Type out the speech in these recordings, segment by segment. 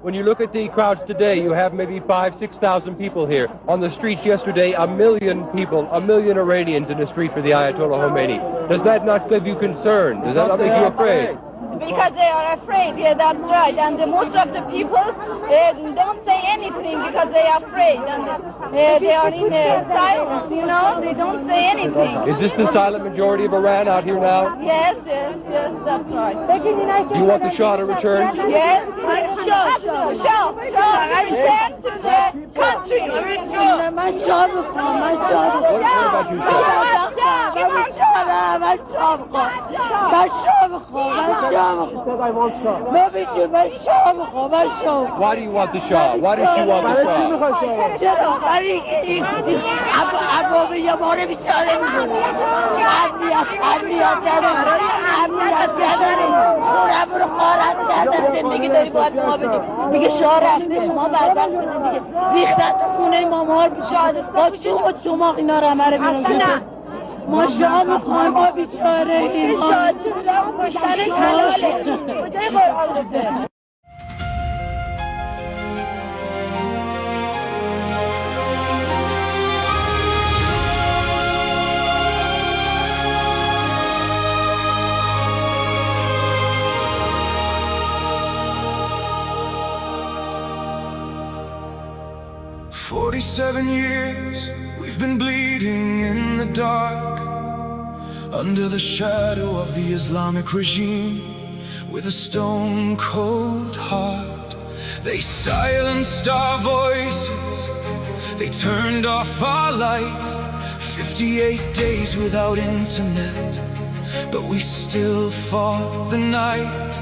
when you look at the crowds today, you have maybe 5,000-6,000 people here. On the streets yesterday, 1 million people, 1 million Iranians in the street for the Ayatollah Khomeini. Does that not give you concern? Does that not make you afraid? Because they are afraid, yeah, that's right. And most of the people don't say anything because they are afraid. And they are in silence, you know, they don't say anything. Is this the silent majority of Iran out here now? Yes, that's right. Do you want the Shah to return? Yes, Shah, return to the country. What about you, Shah? Why do you want the Shah? Why does she want the Shah? ما شاه میخوایم ما بیچاره این شاه کشتنش حلاله کجای قرآن گفته 47 years we've been bleeding in the dark, under the shadow of the Islamic regime, with a stone-cold heart. They silenced our voices, they turned off our light. 58 days without internet, but we still fought the night.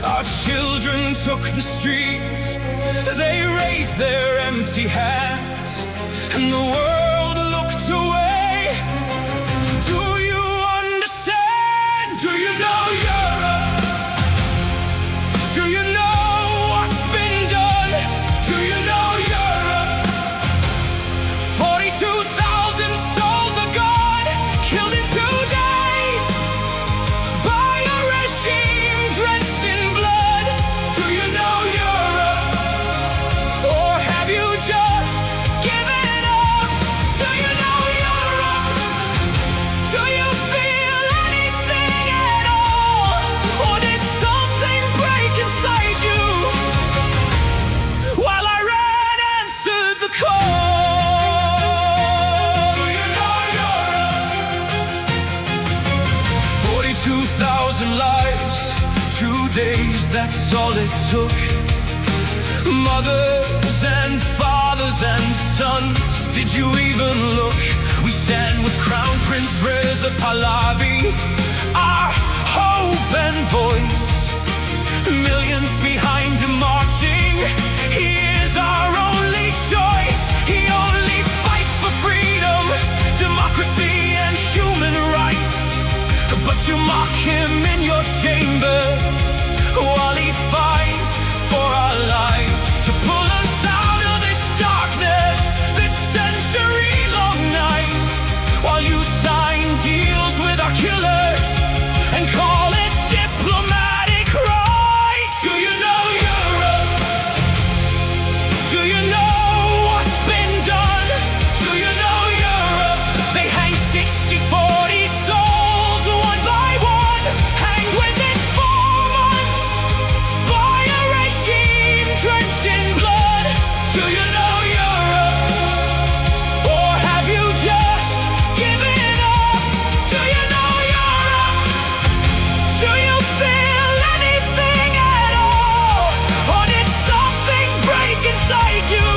Our children took the streets, they raised their empty hands, and the world looked away. Do you understand? Do you know Europe? Do you know what's been done? Do you know Europe? 42,000 souls are gone, killed in 2 days by a regime drenched in blood. Do you know Europe? Or have you just given up? Do you know Europe? Do you feel anything at all? Or did something break inside you while Iran answered the call? Do you know Europe? 42,000 lives, 2 days, that's all it took. Mothers and fathers and sons, did you even look? We stand with Crown Prince Reza Pahlavi, our hope and voice. Millions behind him marching, he is our only choice. He only fights for freedom, democracy and human rights. But you mock him in your chambers while he fights for our lives, to pull us out of this darkness, this century-long night, while you sign deals with our killers and call it diplomatic right. Do you know Europe? Do you know what's been done? Do you know Europe? They hang 60, 40 souls one by one, hang within 4 months by a regime drenched in blood. Do you know Europe? Or have you just given up? Do you know Europe? Do you feel anything at all? Or did something break inside you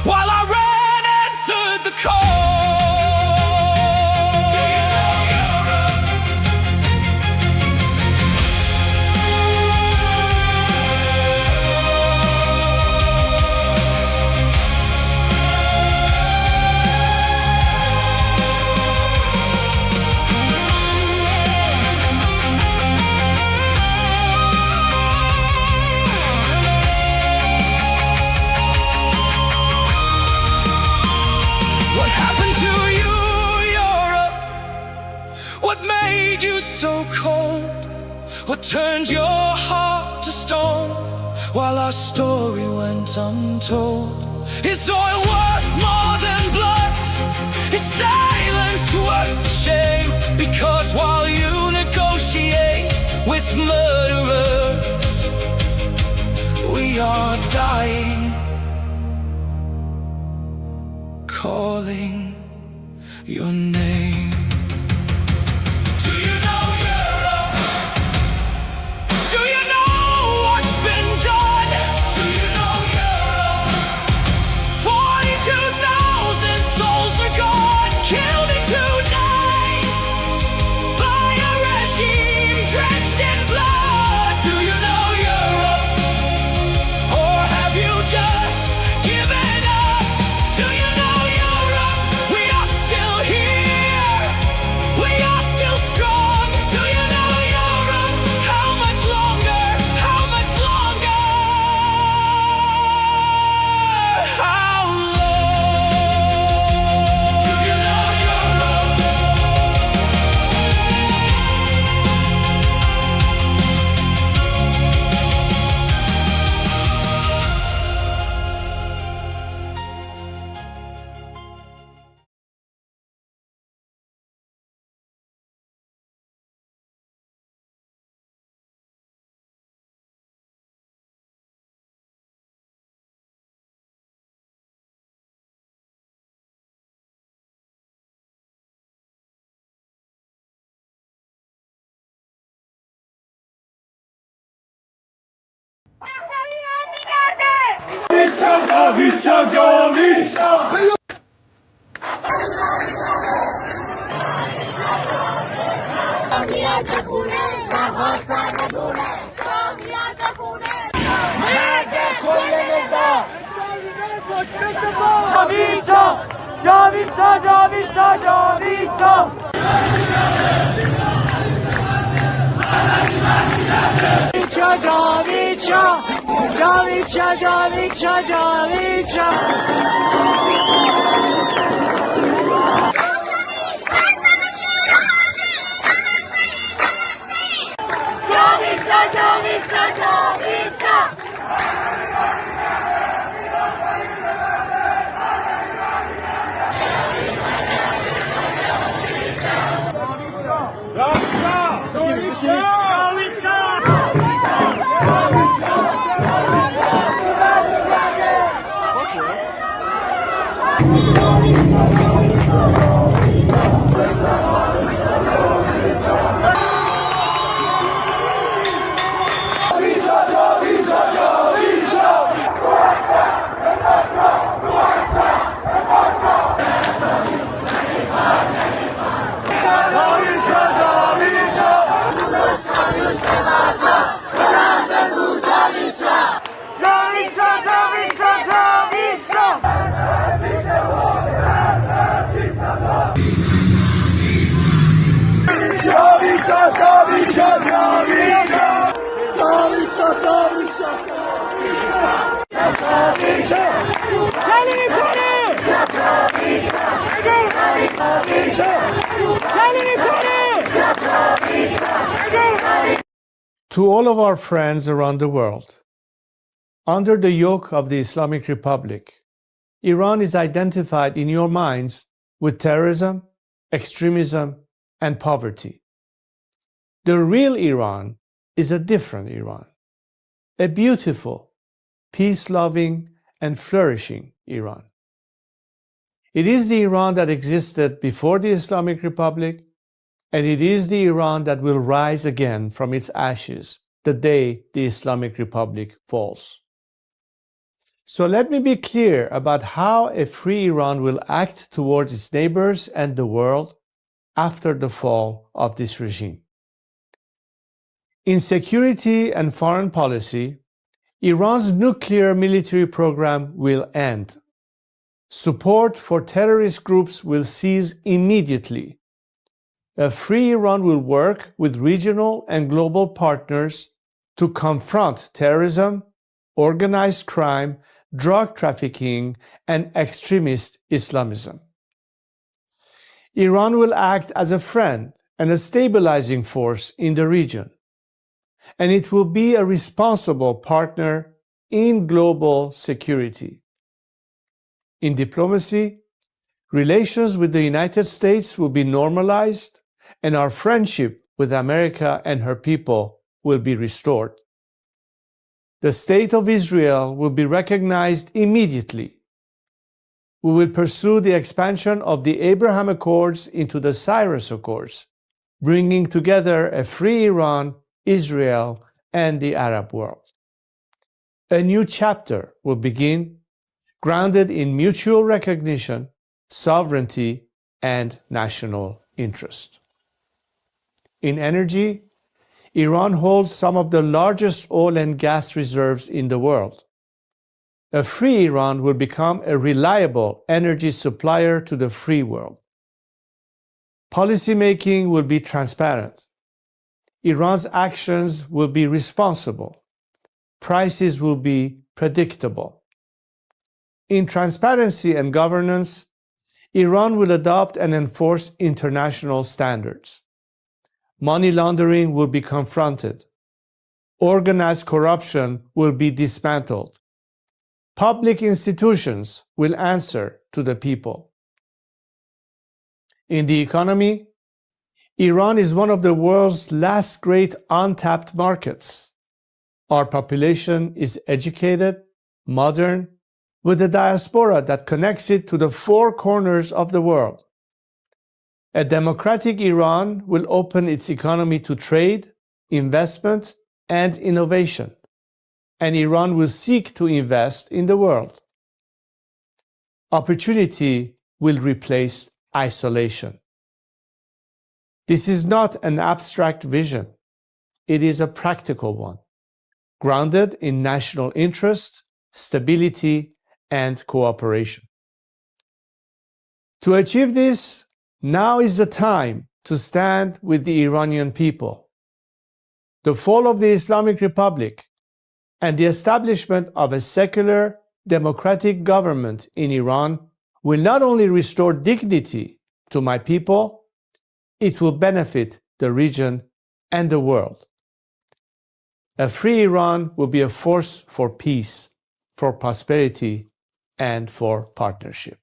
while Iran answered the call? Do you know Europe? What happened to you, Europe? What made you so cold? What turned your heart to stone? while our story went untold. Is oil worth more than blood? Is silence worth the shame? Because while you negotiate with murderers, we are dying, calling your name. Do you know Europe? Do you know what's been done? Do you know Europe? 42,000 souls are gone, killed in 2 days by a regime drenched in blood. Do you know Europe? Or have you just given up? Do you know Europe? We are still here. We are still strong. Do you know Europe? How much longer? How much longer? How long? Do you know Europe? To all of our friends around the world, under the yoke of the Islamic Republic, Iran is identified in your minds with terrorism, extremism, and poverty. The real Iran is a different Iran, a beautiful, peace-loving, and flourishing Iran. It is the Iran that existed before the Islamic Republic, and it is the Iran that will rise again from its ashes the day the Islamic Republic falls. So let me be clear about how a free Iran will act towards its neighbors and the world after the fall of this regime. In security and foreign policy, Iran's nuclear military program will end. Support for terrorist groups will cease immediately. A free Iran will work with regional and global partners to confront terrorism, organized crime, drug trafficking, and extremist Islamism. Iran will act as a friend and a stabilizing force in the region, and it will be a responsible partner in global security. In diplomacy, relations with the United States will be normalized, and our friendship with America and her people will be restored. The State of Israel will be recognized immediately. We will pursue the expansion of the Abraham Accords into the Cyrus Accords, bringing together a free Iran, Israel, and the Arab world. A new chapter will begin, grounded in mutual recognition, sovereignty, and national interest. In energy, Iran holds some of the largest oil and gas reserves in the world. A free Iran will become a reliable energy supplier to the free world. Policymaking will be transparent. Iran's actions will be responsible. Prices will be predictable. In transparency and governance, Iran will adopt and enforce international standards. Money laundering will be confronted. Organized corruption will be dismantled. Public institutions will answer to the people. In the economy, Iran is one of the world's last great untapped markets. Our population is educated, modern, with a diaspora that connects it to the four corners of the world. A democratic Iran will open its economy to trade, investment, and innovation, and Iran will seek to invest in the world. Opportunity will replace isolation. This is not an abstract vision. It is a practical one, grounded in national interest, stability, and cooperation. To achieve this, now is the time to stand with the Iranian people. The fall of the Islamic Republic and the establishment of a secular, democratic government in Iran will not only restore dignity to my people, it will benefit the region and the world. A free Iran will be a force for peace, for prosperity, and for partnership.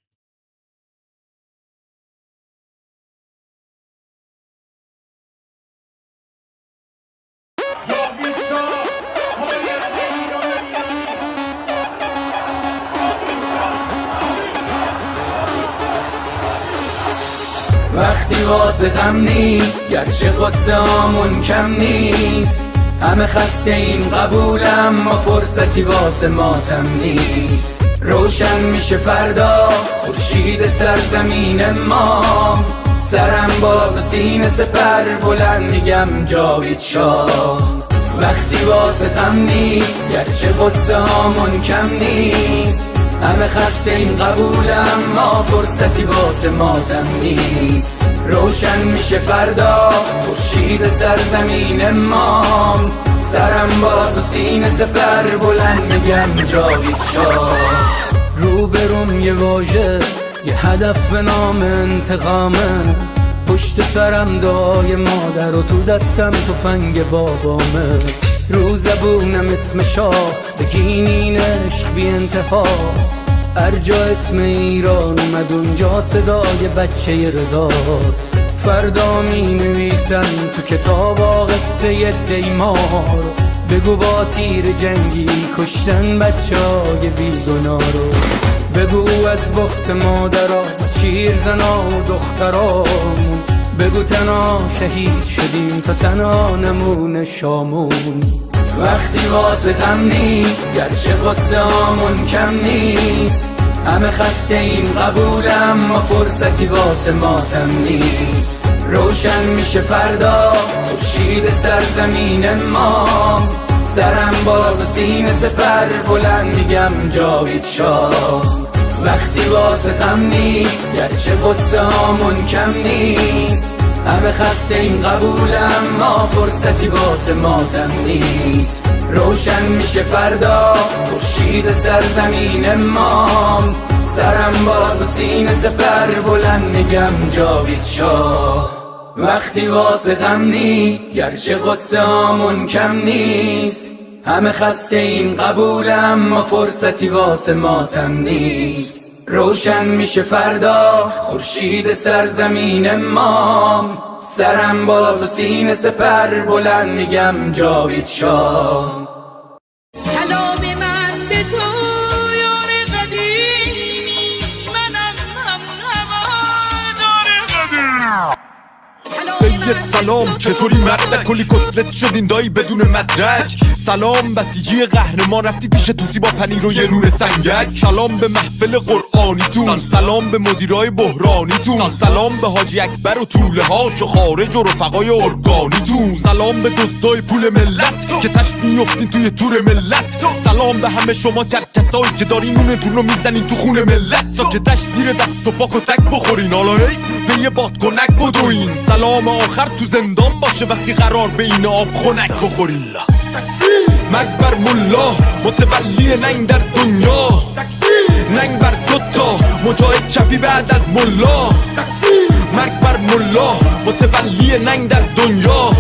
وقتی واسه غم نی گرچه قصه آمون کم نیست همه خسته این قبولم ما فرصتی واسه ماتم نیست روشن میشه فردا خورشید سرزمین ما سرم باز و سینه سپر بلند میگم جاوید شاه وقتی واسه غم نی گرچه قصه آمون کم نیست همه خسته این قبولم ما فرصتی واسه ماتم نیست روشن میشه فردا خورشید سرزمین ما سرم باز و سینه سپر بلند میگم جاوید شاه روبروم یه واژه یه هدف به نام انتقامه پشت سرم دعای مادر و تو دستم تفنگ بابامه رو زبونم اسم شاه بگین عشق بی انتهاست هر جا اسم ایران اومد اونجا صدای بچه رضاست فردا می نویسن تو کتاب قصه دیمار بگو با تیر جنگی کشتن بچه های بیگناه رو بگو از بخت مادرها شیر زنا و دخترامون بگو تنها شهید شدیم تا تنها نمونه شامون وقتی واسه غم نی گرچه قصه آمون کم نیست همه خسته این قبولم ما فرصتی واسه ماتم نیست روشن میشه فردا خورشید سرزمین ما سرم باز و سینه سپر بلند میگم جاوید شاه وقتی واسه غم نی گرچه قصه آمون کم نیست همه خسته این قبولم ما فرصتی واسه ماتم نیست روشن میشه فردا خورشید سرزمین ما سرم باز و سینه سپر بلند میگم جاوید شاه وقتی واسه غم نی گرچه قصه آمون کم نیست همه خسته این قبولم ما فرصتی واسه ماتم نیست روشن میشه فردا خورشید سرزمین ما سرم بالا و سینه سپر بلند میگم جاوید شاه سلام من به تو یار قدیمی منم همون هوادار قدیم سید سلام چطوری مردک کلی کتلت شدین دایی بدون مدرک سلام بسیجی قهرمان رفتی پیش توسی با پنیر و یه نون سنگک سلام به محفل قرآنیتون سلام به مدیرای بحرانیتون سلام به حاجی اکبر و طوله هاش و خارج و رفقای ارگانیتون سلام به دزدای پول ملت که تش میفتین توی تور ملت سلام به همه شما کرکسایی که دارین نونتون رو میزنین تو خون ملت ساکتش زیر دست و پاک و تک بخورین حالا هی به یه بادکنک بدوین سلام آخر تو زندان باشه وقتی قرار به این آب خنک بخورین مرگ بر ملا متولی ننگ در دنیا ننگ بر دوتا مجاهد چپی بعد از ملا مرگ بر ملا متولی ننگ در دنیا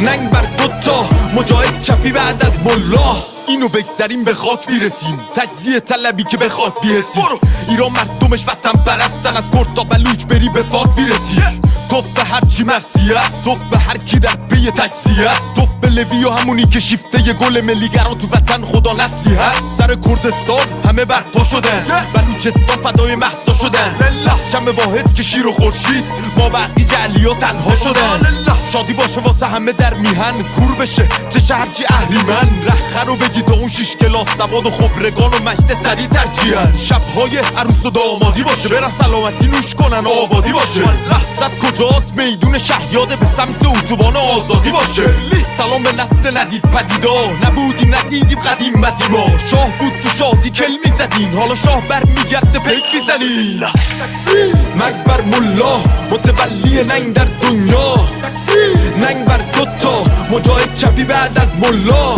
ننگ بر دوتا مجاهد چپی بعد از ملا اینو بگذاریم به خاک میرسیم تجزیه طلبی که به خاک بیرسیم ایران مردمش وطن پرستن از کرد تا بلوچ بری به فاک میرسی توف به هر چی مرسی است توف به هر کی در پی تجزیه است توف به لوی و همونی که شیفته ی گل ملیگران تو وطن خدا نسلی هست سر کردستان همه برپا شدن بلوچستان فدای مهسا شدن شم واحد که شیر و خورشید ما بقی جعلی ها تنها شدن شادی باشه واسه همه در میهن کور بشه چه شهرچی اهریمن رخه رو بگید اون 6 کلاس سواد و خبرگان و مجد سری ترجیحن شبهای عروس و دامادی باشه برن سلامتی نوش کنن و آبادی باشه مقصد کجاست میدون شهیاده به سمت اتوبان آزادی باشه سلام به نسل ندید پدیدا نبودیم ندیدیم قدیم مدیما شاه بود تو شادی کل میزدین حالا شاه بر میگرده پیک میزنین مرگ بر ملا متولی ننگ در دنیا ننگ بر دوتا مجاهد چپی بعد از ملا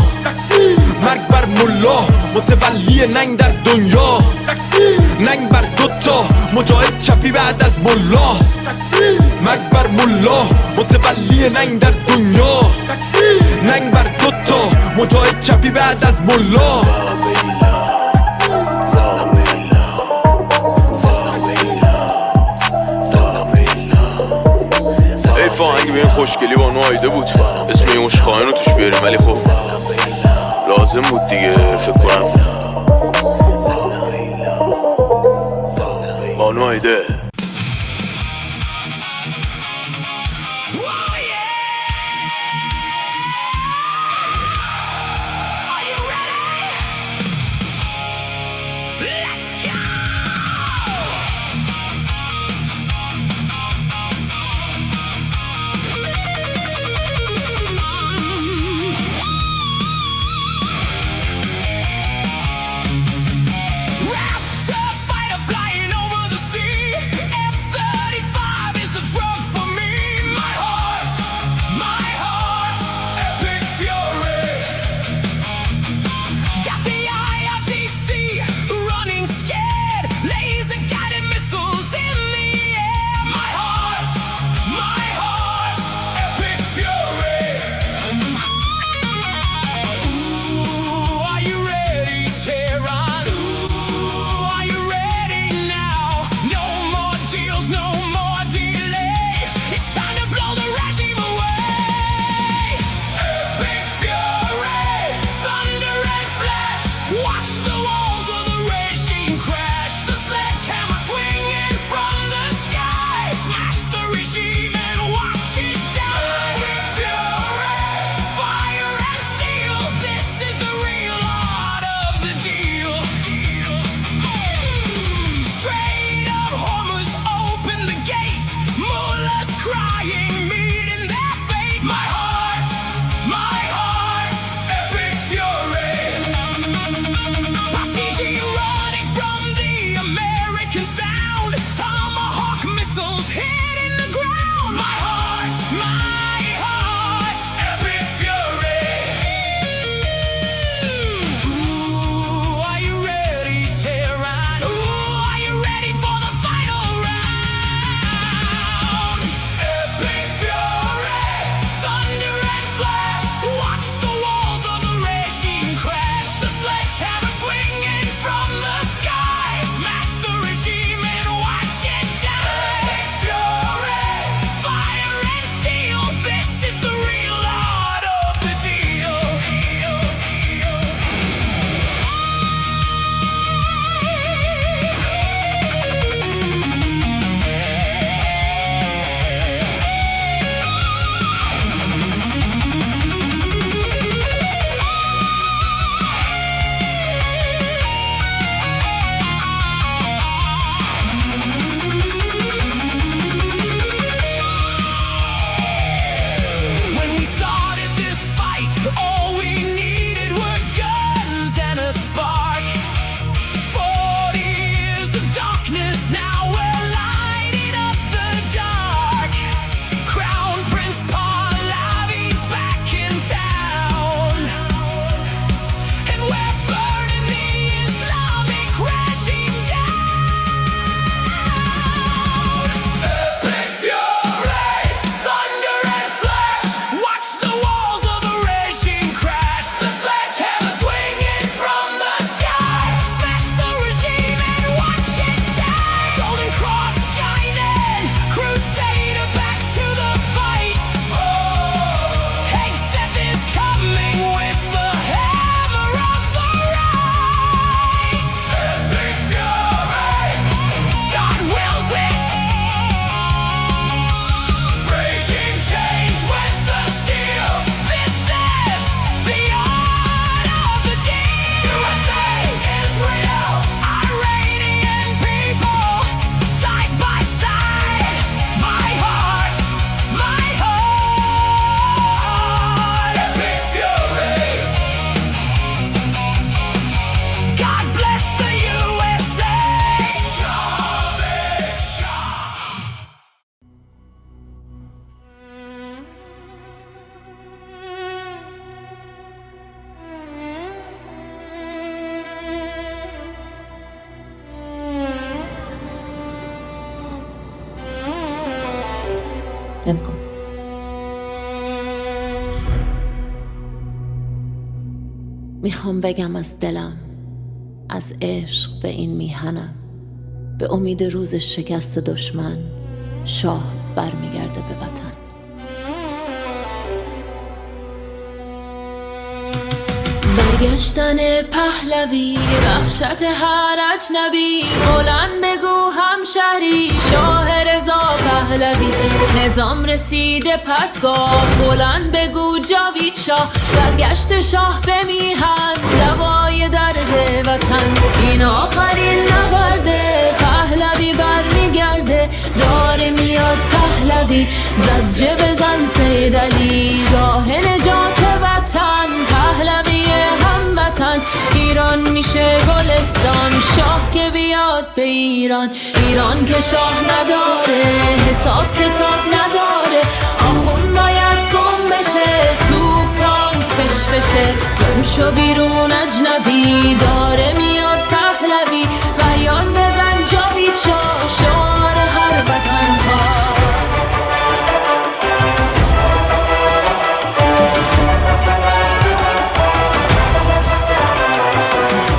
مرگ بر ملا متولی ننگ در دنیا ننگ بر دوتا مجاهد چپی بعد از ملا مرگ بر ملا متولی ننگ در دنیا ننگ بر دوتا مجاهد چپی بعد از ملا فاهنگ به این خوشگلی با نوایده بود اسم یه مشخواهن رو توش بیاریم ولی خب لازم بود دیگه فکر کنم با نوایده Let's go. میخوام بگم از دلم، از عشق به این میهنم، به امید روز شکست دشمن شاه برمیگرده به وطن. برگشتن پهلوی، وحشت هر اجنبی، بلند بگو همشهری شاه رضا پهلوی. نظام رسیده پرتگاه، بلند بگو جاوید شاه. برگشت شاه به میهن، دوای درد وطن. این آخرین نبرده، پهلوی برمیگرده. داره میاد پهلوی، زجه بزن سید علی. راه نجات وطن، پهلوی هموطن. ایران میشه گلستان، شاه که بیاد به ایران. ایران که شاه نداره، حساب کتاب نداره. آخون باید گم بشه، توپ تانک فشفشه. گم شو بیرون اجنبی، داره میاد پهلوی. فریاد بزن جاوید شاه، شعار هر وطن ها.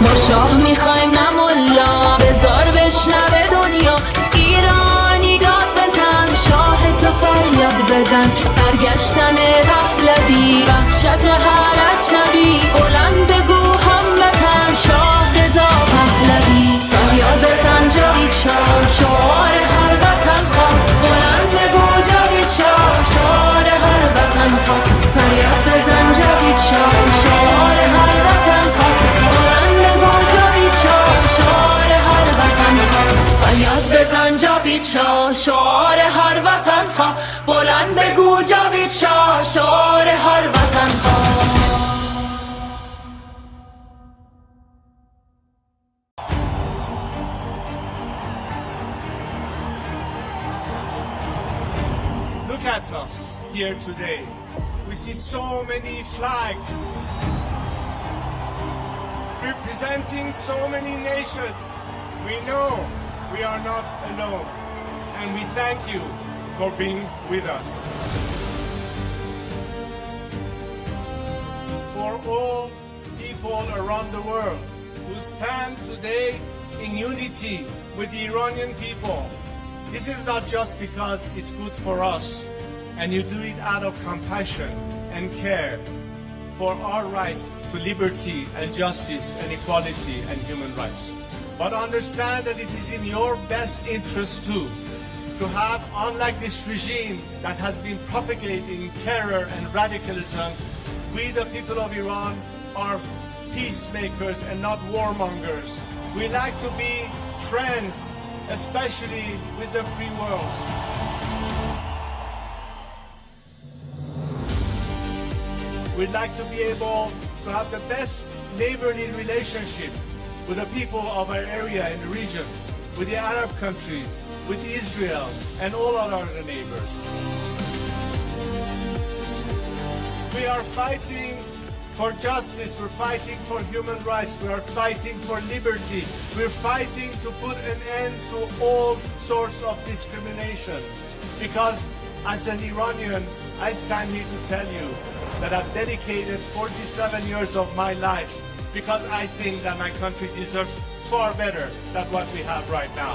ما شاه میخوایم نه ملا، بذار بشنوه دنیا. ایرانی داد بزن، شاه تو فریاد بزن. برگشتن پهلوی، وحشت هر اجنبی. بلند بگو هموطن، شاه رضا پهلوی. فریاد بزن جاوید شاه، شعار هر وطن خواه. بلند بگو جاوید شاه، شعار هر وطن خواه. فریاد بزن جاوید شاه، شعار هر وطن خواه. فریاد بزن جاوید شاه، شعار هر وطن خواه. بلند بگو جاوید شاه، شعار هر وطن خواه. Look at us here today. We see so many flags representing so many nations. We know we are not alone, and we thank you for being with us. For all people around the world who stand today in unity with the Iranian people, this is not just because it's good for us, and you do it out of compassion and care for our rights to liberty and justice and equality and human rights. But understand that it is in your best interest too, to have, unlike this regime that has been propagating terror and radicalism, we the people of Iran are peacemakers and not warmongers. We like to be friends, especially with the free world. We'd like to be able to have the best neighborly relationship with the people of our area and the region, with the Arab countries, with Israel, and all our other neighbors. We are fighting for justice, we're fighting for human rights, we are fighting for liberty, we're fighting to put an end to all sorts of discrimination. Because as an Iranian, I stand here to tell you that I've dedicated 47 years of my life because I think that my country deserves far better than what we have right now.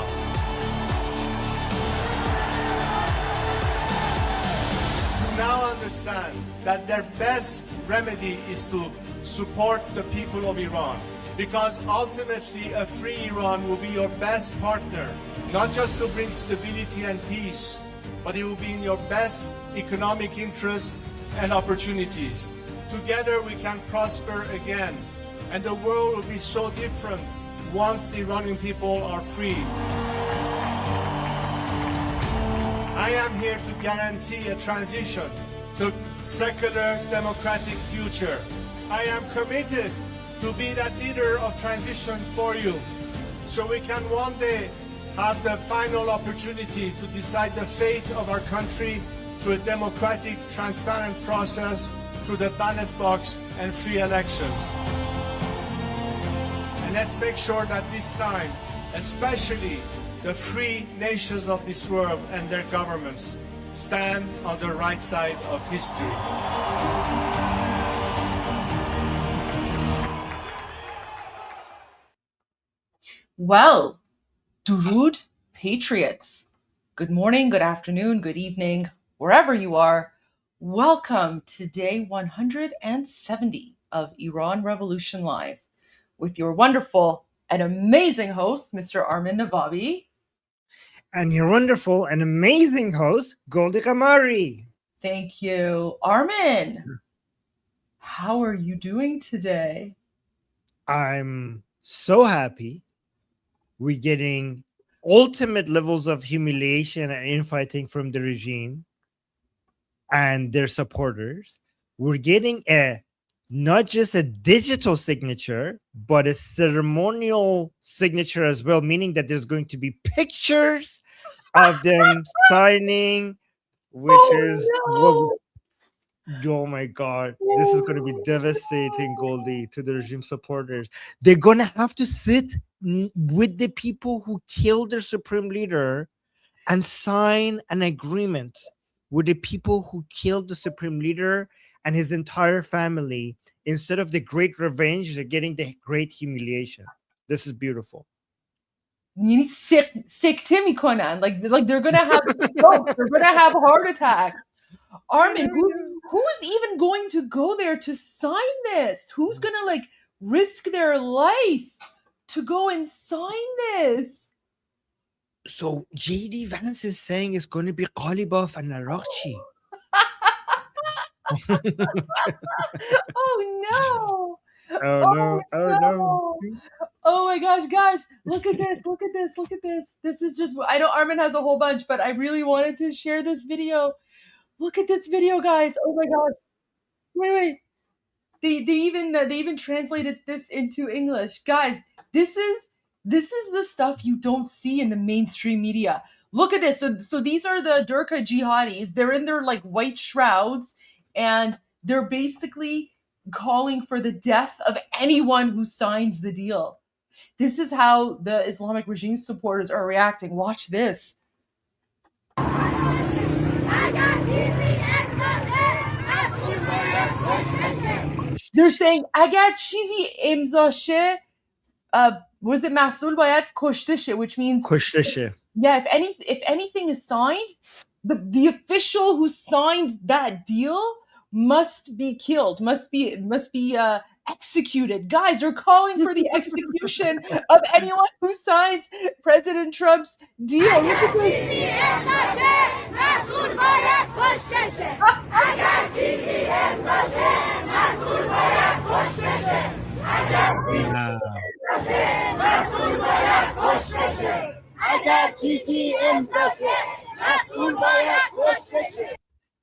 To now understand that their best remedy is to support the people of Iran, because ultimately a free Iran will be your best partner, not just to bring stability and peace, but it will be in your best economic interest and opportunities. Together we can prosper again, and the world will be so different once the Iranian people are free. I am here to guarantee a transition to secular democratic future. I am committed to be that leader of transition for you, so we can one day have the final opportunity to decide the fate of our country through a democratic, transparent process, through the ballot box and free elections. And let's make sure that this time, especially the free nations of this world and their governments, stand on the right side of history. Well, Durud Patriots, good morning, good afternoon, good evening, wherever you are. Welcome to day 170 of Iran Revolution Live with your wonderful and amazing host, Mr. ARMIN NAVABI. And your wonderful and amazing host, Goldie Ghamari. Thank you. ARMIN, how are you doing today? I'm so happy. We're getting ultimate levels of humiliation and infighting from the regime and their supporters. We're getting not just a digital signature, but a ceremonial signature as well, meaning that there's going to be pictures of them signing, which oh my God, this is going to be devastating, Goldie, to the regime supporters. They're going to have to sit with the people who killed their supreme leader and sign an agreement with the people who killed the supreme leader and his entire family. Instead of the great revenge, they're getting the great humiliation. This is beautiful. Sikte mikonand. Like they're gonna have strokes, they're gonna have heart attacks. ARMIN, who's even going to go there to sign this? Who's gonna like risk their life to go and sign this? So JD Vance is saying it's going to be Ghalibaf and Arakchi. Oh no! Oh no! Oh my gosh, guys, look at this, look at this, look at this. This is just, I know ARMIN has a whole bunch, but I really wanted to share this video. Look at this video, guys. Oh my gosh. Wait. They even translated this into English. Guys, this is the stuff you don't see in the mainstream media. Look at this. So these are the Durka jihadis. They're in their like white shrouds, and they're basically calling for the death of anyone who signs the deal. This is how the Islamic regime supporters are reacting. Watch this. They're saying, agar chizi imza she, was it masul bayad koshte she, which means koshte she. Yeah, if anything is signed, the official who signed that deal must be killed, must be executed. Guys, they're calling for the execution of anyone who signs President Trump's deal. Look at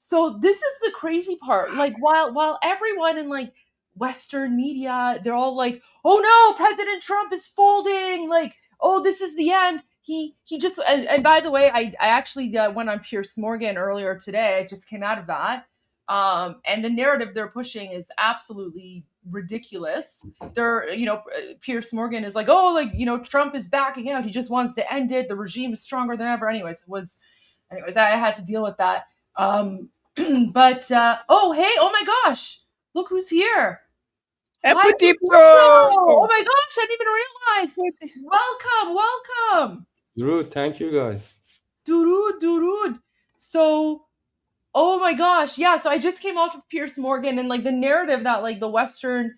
So this is the crazy part. Like while everyone in like Western media, they're all like, "Oh no, President Trump is folding!" Like, "Oh, this is the end." He just and by the way, I actually went on Piers Morgan earlier today. I just came out of that. And the narrative they're pushing is absolutely ridiculous. Piers Morgan is like, "Oh, like, Trump is backing out. He just wants to end it. The regime is stronger than ever." Anyways, I had to deal with that. But oh my gosh, look who's here. Oh my gosh, I didn't even realize. Welcome. Durud, thank you guys. Durud. So, oh my gosh, yeah. So I just came off of Piers Morgan, and like the narrative that like the Western,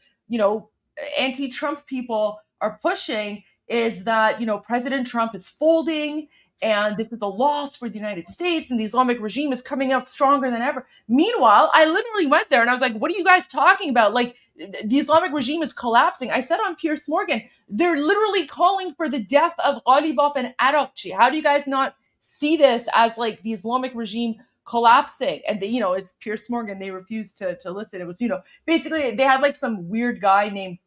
anti-Trump people are pushing is that, President Trump is folding, and this is a loss for the United States, and the Islamic regime is coming out stronger than ever. Meanwhile, I literally went there and I was like, what are you guys talking about? Like, the Islamic regime is collapsing. I said on Piers Morgan, they're literally calling for the death of Ghalibaf and Arakchi. How do you guys not see this as like the Islamic regime collapsing? And it's Piers Morgan. They refused to listen. It was, basically they had like some weird guy named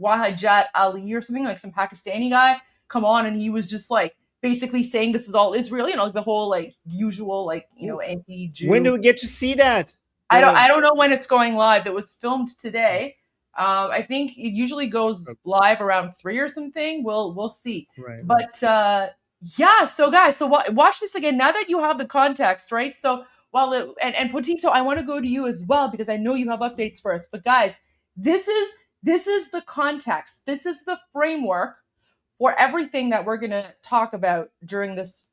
Wahajat Ali or something, like some Pakistani guy come on, and he was just like basically saying this is all Israel, like the whole like usual like anti-Jew. When do we get to see that? I don't know when it's going live. It was filmed today. I think it usually goes live around 3 or something. We'll see. Right. But Yeah, so guys, so watch this again. Now that you have the context, right? So and Potito, I want to go to you as well because I know you have updates for us. But guys, this is the context. This is the framework for everything that we're going to talk about during this,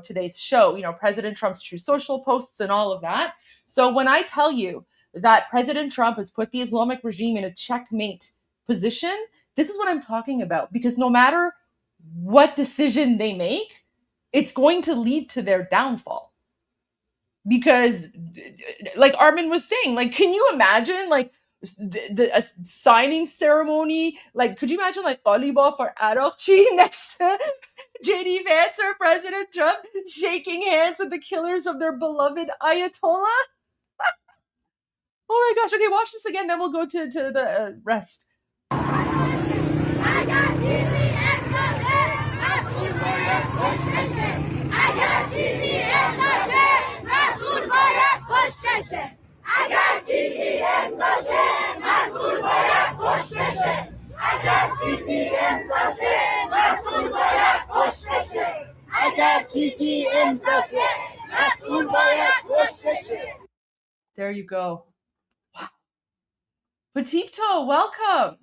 today's show, President Trump's True Social posts and all of that. So when I tell you that President Trump has put the Islamic regime in a checkmate position, this is what I'm talking about, because no matter what decision they make, it's going to lead to their downfall. Because like Armin was saying, like, can you imagine like a signing ceremony? Like, could you imagine like Taliban for Arokchi next to JD Vance or President Trump shaking hands with the killers of their beloved Ayatollah? Oh my gosh. Okay, watch this again, then we'll go to the rest. There you go. Wow. Petito, welcome.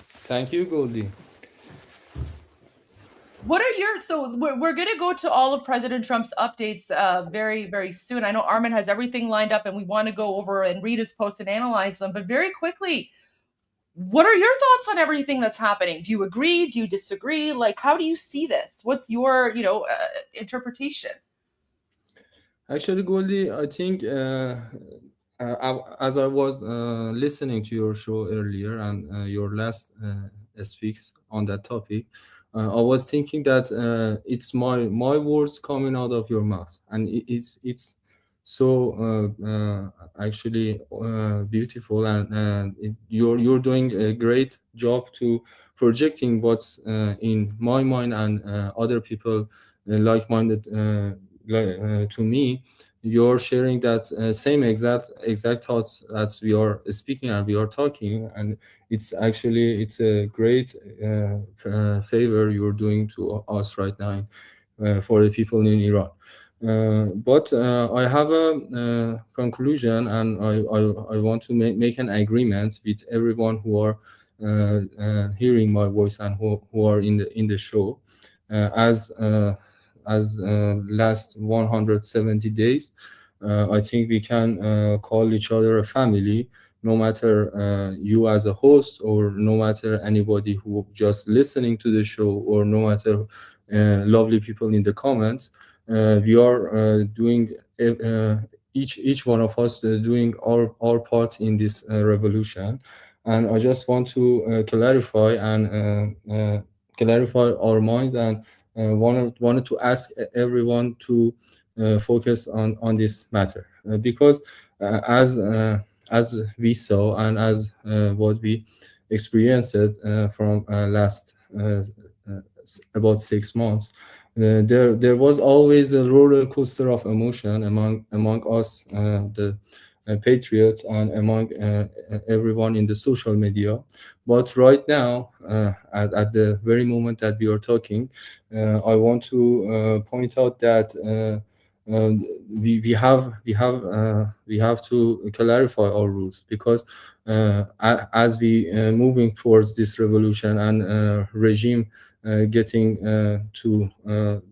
Thank you, Goldie. What are your, so we're going to go to all of President Trump's updates very, very soon. I know Armin has everything lined up and we want to go over and read his posts and analyze them, but very quickly, what are your thoughts on everything that's happening? Do you agree? Do you disagree? Like, how do you see this? What's your, interpretation? Actually, Goldie, I think as I was listening to your show earlier and your last speaks on that topic, I was thinking that it's my words coming out of your mouth, and it's so actually beautiful, and you're doing a great job to projecting what's in my mind and other people like-minded to me. You're sharing that same exact thoughts that we are speaking and we are talking, and it's a great favor you're doing to us right now for the people in Iran. But I have a conclusion, and I want to make an agreement with everyone who are hearing my voice and who are in the show. As last 170 days, I think we can call each other a family, no matter you as a host, or no matter anybody who just listening to the show, or no matter lovely people in the comments. We are doing each one of us doing our part in this revolution, and I just want to clarify our minds, and wanted to ask everyone to focus on this matter, because as we saw and as what we experienced from last about 6 months, there was always a roller coaster of emotion among us, the patriots, and among everyone in the social media. But right now, at the very moment that we are talking, I want to point out that we have to clarify our rules, because as we moving towards this revolution and regime getting to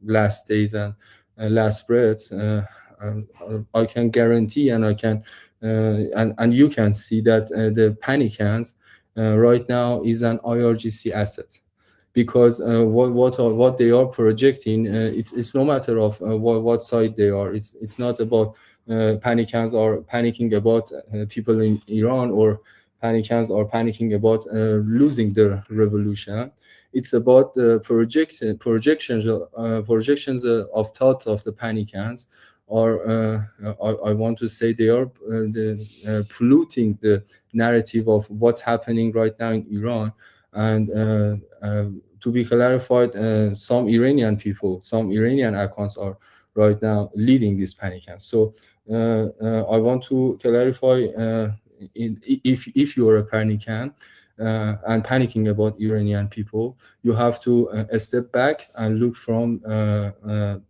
last days and last breaths, I can guarantee, and I can and you can see that the panic hands right now is an IRGC asset, because what they are projecting, it's no matter of what side they are. It's not about panic hands are panicking about people in Iran, or panic hands are panicking about losing the revolution. It's about the projections of thoughts of the panic hands, or I want to say they are polluting the narrative of what's happening right now in Iran. And to be clarified, some Iranian people, some Iranian accounts are right now leading this panic hands. So I want to clarify, if you are a panic hand, and panicking about Iranian people. You have to step back and look from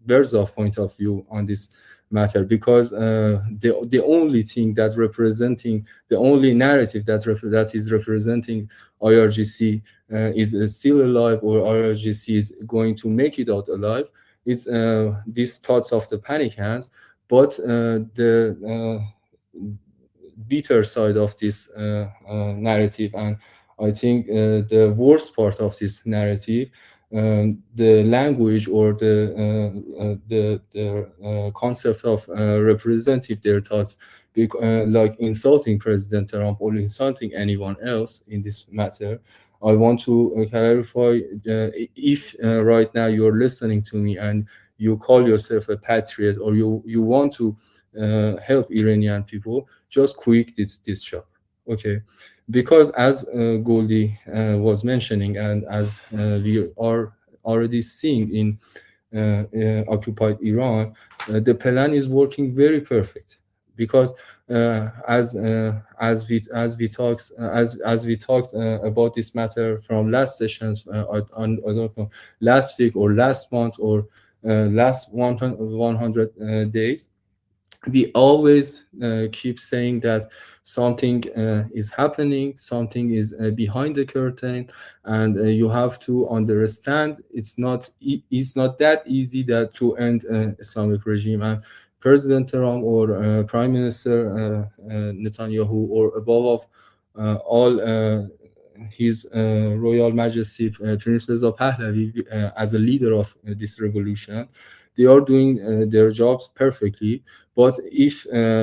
bird's of point of view on this matter, because the only thing that representing, the only narrative that is representing IRGC is still alive, or IRGC is going to make it out alive, it's these thoughts of the panic hands. But the bitter side of this narrative, and I think the worst part of this narrative, the language or the concept of representative their thoughts, like insulting President Trump or insulting anyone else in this matter. I want to clarify, if right now you're listening to me and you call yourself a patriot, or you want to help Iranian people, just quit this job, okay? Because as Goldie was mentioning, and as we are already seeing in occupied Iran, the plan is working very perfect. Because as we talked about this matter from last sessions, on I don't know, last week or last month or last 100 days, we always keep saying that something is happening, something is behind the curtain, and you have to understand it's not that easy that to end Islamic regime. And President Trump or Prime Minister Netanyahu, or above all his Royal Majesty Prince Reza Pahlavi, as a leader of this revolution, they are doing their jobs perfectly. But if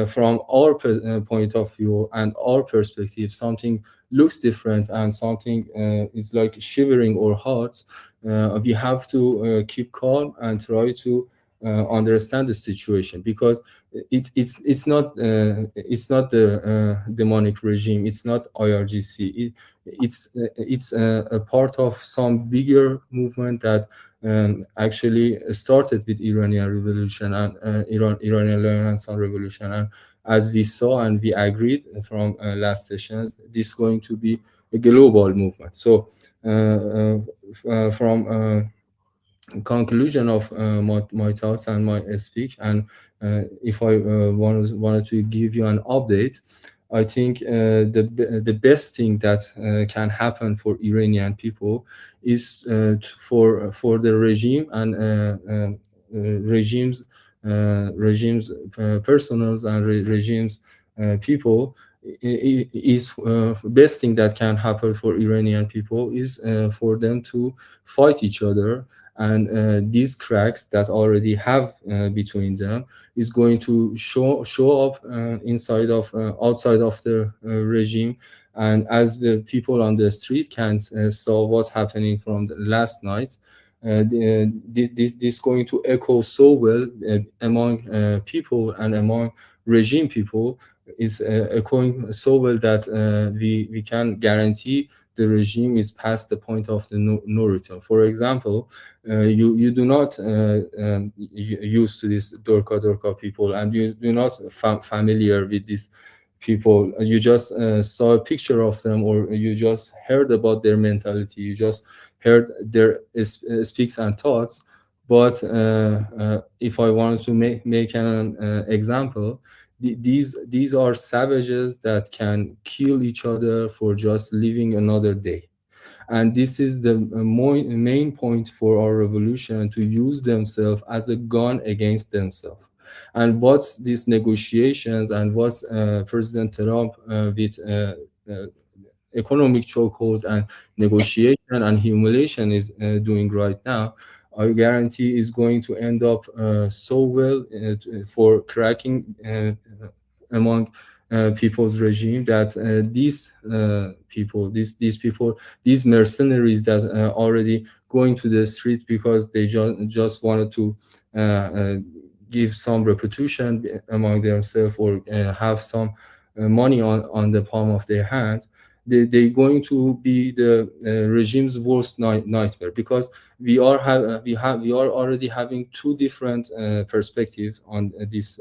from our point of view and our perspective, something looks different and something is like shivering our hearts, we have to keep calm and try to understand the situation. Because it's not the demonic regime, it's not IRGC, it's a part of some bigger movement that actually started with Iranian Revolution and Iranian Renaissance Revolution. And as we saw and we agreed from last sessions, this is going to be a global movement. So from conclusion of my thoughts and my speech, and if I wanted to give you an update, I think the best thing that can happen for Iranian people is for the regime and regimes personals and regimes people, is best thing that can happen for Iranian people is for them to fight each other. And these cracks that already have between them is going to show up outside of the regime. And as the people on the street can saw what's happening from the last night, this going to echo so well among people and among regime people, is echoing so well that we can guarantee the regime is past the point of the no return. For example, you do not used to this Dorka people, and you do not familiar with these people. You just saw a picture of them, or you just heard about their mentality. You just heard their speaks and thoughts. But if I wanted to make an example, these are savages that can kill each other for just living another day. And this is the main point for our revolution, to use themselves as a gun against themselves. And what's these negotiations and what's President Trump with economic chokehold and negotiation and humiliation is doing right now, I guarantee is going to end up so well for cracking among people's regime, that these mercenaries that already going to the street because they just wanted to give some reputation among themselves, or have some money on the palm of their hands, they're going to be the regime's worst nightmare. Because we are already having two different perspectives on this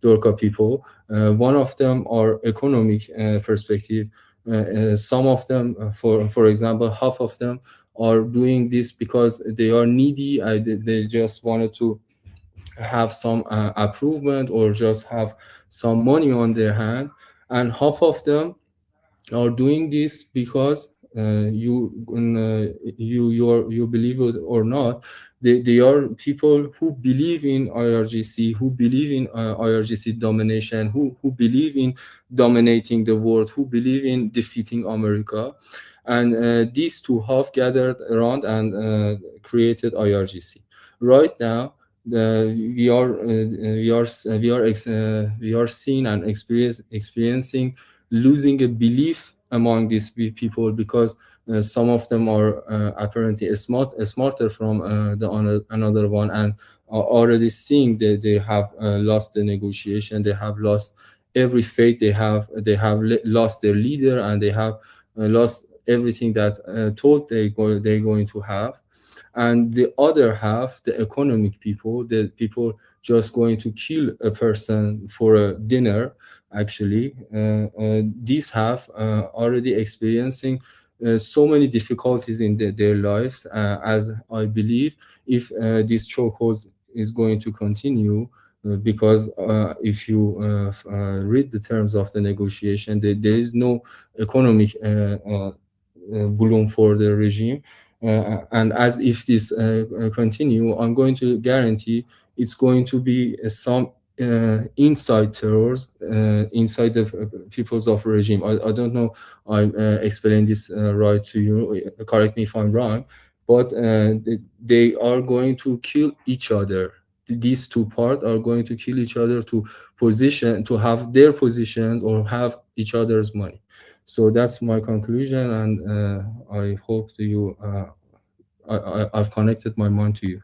Dorka people. One of them are economic perspective. Some of them, for example, half of them are doing this because they are needy. They just wanted to have some improvement or just have some money on their hand, and half of them are doing this because you believe it or not, they are people who believe in IRGC, who believe in IRGC domination, who believe in dominating the world, who believe in defeating America, and these two have gathered around and created IRGC. Right now, we are seeing and experiencing losing a belief among these people, because some of them are apparently smarter from another one, and are already seeing that they have lost the negotiation, they have lost every faith, they have lost their leader, and they have lost everything that thought they're going to have. And the other half, the economic people, the people just going to kill a person for a dinner, actually, these have already experiencing so many difficulties in their lives, as I believe, if this chokehold is going to continue, because if you read the terms of the negotiation, there is no economic bloom for the regime. And as if this continue, I'm going to guarantee it's going to be some inside terrors inside the peoples of regime. I don't know I explained this right to you, correct me if I'm wrong, but they are going to kill each other. These two parts are going to kill each other to have their position or have each other's money. So that's my conclusion, and I hope that I've connected my mind to you.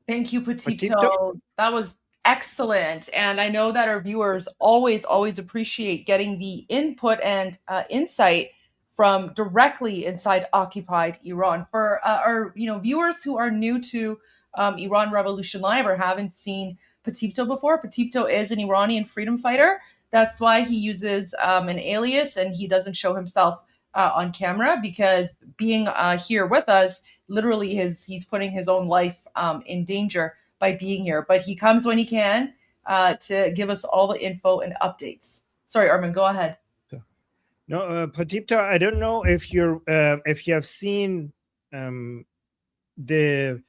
Thank you, Petito. That was excellent. And I know that our viewers always appreciate getting the input and insight from directly inside occupied Iran. For our viewers who are new to Iran Revolution Live or haven't seen Petito before, Petito is an Iranian freedom fighter. That's why he uses an alias and he doesn't show himself on camera, because being here with us, literally he's putting his own life in danger by being here. But he comes when he can to give us all the info and updates. Sorry, Armin, go ahead. No, Petito, I don't know if you have seen the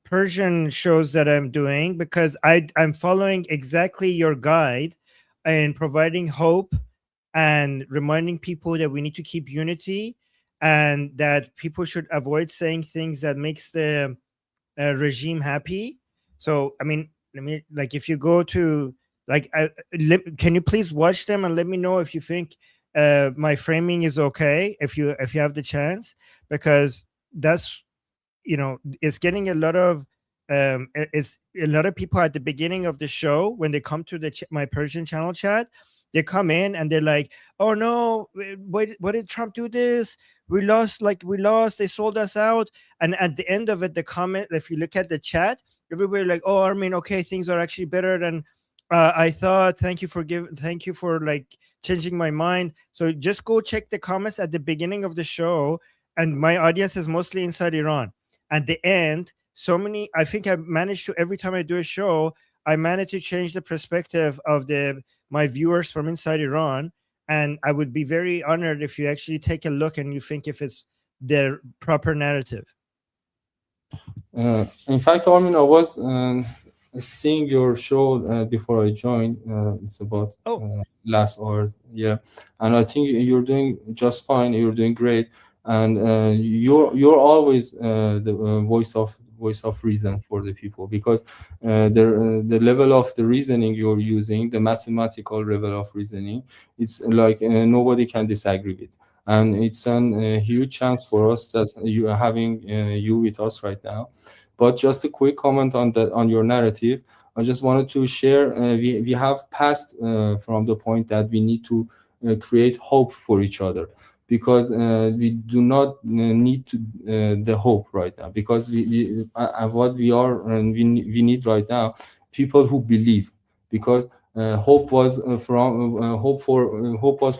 Persian shows that I'm doing, because I'm following exactly your guide and providing hope and reminding people that we need to keep unity and that people should avoid saying things that makes the regime happy. So, I mean, like, if you go to, like, can you please watch them and let me know if you think my framing is okay, if you have the chance, because that's, it's getting a lot of it's a lot of people at the beginning of the show, when they come to the my Persian channel chat, they come in and they're like, oh no, why did Trump do this? We lost, they sold us out. And at the end of it, the comment, if you look at the chat, everybody like, oh, Armin, okay, things are actually better than I thought. Thank you for like changing my mind. So just go check the comments at the beginning of the show. And my audience is mostly inside Iran. At the end, I think I managed to, every time I do a show, I managed to change the perspective of my viewers from inside Iran. And I would be very honored if you actually take a look and you think if it's the proper narrative. In fact, Armin, I was seeing your show before I joined. It's about last hours. Yeah. And I think you're doing just fine. You're doing great. And you're always the voice of reason for the people, because the level of the reasoning you're using, the mathematical level of reasoning, it's like nobody can disagree with, and it's a huge chance for us that you are having you with us right now. But just a quick comment on your narrative. I just wanted to share, we have passed from the point that we need to create hope for each other, because we do not need the hope right now, because what we are and we need right now, people who believe, because Hope was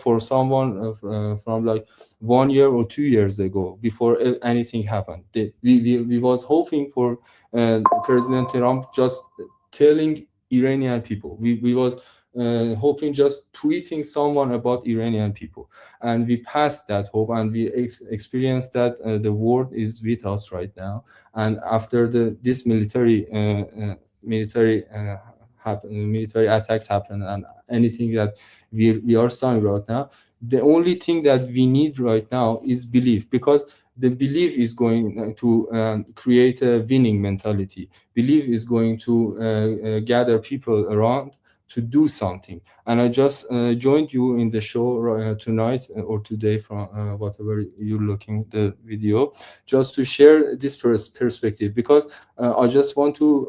for someone from like 1 year or 2 years ago, before anything happened. We was hoping for President Trump just telling Iranian people. We was hoping just tweeting someone about Iranian people, and we passed that hope, and we experienced that the world is with us right now. And after this military attacks happen, and anything that we are seeing right now, the only thing that we need right now is belief, because the belief is going to create a winning mentality. Belief is going to gather people around to do something. And I just joined you in the show tonight or today, from whatever you're looking the video, just to share this perspective, because I just want to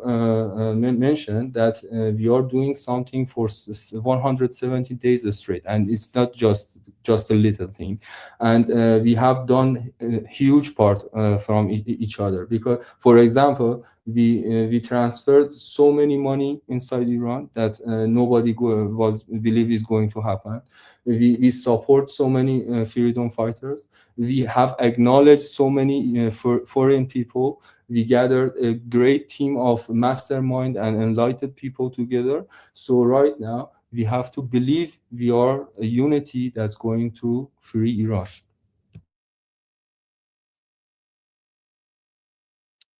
mention that we are doing something for 170 days straight, and it's not just a little thing. And we have done a huge part from each other, because, for example, we transferred so many money inside Iran that nobody was believe is going to happen. We support so many freedom fighters. We have acknowledged so many foreign people. We gathered a great team of mastermind and enlightened people together. So right now we have to believe we are a unity that's going to free Iran.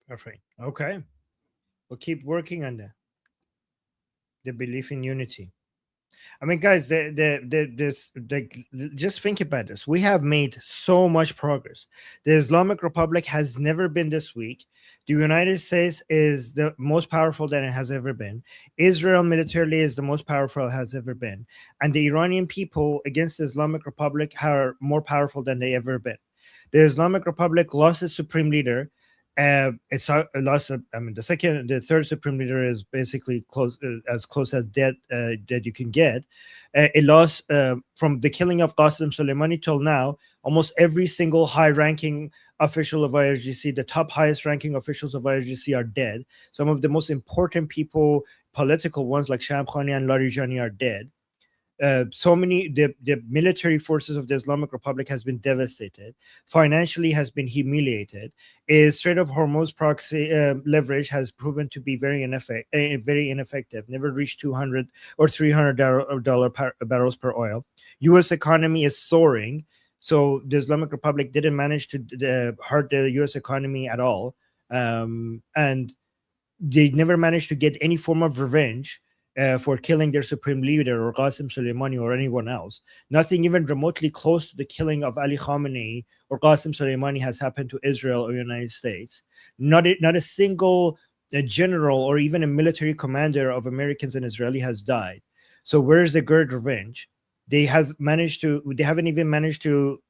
Perfect. Okay. We'll keep working on the belief in unity. I mean, guys, just think about this. We have made so much progress. The Islamic Republic has never been this weak. The United States is the most powerful that it has ever been. Israel militarily is the most powerful it has ever been. And the Iranian people against the Islamic Republic are more powerful than they ever been. The Islamic Republic lost its supreme leader. It's lost. I mean, the third supreme leader is basically as close as dead that you can get. It lost from the killing of Qasem Soleimani till now. Almost every single high-ranking official of IRGC, the top highest-ranking officials of IRGC, are dead. Some of the most important people, political ones like Shamkhani and Larijani, are dead. The military forces of the Islamic Republic has been devastated, financially has been humiliated. Strait of Hormuz proxy leverage has proven to be very ineffective, never reached 200 or $300 barrels per oil. U.S. economy is soaring, so the Islamic Republic didn't manage to hurt the U.S. economy at all, and they never managed to get any form of revenge for killing their supreme leader or Qasem Soleimani or anyone else. Nothing even remotely close to the killing of Ali Khamenei or Qasem Soleimani has happened to Israel or the United States. Not a single general or even a military commander of Americans and Israeli has died. So where's the great revenge? They haven't even managed to,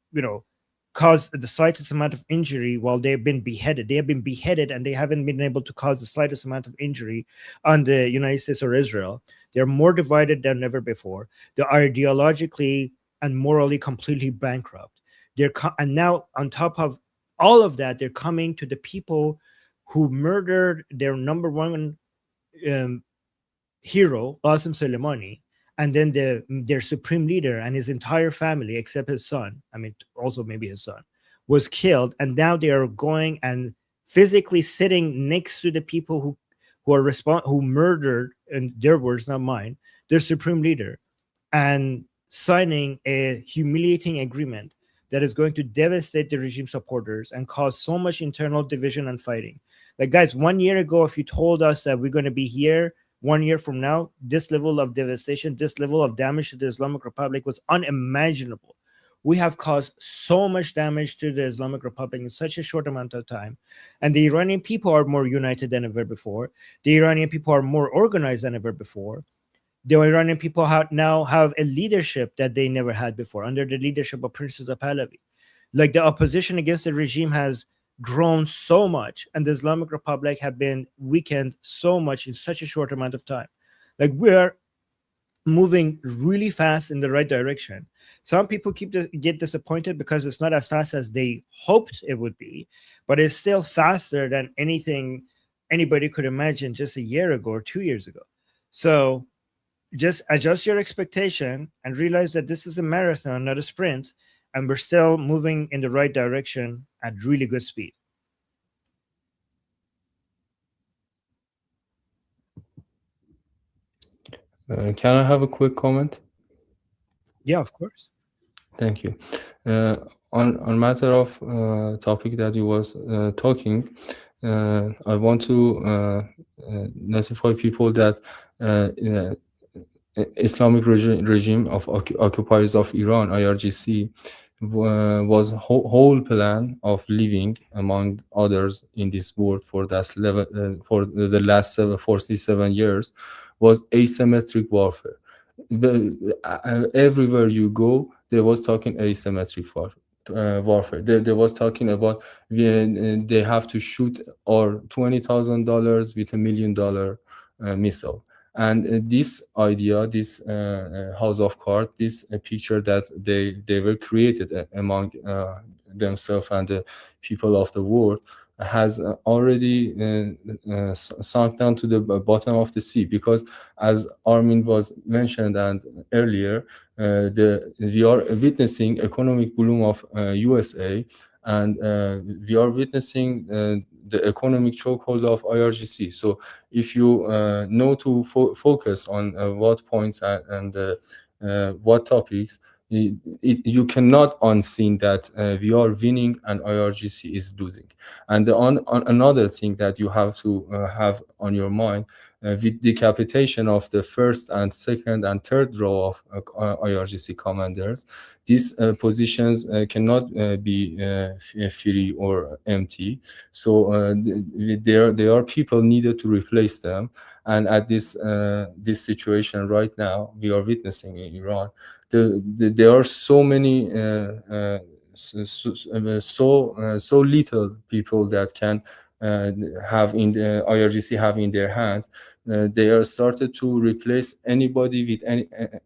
cause the slightest amount of injury while they've been beheaded. They have been beheaded and they haven't been able to cause the slightest amount of injury on the United States or Israel. They're more divided than ever before. They're ideologically and morally completely bankrupt. And now, on top of all of that, they're coming to the people who murdered their number one hero, Qasem Soleimani, and then their supreme leader and his entire family, except his son, I mean, also maybe his son, was killed. And now they are going and physically sitting next to the people who murdered, in their words, not mine, their supreme leader, and signing a humiliating agreement that is going to devastate the regime supporters and cause so much internal division and fighting. Like, guys, 1 year ago, if you told us that we're going to be here 1 year from now, this level of devastation, this level of damage to the Islamic Republic was unimaginable. We have caused so much damage to the Islamic Republic in such a short amount of time. And the Iranian people are more united than ever before. The Iranian people are more organized than ever before. The Iranian people now have a leadership that they never had before, under the leadership of Princess Pahlavi. Like, the opposition against the regime has grown so much, and the Islamic Republic have been weakened so much in such a short amount of time. Like, we're moving really fast in the right direction. Some people get disappointed because it's not as fast as they hoped it would be, but it's still faster than anything anybody could imagine just a year ago or 2 years ago. So just adjust your expectation and realize that this is a marathon, not a sprint, and we're still moving in the right direction at really good speed. Can I have a quick comment? Yeah, of course. Thank you. On matter of topic that you was talking, I want to notify people that Islamic regime of occupiers of Iran, IRGC, was whole plan of living among others in this world for for the last 47 years was asymmetric warfare. Everywhere you go, there was talking asymmetric warfare. There was talking about they have to shoot or $20,000 with $1 million missile. And this idea, this house of cards, this picture that they were created among themselves and the people of the world has already sunk down to the bottom of the sea, because as Armin was mentioned and earlier, we are witnessing economic boom of USA, and we are witnessing the economic chokehold of IRGC. So if you know to focus on what points and what topics, you cannot unseen that we are winning and IRGC is losing. And on another thing that you have to have on your mind, with decapitation of the first and second and third row of IRGC commanders, these positions cannot be free or empty. So there are people needed to replace them. And at this situation right now we are witnessing in Iran, there are so many so little people that can have in the IRGC have in their hands. They are started to replace anybody with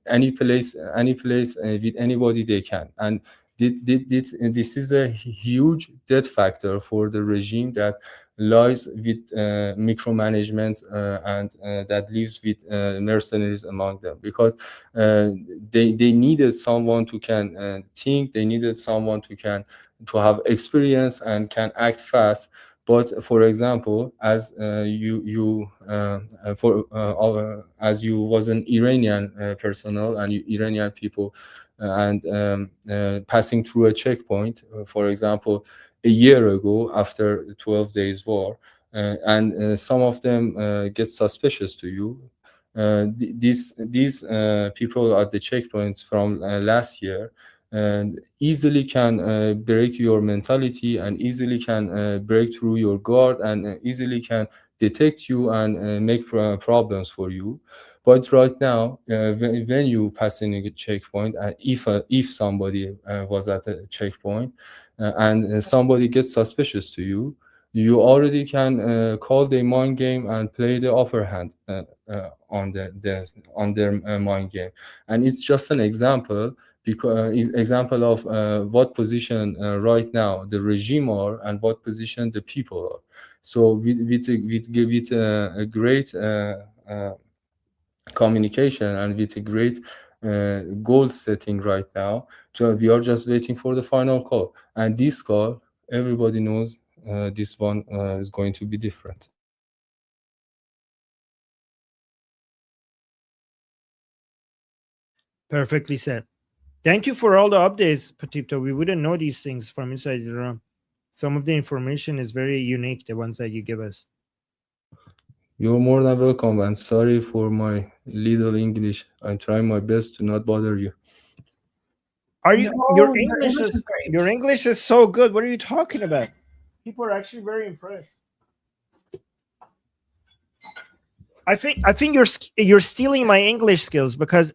any place with anybody they can, and this is a huge death factor for the regime that lies with micromanagement and that lives with mercenaries among them, because they needed someone who can think, they needed someone who can to have experience and can act fast. But for example, as you was an Iranian personnel and Iranian people and passing through a checkpoint, for example, a year ago after 12 days war, and some of them get suspicious to you. These people at the checkpoints from last year and easily can break your mentality and easily can break through your guard and easily can detect you and make problems for you. But right now, when you passing a checkpoint, if somebody was at a checkpoint and somebody gets suspicious to you, you already can call the mind game and play the upper hand on their mind game. And it's just an example, because example of what position right now the regime are and what position the people are. So with a great communication and with a great goal setting right now, we are just waiting for the final call. And this call, everybody knows this one is going to be different. Perfectly said. Thank you for all the updates, Patipto. We wouldn't know these things from inside Iran. Some of the information is very unique, the ones that you give us. You're more than welcome, and sorry for my little English. I'm trying my best to not bother you. Are you No, your your English English is is great. your English is so good. What are you talking about? People are actually very impressed. I think you're stealing my English skills, because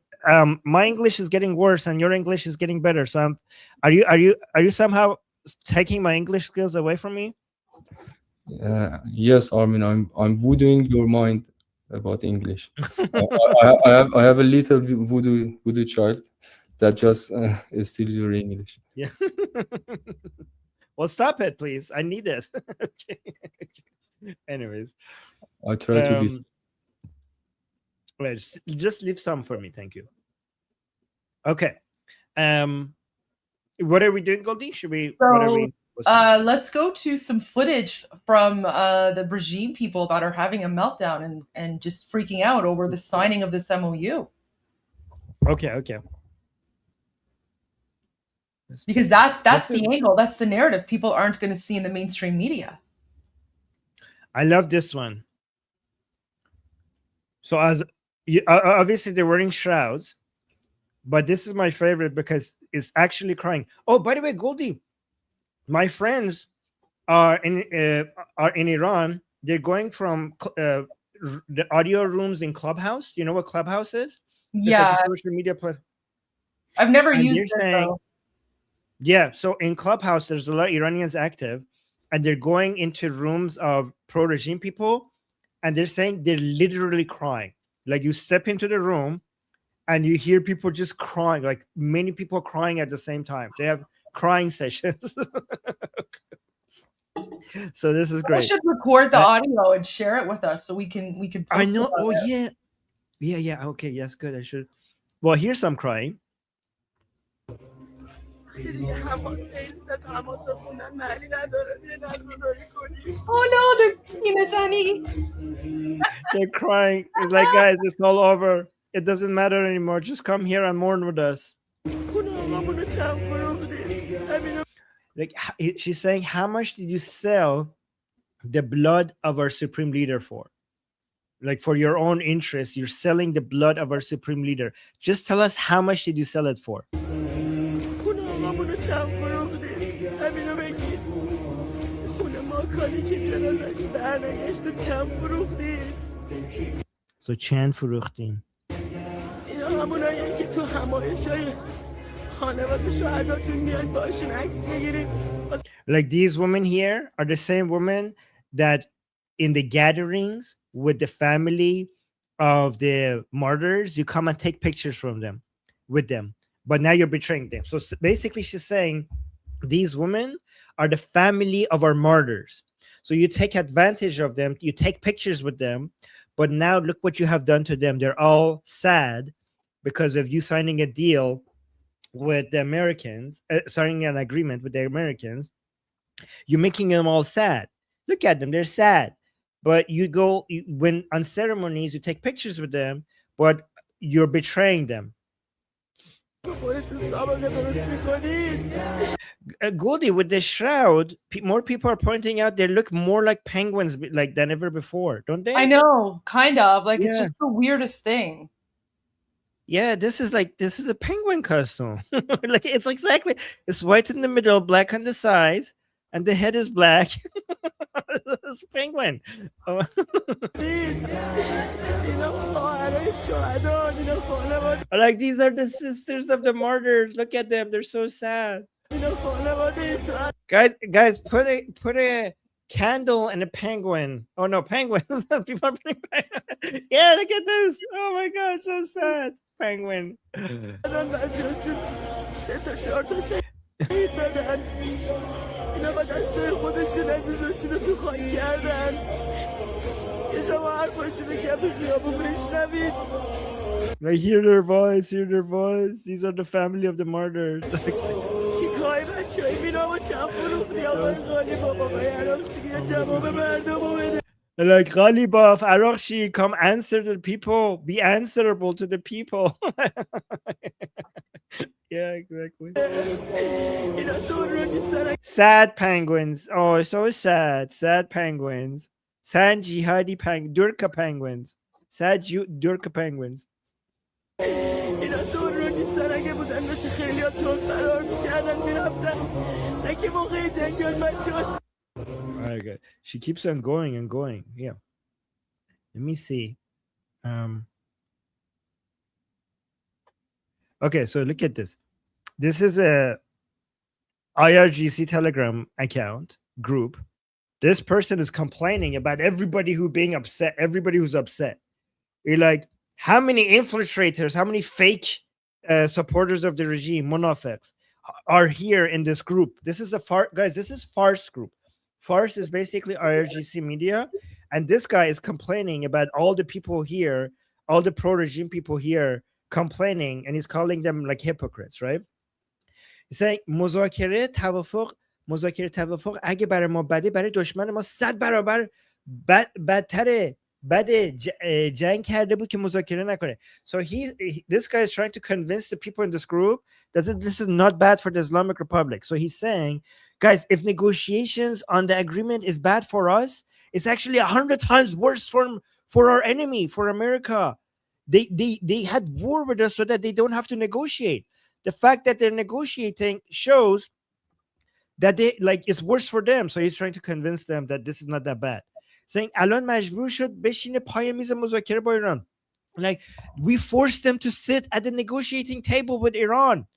my English is getting worse and your English is getting better. So are you somehow taking my English skills away from me? Yes, Armin, I'm voodooing your mind about English. I have a little voodoo child that just steals your English. Yeah. Well, stop it, please. I need this. Okay. Anyways, I try to be. Wait, just leave some for me, thank you. Okay. What are we doing, Goldie? Should we? So, what are we? let's go to some footage from the regime people that are having a meltdown and just freaking out over the signing of this MOU. Okay. Because that's the angle, that's the narrative people aren't going to see in the mainstream media. I love this one. So obviously they're wearing shrouds, but this is my favorite because it's actually crying. Oh, by the way, Goldie, my friends are in Iran. They're going from the audio rooms in Clubhouse. You know what Clubhouse is? Yeah, it's like a social media platform. I've never used it though. Yeah, so in Clubhouse, there's a lot of Iranians active, and they're going into rooms of pro-regime people, and they're saying they're literally crying. Like you step into the room, and you hear people just crying, like many people crying at the same time. They have crying sessions. So this is great. We should record the audio and share it with us so we can post I know. about it. Yeah. Okay, yes, good. I should. Well, here's some crying. Oh no, they're penis, honey. They're crying. It's like, guys, it's all over. It doesn't matter anymore. Just come here and mourn with us. Like she's saying, how much did you sell the blood of our supreme leader for? Like for your own interest, you're selling the blood of our supreme leader. Just tell us, how much did you sell it for? So چند فروختین؟ Like these women here are the same women that in the gatherings with the family of the martyrs, you come and take pictures from them, with them, but now you're betraying them. So basically she's saying these women are the family of our martyrs. So you take advantage of them, you take pictures with them, but now look what you have done to them. They're all sad because of you signing a deal with the Americans, signing an agreement with the Americans. You're making them all sad. Look at them, they're sad. But you go, when on ceremonies, you take pictures with them, but you're betraying them. Goldie, with the shroud, more people are pointing out they look more like penguins like than ever before, don't they? I know, kind of. Like it's just the weirdest thing. Yeah, this is a penguin costume. Like it's exactly, it's white in the middle, black on the sides, and the head is black. It's a penguin. Oh. Like these are the sisters of the martyrs. Look at them, they're so sad. Guys, put a candle and a penguin. Oh no, penguins. People are putting penguins. Yeah, look at this. Oh my god, so sad. Penguin. I hear their voice, These are the family of the martyrs. Like Ghalibaf, Arakshi, come answer the people, be answerable to the people. Yeah, exactly. Sad penguins. Oh, so sad. Sad penguins. Sad jihadi Durka penguins. Sad Durka penguins. Alright, good. She keeps on going and going. Yeah. Let me see. Okay, so look at this. This is a IRGC Telegram account group. This person is complaining about everybody who's being upset, everybody who's upset. You're like, how many infiltrators, how many fake supporters of the regime, monafiqs, are here in this group? This is guys, this is Farce group. Farce is basically IRGC media, and this guy is complaining about all the people here all the pro-regime people here complaining, and he's calling them like hypocrites, right? He's saying مذاکره توافق اگه برای ما بده، برای دشمن ما 100 برابر بدتره. بده جنگ کرده بود که مذاکره نکنه. So this guy is trying to convince the people in this group that this is not bad for the Islamic Republic. So he's saying, guys, if negotiations on the agreement is bad for us, it's actually 100 times worse for our enemy, for America. They had war with us so that they don't have to negotiate. The fact that they're negotiating shows that they like it's worse for them. So he's trying to convince them that this is not that bad. Saying الان مجبور شد بشینه پای میز مذاکره با ایران. Like we forced them to sit at the negotiating table with Iran.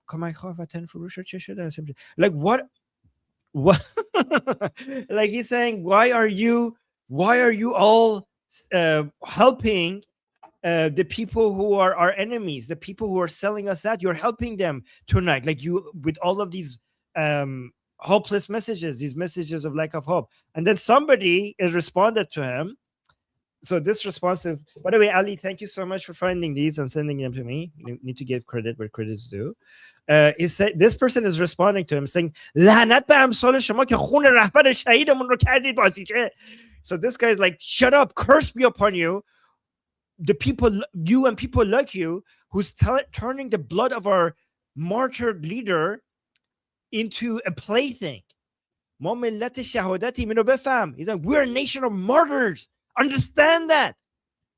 کمک خواه وطن فروش چه شده؟ Like what like he's saying, why are you all helping the people who are our enemies, the people who are selling us out? You're helping them tonight, like you with all of these hopeless messages, these messages of lack of hope. And then somebody has responded to him. So this response is, by the way, Ali, thank you so much for finding these and sending them to me. You need to give credit where credit is due. He said, this person is responding to him saying, لعنت به امثال شما که خون رهبر شهیدمون رو کردید بازیچه. So this guy is like, shut up, curse be upon you. The people, you and people like you, who's turning the blood of our martyred leader into a plaything. ما ملت شهادتیم، اینو بفهم. He's like, we're a nation of martyrs. Understand that.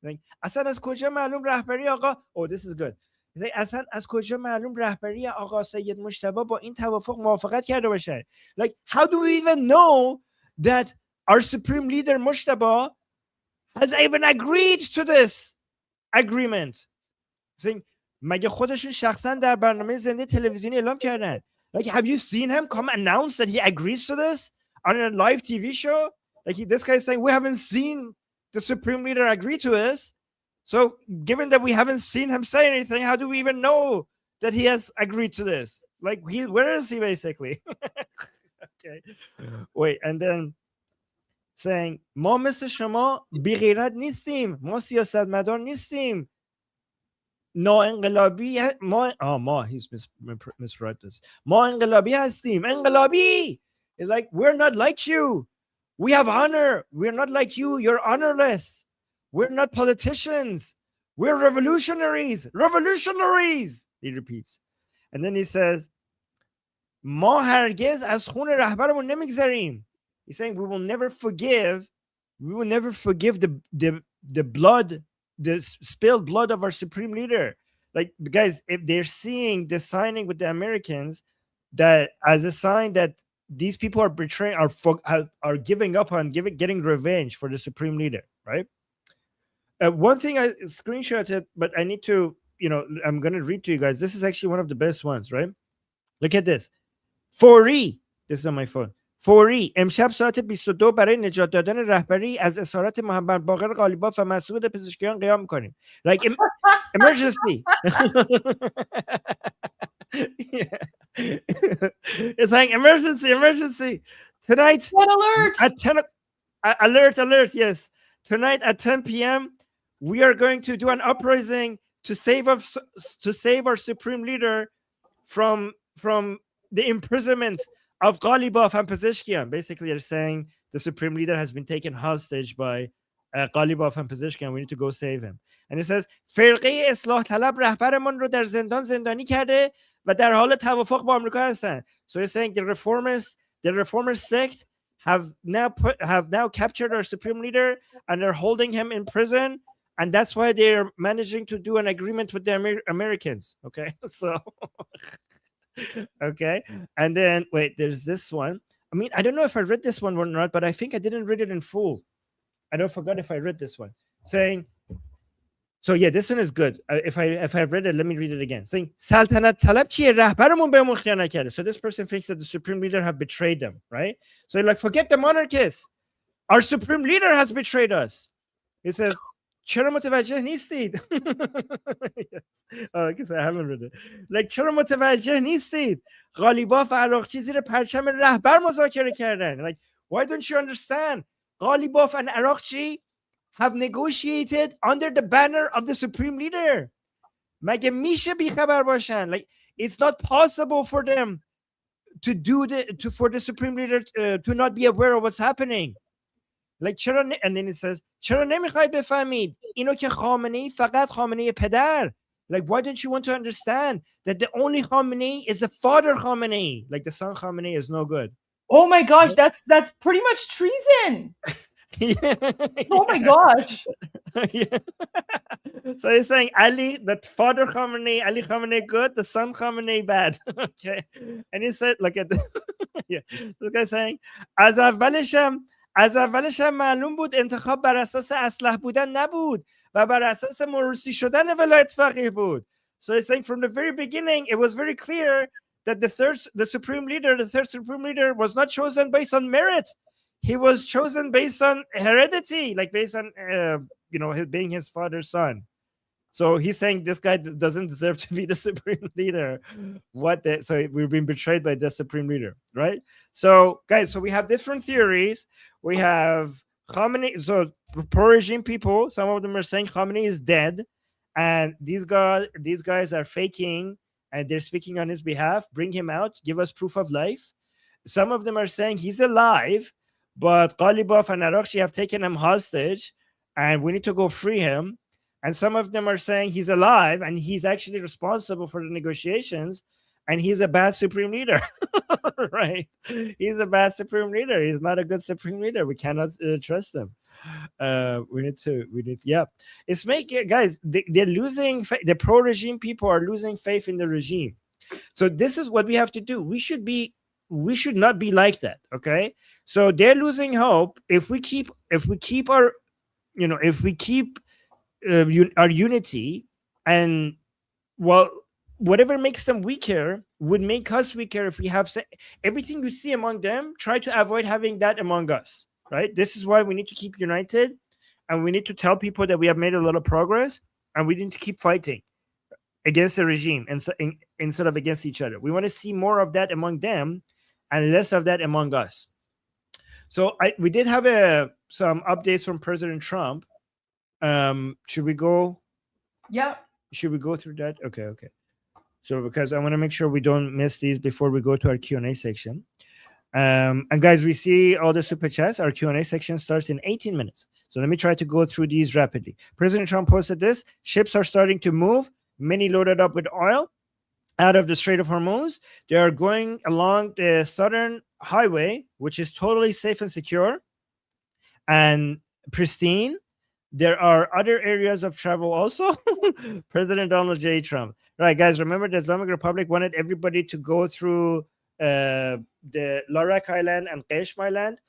Like, اصلا از کجا معلوم رهبری آقا oh this is good. He's like, اصلا از کجا معلوم رهبری آقا سید مجتبی با این توافق موافقت کرده باشه. Like, how do we even know that our supreme leader Mujtaba has even agreed to this agreement? Saying, مگه خودشون شخصا در برنامه زنده تلویزیونی اعلام کردن. Like, have you seen him come announce that he agrees to this on a live TV show? Like, this guy is saying, we haven't seen the supreme leader agree to this. So given that we haven't seen him say anything, how do we even know that he has agreed to this? Like, where is he basically? Okay. Wait, and then saying, ما مثل شما بی غیرت نیستیم. ما سیاستمدار نیستیم. انقلابی he's misread this. ما انقلابی هستیم. انقلابی is like, we're not like you. We have honor. We're not like you. You're honorless. We're not politicians. We're revolutionaries. Revolutionaries, he repeats. And then he says, ما هرگز از خون رهبرمون نمیگذریم. He's saying we will never forgive the blood, the spilled blood of our supreme leader. Like, guys, if they're seeing the signing with the Americans that as a sign that these people are betraying, are giving up on getting revenge for the supreme leader, right? One thing I screenshotted, but I need to, I'm going to read to you guys. This is actually one of the best ones, right? Look at this. فوری, this is on my phone. فوری امشب ساعت 22 برای نجات دادن رهبری از اسارت محمد باقر قالیباف و مسعود پزشکیان قیام می‌کنیم. Like emergency. Yeah. It's like emergency. Tonight alert at 10 alert, yes. Tonight at 10 p.m. we are going to do an uprising to save our supreme leader from the imprisonment of Ghalibaf and Pezeshkian. Basically, they're saying the supreme leader has been taken hostage by Ghalibaf and Pezeshkian. We need to go save him. And it says, فرقه اصلاح طلب رهبرمون رو در زندانی کرده و در حال توافق با آمریکا هستن. So he's saying the reformist sect have now captured our supreme leader and they're holding him in prison, and that's why they're managing to do an agreement with the Americans. Okay, so okay, and then wait, there's this one. I mean, I don't know if I read this one or not, but I think I didn't read it in full. I don't forget if I read this one. Saying, so yeah, this one is good. If I've read it, let me read it again. Saying, سلطنت طلب چیه؟ رهبرمون بهمون خیانت کرده. So this person thinks that the supreme leader have betrayed them, right? So like, forget the monarchists. Our supreme leader has betrayed us. He says, چرا متوجه نیستید؟ Yes. I guess I haven't read it. Like, چرا متوجه نیستید؟ غالیباف و عراقچی زیر پرچم رهبر مذاکره کردن. Like, why don't you understand? غالیباف and Arakchi have negotiated under the banner of the supreme leader. مگه میشه بیخبر باشن؟ Like, it's not possible for them to do for the supreme leader to not be aware of what's happening. Like, and then it says, چرا نمیخواید بفهمید اینو که خامنه‌ای فقط خامنه پدر. Like, why don't you want to understand that the only Khamenei is the father Khamenei? Like, the son Khamenei is no good. Oh my gosh, that's pretty much treason. Yeah. Oh my gosh. Yeah. So he's saying Ali, the father Khamenei, Ali Khamenei good, the son Khamenei bad. Okay. And he said, look at yeah. This guy's saying, از اولش هم معلوم بود انتخاب بر اساس اصلح بودن نبود و بر اساس موروثی شدن ولایت فقیه بود. So he's saying from the very beginning, it was very clear that the third supreme leader was not chosen based on merit. He was chosen based on heredity, like based on being his father's son. So he's saying this guy doesn't deserve to be the supreme leader. So we've been betrayed by the supreme leader, right? So guys, so we have different theories. We have Khamenei. So pro-regime people, some of them are saying Khamenei is dead, and these guys are faking, and they're speaking on his behalf. Bring him out. Give us proof of life. Some of them are saying he's alive, but Ghalibaf and Arakshi have taken him hostage, and we need to go free him. And some of them are saying he's alive and he's actually responsible for the negotiations, and he's a bad supreme leader. Right? He's a bad supreme leader. He's not a good supreme leader. We cannot trust him. We need to, yeah. It's making, guys, they're losing, the pro-regime people are losing faith in the regime. So this is what we have to do. We should not be like that. Okay. So they're losing hope. If we keep our unity, and well, whatever makes them weaker would make us weaker. If we have everything you see among them, try to avoid having that among us, right? This is why we need to keep united, and we need to tell people that we have made a lot of progress, and we need to keep fighting against the regime and instead of against each other. We want to see more of that among them and less of that among us. So we did have some updates from President Trump. Should we go? Yeah. Should we go through that? Okay. So because I want to make sure we don't miss these before we go to our Q&A section. And guys, we see all the super chats. Our Q&A section starts in 18 minutes. So let me try to go through these rapidly. President Trump posted this. Ships are starting to move, many loaded up with oil, out of the Strait of Hormuz. They are going along the southern highway, which is totally safe and secure and pristine. There are other areas of travel also. President Donald J. Trump. Right, guys, remember the Islamic Republic wanted everybody to go through the Larak Island and Qeshm Island,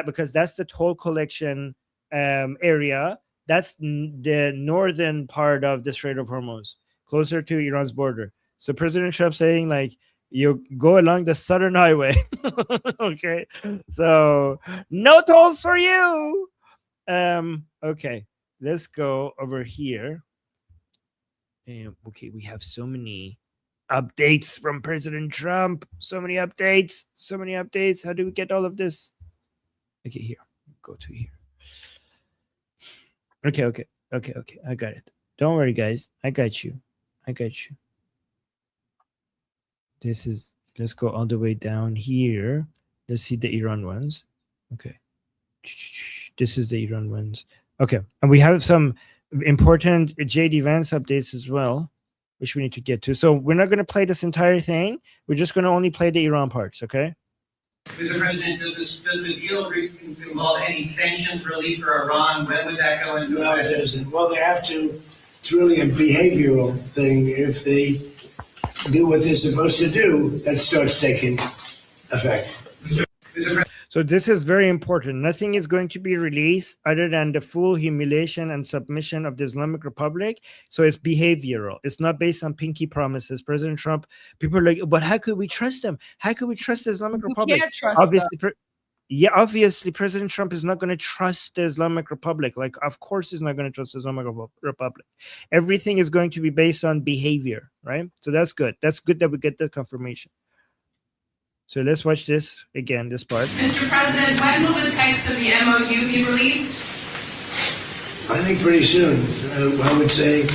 because that's the toll collection area. That's the northern part of the Strait of Hormuz, closer to Iran's border. So President Trump saying, like, you go along the southern highway. Okay, so no tolls for you. Okay, let's go over here. Okay, we have so many updates from President Trump. So many updates. How do we get all of this? Okay, here. Go to here. Okay. I got it. Don't worry, guys. I got you. Let's go all the way down here. Let's see the Iran ones. Okay. This is the Iran ones. Okay. And we have some important JD Vance updates as well, which we need to get to. So we're not going to play this entire thing. We're just going to only play the Iran parts, okay? Mr. President, does the deal involve any sanctions relief for Iran? When would that go into effect? No, it doesn't. Well, they have to. It's really a behavioral thing. If they do what they're supposed to do, that starts taking effect. So this is very important. Nothing is going to be released other than the full humiliation and submission of the Islamic Republic. So it's behavioral. It's not based on pinky promises. President Trump, people are like, but how could we trust them? How could we trust the Islamic Republic? You can't trust them. Obviously, President Trump is not going to trust the Islamic Republic. Like, of course, he's not going to trust the Islamic Republic. Everything is going to be based on behavior, right? So that's good. That's good that we get the confirmation. So let's watch this again, this part. Mr. President, when will the text of the MOU be released? I think pretty soon. I would say,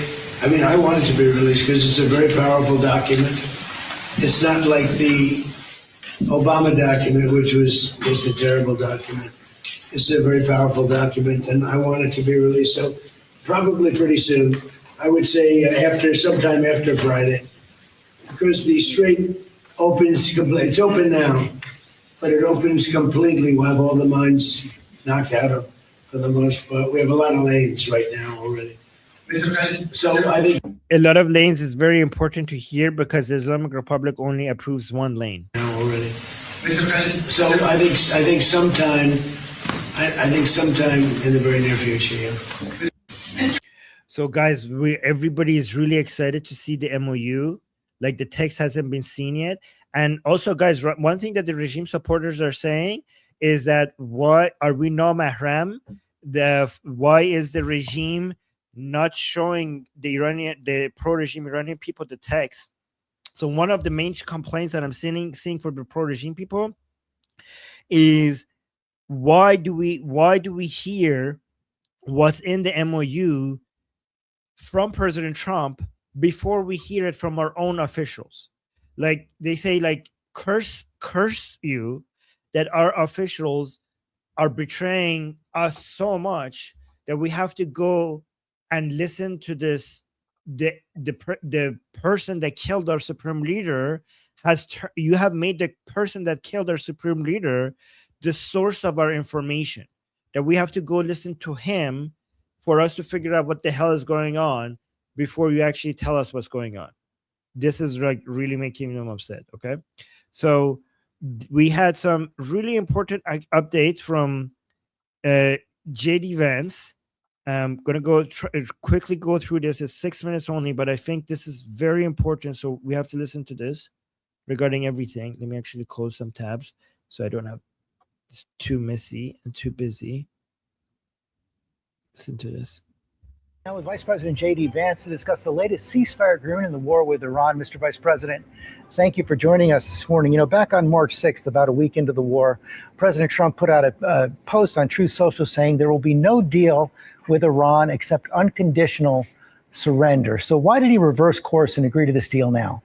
I mean, I want it to be released because it's a very powerful document. It's not like the Obama document, which was just a terrible document. It's a very powerful document, and I want it to be released. So probably pretty soon. I would say sometime after Friday, because the strait opens completely. It's open now, but it opens completely. We'll have all the mines knocked out of, for the most part. We have a lot of lanes right now already. Mr. President, so I think a lot of lanes is very important to hear because the Islamic Republic only approves one lane. Now already. Mr. President, so I think sometime in the very near future. Yeah. So guys, everybody is really excited to see the MOU. Like the text hasn't been seen yet. And also, guys, one thing that the regime supporters are saying is that why are we no mahram? Why is the regime not showing the pro-regime Iranian people the text? So one of the main complaints that I'm seeing for the pro-regime people is why do we hear what's in the MOU from President Trump before we hear it from our own officials? Like they say, like curse you that our officials are betraying us so much that we have to go and listen to this. The person that killed our supreme leader you have made the person that killed our supreme leader the source of our information, that we have to go listen to him for us to figure out what the hell is going on before you actually tell us what's going on. This is like really making them upset. Okay, so we had some really important updates from JD Vance. I'm gonna quickly go through this. It's 6 minutes only, but I think this is very important, so we have to listen to this regarding everything. Let me actually close some tabs so I don't have it's too messy and too busy. Listen to this. Now with Vice President J.D. Vance to discuss the latest ceasefire agreement in the war with Iran. Mr. Vice President, thank you for joining us this morning. You know, back on March 6th, about a week into the war, President Trump put out a post on Truth Social saying there will be no deal with Iran except unconditional surrender. So why did he reverse course and agree to this deal now?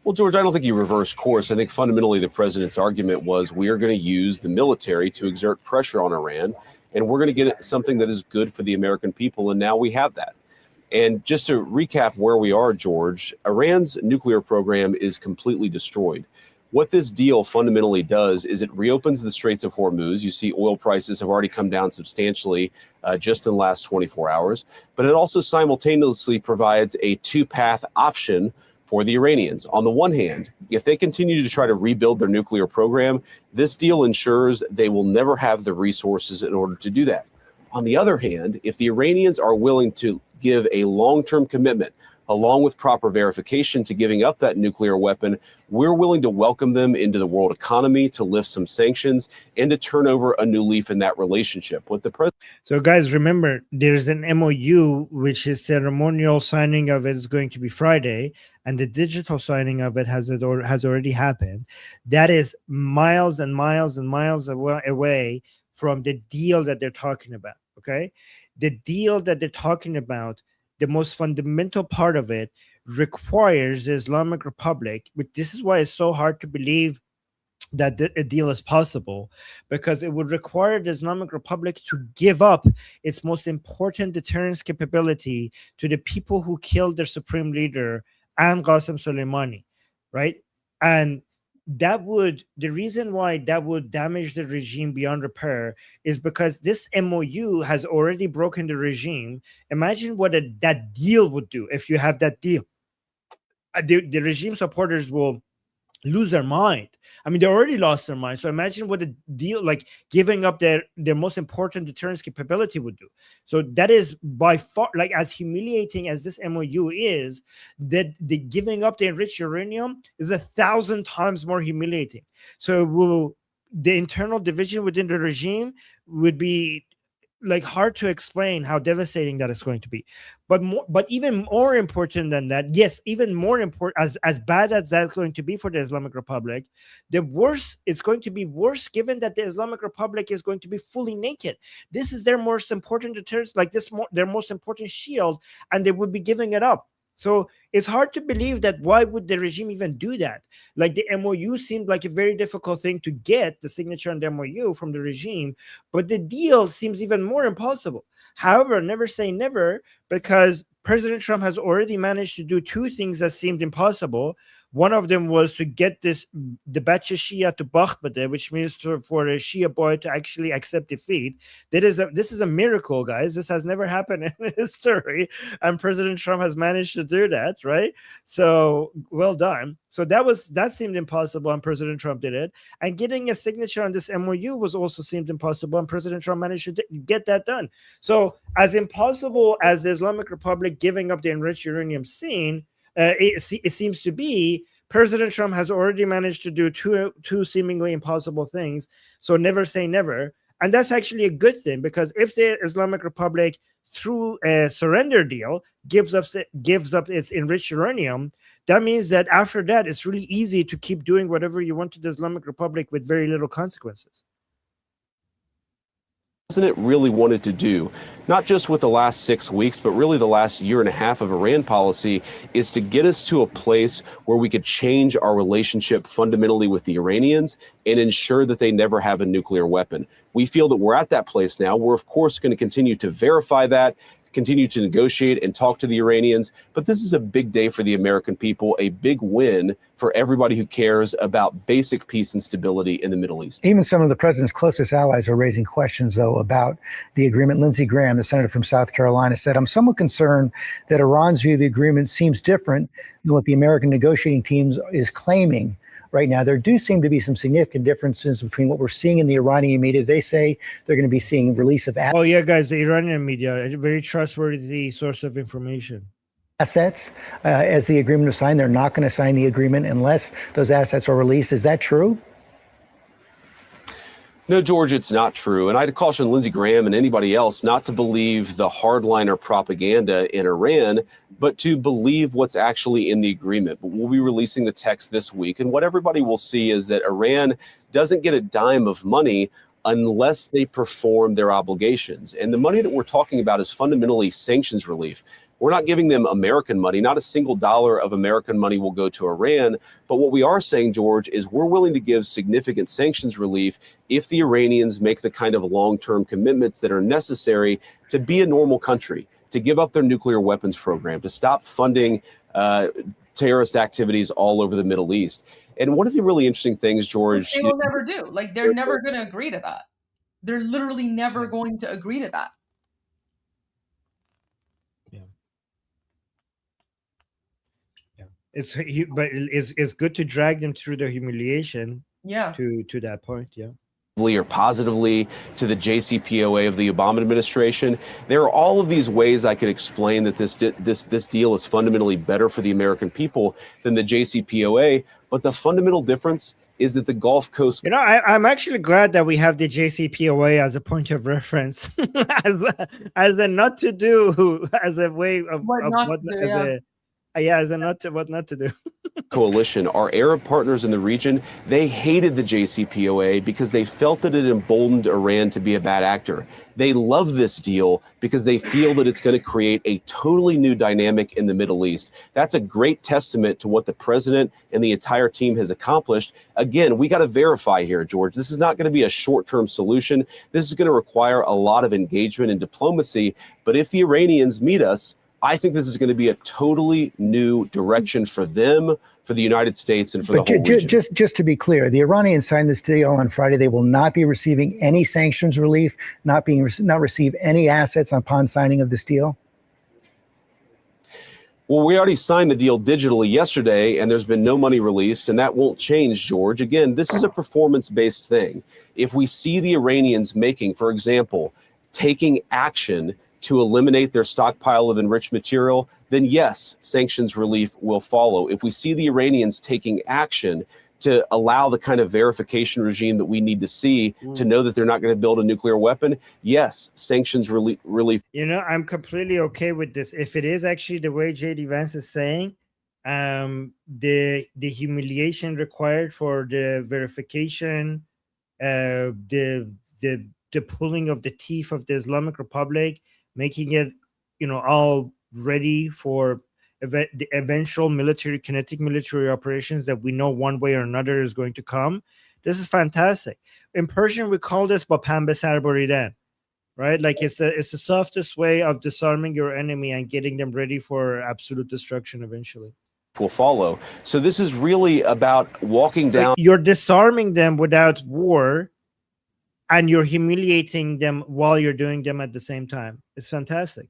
Well, George, I don't think he reversed course. I think fundamentally the president's argument was we are going to use the military to exert pressure on Iran, and we're going to get something that is good for the American people, and now we have that. And just to recap where we are, George, Iran's nuclear program is completely destroyed. What this deal fundamentally does is it reopens the Straits of Hormuz. You see oil prices have already come down substantially just in the last 24 hours, but it also simultaneously provides a two-path option for the Iranians. On the one hand, if they continue to try to rebuild their nuclear program, this deal ensures they will never have the resources in order to do that. On the other hand, if the Iranians are willing to give a long-term commitment, along with proper verification to giving up that nuclear weapon, we're willing to welcome them into the world economy, to lift some sanctions, and to turn over a new leaf in that relationship. What the president. So, guys, remember, there's an MOU, which is ceremonial signing of it is going to be Friday, and the digital signing of it has already happened. That is miles and miles and miles away from the deal that they're talking about. Okay, the deal that they're talking about, the most fundamental part of it requires the Islamic Republic, but this is why it's so hard to believe that a deal is possible, because it would require the Islamic Republic to give up its most important deterrence capability to the people who killed their supreme leader and Qasem Soleimani, right? And the reason why that would damage the regime beyond repair is because this MOU has already broken the regime. Imagine what that deal would do if you have that deal. The regime supporters will lose their mind. I mean, they already lost their mind. So imagine what a deal like giving up their most important deterrence capability would do. So that is by far, like, as humiliating as this MOU is, that the giving up the enriched uranium is 1,000 times more humiliating. So the internal division within the regime would be like hard to explain how devastating that is going to be. But even more important than that, yes, even more important, as bad as that's going to be for the Islamic Republic, the worse it's going to be worse given that the Islamic Republic is going to be fully naked. This is their most important deterrence, like their most important shield, and they would be giving it up. So it's hard to believe that why would the regime even do that? Like the MOU seemed like a very difficult thing to get, the signature on the MOU from the regime, but the deal seems even more impossible. However, never say never, because President Trump has already managed to do two things that seemed impossible. One of them was to get the Batch Shia to Bakhbade, which means for a Shia boy to actually accept defeat. This is a miracle, guys. This has never happened in history, and President Trump has managed to do that, right? So well done. So that seemed impossible, and President Trump did it. And getting a signature on this MOU was also seemed impossible, and President Trump managed to get that done. So as impossible as the Islamic Republic giving up the enriched uranium scene, it seems to be, President Trump has already managed to do two seemingly impossible things. So never say never. And that's actually a good thing, because if the Islamic Republic, through a surrender deal, gives up its enriched uranium, that means that after that, it's really easy to keep doing whatever you want to the Islamic Republic with very little consequences. President really wanted to do, not just with the last 6 weeks, but really the last year and a half of Iran policy, is to get us to a place where we could change our relationship fundamentally with the Iranians and ensure that they never have a nuclear weapon. We feel that we're at that place now. We're, of course, going to continue to verify that, continue to negotiate and talk to the Iranians. But this is a big day for the American people, a big win for everybody who cares about basic peace and stability in the Middle East. Even some of the president's closest allies are raising questions, though, about the agreement. Lindsey Graham, the senator from South Carolina, said, "I'm somewhat concerned that Iran's view of the agreement seems different than what the American negotiating team is claiming right now. There do seem to be some significant differences between what we're seeing in the Iranian media. They say they're going to be seeing release of Oh yeah, guys, the Iranian media, a very trustworthy source of information. Assets as the agreement was signed. They're not going to sign the agreement unless those assets are released. Is that true?" No, George, it's not true. And I'd caution Lindsey Graham and anybody else not to believe the hardliner propaganda in Iran, but to believe what's actually in the agreement. But we'll be releasing the text this week. And what everybody will see is that Iran doesn't get a dime of money unless they perform their obligations. And the money that we're talking about is fundamentally sanctions relief. We're not giving them American money. Not a single dollar of American money will go to Iran. But what we are saying, George, is we're willing to give significant sanctions relief if the Iranians make the kind of long-term commitments that are necessary to be a normal country, to give up their nuclear weapons program, to stop funding terrorist activities all over the Middle East. And one of the really interesting things, George... They will never do. Like, they're never going to agree to that. They're literally never going to agree to that. It's good to drag them through the humiliation. Yeah. To that point. Yeah. Or positively to the JCPOA of the Obama administration. There are all of these ways I could explain that this deal is fundamentally better for the American people than the JCPOA. But the fundamental difference is that the Gulf Coast... I'm actually glad that we have the JCPOA as a point of reference, as a not to do, as a way of what not to do. Coalition, our Arab partners in the region, they hated the JCPOA because they felt that it emboldened Iran to be a bad actor. They love this deal because they feel that it's going to create a totally new dynamic in the Middle East. That's a great testament to what the president and the entire team has accomplished. Again, we got to verify here, George. This is not going to be a short-term solution. This is going to require a lot of engagement and diplomacy. But if the Iranians meet us, I think this is going to be a totally new direction for them, for the United States, and for the whole region. Just to be clear, the Iranians signed this deal on Friday. They will not be receiving any sanctions relief, not receive any assets upon signing of this deal. Well, we already signed the deal digitally yesterday, and there's been no money released, and that won't change, George. Again, this is a performance-based thing. If we see the Iranians making, for example, taking action to eliminate their stockpile of enriched material, then yes, sanctions relief will follow. If we see the Iranians taking action to allow the kind of verification regime that we need to see to know that they're not going to build a nuclear weapon, yes, sanctions really. You know, I'm completely okay with this. If it is actually the way JD Vance is saying, the humiliation required for the verification, the pulling of the teeth of the Islamic Republic, making it, you know, all ready for the eventual kinetic military operations that we know one way or another is going to come. This is fantastic. In Persian, we call this Bapambe Sarboridan, right? Like it's the softest way of disarming your enemy and getting them ready for absolute destruction eventually. Will follow. So this is really about walking down. Like you're disarming them without war, and you're humiliating them while you're doing them at the same time. It's fantastic.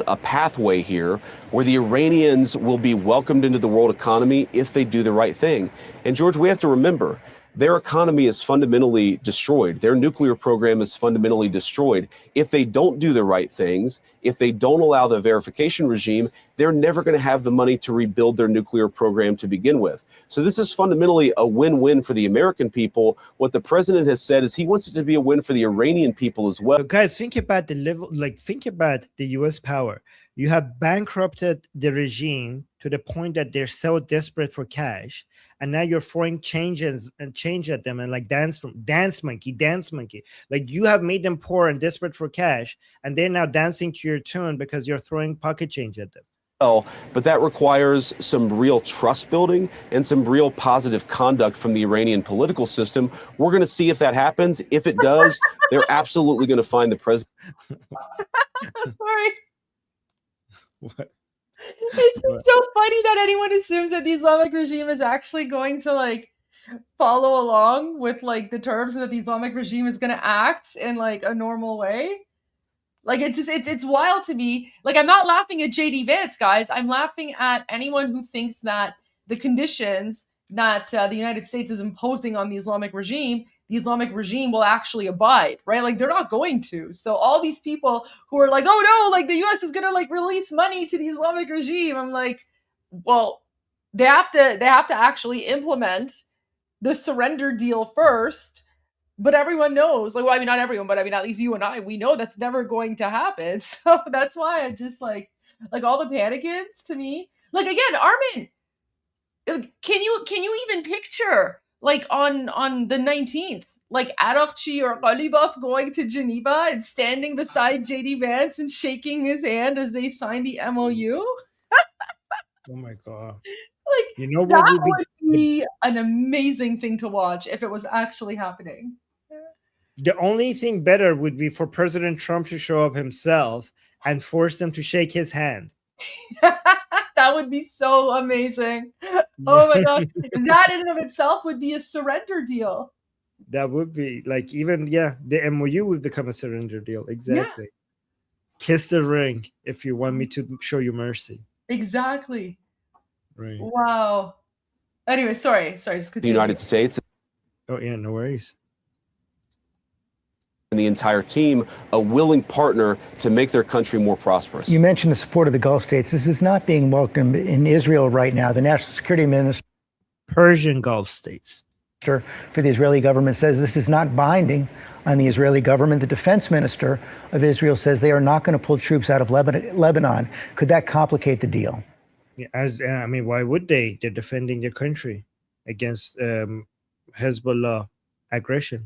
A pathway here where the Iranians will be welcomed into the world economy if they do the right thing. And George, we have to remember, their economy is fundamentally destroyed. Their nuclear program is fundamentally destroyed. If they don't do the right things, if they don't allow the verification regime, they're never going to have the money to rebuild their nuclear program to begin with. So this is fundamentally a win-win for the American people. What the president has said is he wants it to be a win for the Iranian people as well. So guys, think about the level, like think about the US power. You have bankrupted the regime to the point that they're so desperate for cash, and now you're throwing change at them and like dance monkey. Like you have made them poor and desperate for cash, and they're now dancing to your tune because you're throwing pocket change at them. Well, but that requires some real trust building and some real positive conduct from the Iranian political system. We're going to see if that happens. If it does, they're absolutely going to find the president. Sorry. What? It's just so funny that anyone assumes that the Islamic regime is actually going to like follow along with like the terms and that the Islamic regime is going to act in like a normal way. Like it's just it's wild to me. Like I'm not laughing at JD Vance, guys. I'm laughing at anyone who thinks that the conditions that the United States is imposing on the Islamic regime will actually abide, right? Like they're not going to. So all these people who are like, oh no, like the US is gonna like release money to the Islamic regime. I'm like, well, they have to actually implement the surrender deal first. But everyone knows, like, well, I mean, not everyone, but I mean, at least you and I, we know that's never going to happen. So that's why I just like all the panicans to me. Like again, Armin, can you even picture like on the 19th, like Arakchi or Ghalibaf going to Geneva and standing beside JD Vance and shaking his hand as they sign the MOU? Oh my God. Like, you know what that would be an amazing thing to watch if it was actually happening. The only thing better would be for President Trump to show up himself and force them to shake his hand. That would be so amazing. Oh my God. That in and of itself would be a surrender deal. That would be like, even, yeah, the MOU would become a surrender deal. Exactly. Yeah. Kiss the ring if you want me to show you mercy. Exactly. Right. Wow. Anyway, sorry, just continue. The United States. Oh yeah, no worries. And the entire team, a willing partner to make their country more prosperous. You mentioned the support of the Gulf states. This is not being welcomed in Israel right now. The National Security Minister, Persian Gulf states, for the Israeli government says this is not binding on the Israeli government. The defense minister of Israel says they are not going to pull troops out of Lebanon. Could that complicate the deal? Yeah, I mean, why would they? They're defending their country against Hezbollah aggression.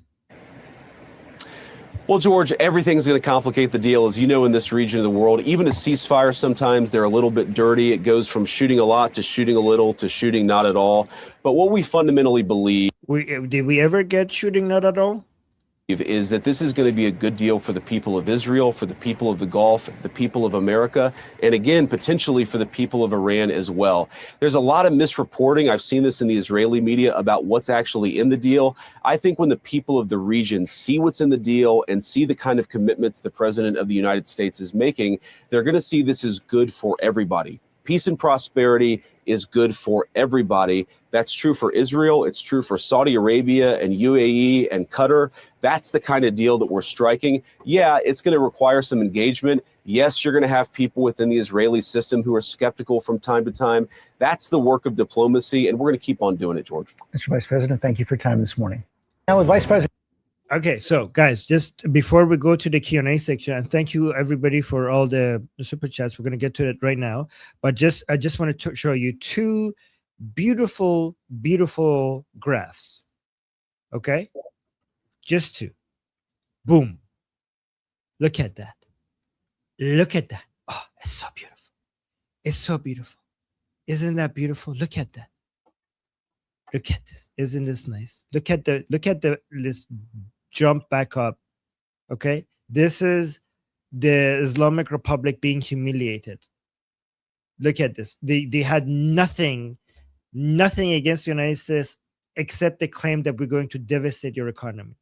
Well, George, everything's going to complicate the deal. As you know, in this region of the world, even a ceasefire, sometimes they're a little bit dirty. It goes from shooting a lot to shooting a little to shooting not at all. But what we fundamentally believe... Did we ever get shooting not at all? Is that this is going to be a good deal for the people of Israel, for the people of the Gulf, the people of America, and again, potentially for the people of Iran as well. There's a lot of misreporting. I've seen this in the Israeli media about what's actually in the deal. I think when the people of the region see what's in the deal and see the kind of commitments the president of the United States is making, they're going to see this is good for everybody. Peace and prosperity is good for everybody. That's true for Israel. It's true for Saudi Arabia and UAE and Qatar. That's the kind of deal that we're striking. Yeah, it's going to require some engagement. Yes, you're going to have people within the Israeli system who are skeptical from time to time. That's the work of diplomacy, and we're going to keep on doing it, George. Mr. Vice President, thank you for your time this morning. Now with Vice President. Okay, so guys, just before we go to the Q&A section, and thank you everybody for all the super chats. We're going to get to it right now, but I just wanted to show you two beautiful, beautiful graphs. Okay, just two. Boom. Look at that. Look at that. Oh, it's so beautiful. It's so beautiful. Isn't that beautiful? Look at that. Look at this. Isn't this nice? Look at this jump back up. Okay. This is the Islamic Republic being humiliated. Look at this. They had nothing against the United States except the claim that we're going to devastate your economy.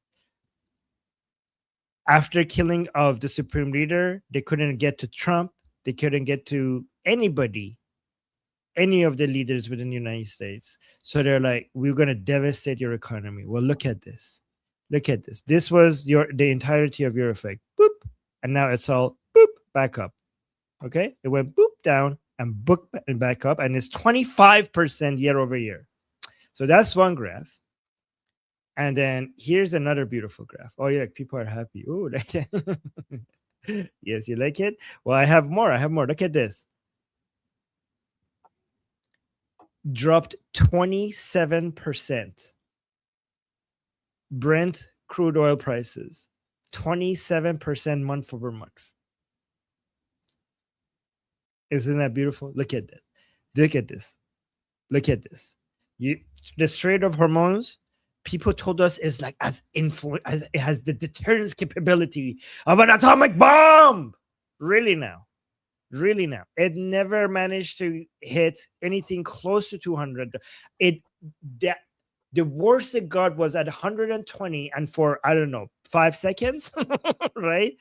After killing of the supreme leader, they couldn't get to Trump. They couldn't get to anybody, any of the leaders within the United States. So they're like, we're going to devastate your economy. Well, look at this. Look at this. This was the entirety of your effect. Boop. And now it's all boop back up. Okay. It went boop down and boop and back up. And it's 25% year over year. So that's one graph. And then here's another beautiful graph. Oh, yeah, people are happy. Oh, like yes, you like it? Well, I have more. Look at this. Dropped 27%. Brent crude oil prices, 27% month over month. Isn't that beautiful? Look at that. Look at this. Look at this. The Strait of Hormuz, people told us is like as it has the deterrence capability of an atomic bomb. Really now. It never managed to hit anything close to 200. The worst it got was at 120 and for, I don't know, 5 seconds, right?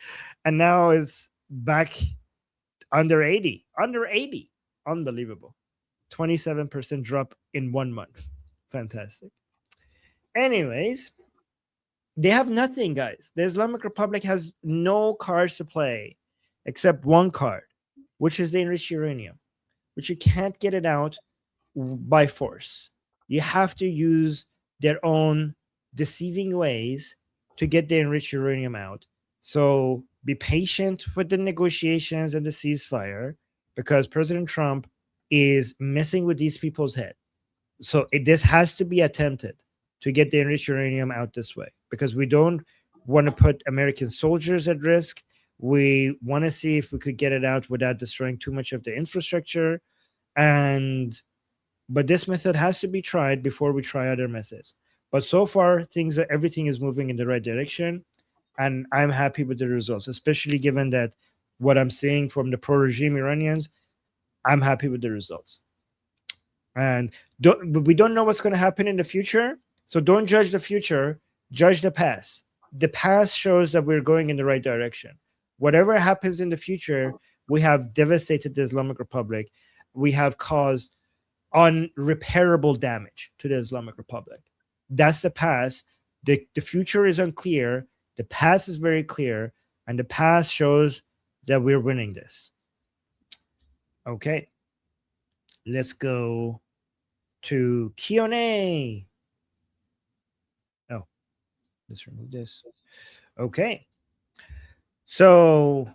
And now it's back under 80. Unbelievable. 27% drop in 1 month. Fantastic. Anyways, they have nothing, guys. The Islamic Republic has no cards to play except one card, which is the enriched uranium, which you can't get it out by force. You have to use their own deceiving ways to get the enriched uranium out. So be patient with the negotiations and the ceasefire, because President Trump is messing with these people's head. So this has to be attempted to get the enriched uranium out this way, because we don't want to put American soldiers at risk. We want to see if we could get it out without destroying too much of the infrastructure. But this method has to be tried before we try other methods. But so far, everything is moving in the right direction, and I'm happy with the results, especially given that what I'm seeing from the pro-regime Iranians, I'm happy with the results. And we don't know what's going to happen in the future, so don't judge the future, judge the past. The past shows that we're going in the right direction. Whatever happens in the future, we have devastated the Islamic Republic. We have caused unrepairable damage to the Islamic Republic. That's the past. The future is unclear. The past is very clear, and the past shows that we're winning this. Okay. Let's go to Q&A. Oh, let's remove this. Okay. So,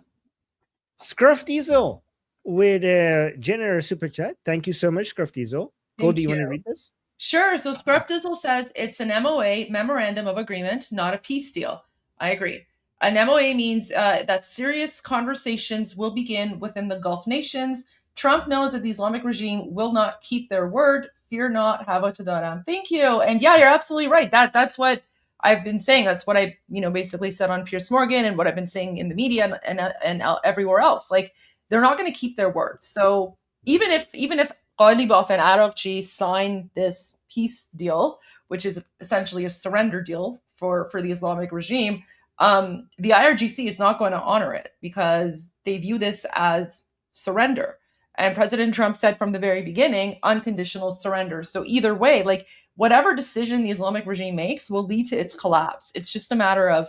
Scruff Diesel with a generous super chat. Thank you so much, Scruff Diesel. Goldie, you want to read this? Sure. So Scruff Diesel says it's an MOA, Memorandum of Agreement, not a peace deal. I agree. An MOA means that serious conversations will begin within the Gulf nations. Trump knows that the Islamic regime will not keep their word. Fear not, Hava Tadaram. Thank you. And yeah, you're absolutely right. That's what I've been saying. That's what I, basically said on Piers Morgan and what I've been saying in the media and everywhere else. Like, they're not going to keep their word. So even if Ghalibaf and Araqchi sign this peace deal, which is essentially a surrender deal for the Islamic regime, the IRGC is not going to honor it because they view this as surrender. And President Trump said from the very beginning, unconditional surrender. So either way, like whatever decision the Islamic regime makes will lead to its collapse. It's just a matter of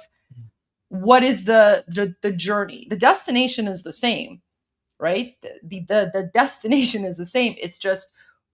what is the journey. The destination is the same, right? The destination is the same. It's just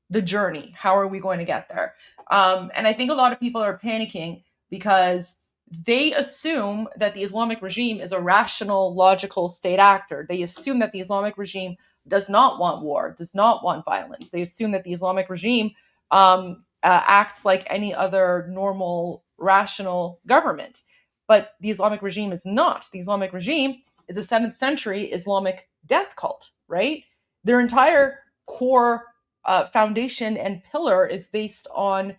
the journey. How are we going to get there? And I think a lot of people are panicking because they assume that the Islamic regime is a rational, logical state actor. They assume that the Islamic regime does not want war, does not want violence. They assume that the Islamic regime acts like any other normal, rational government. But the Islamic regime is not. The Islamic regime is a 7th century Islamic death cult, right? Their entire core foundation and pillar is based on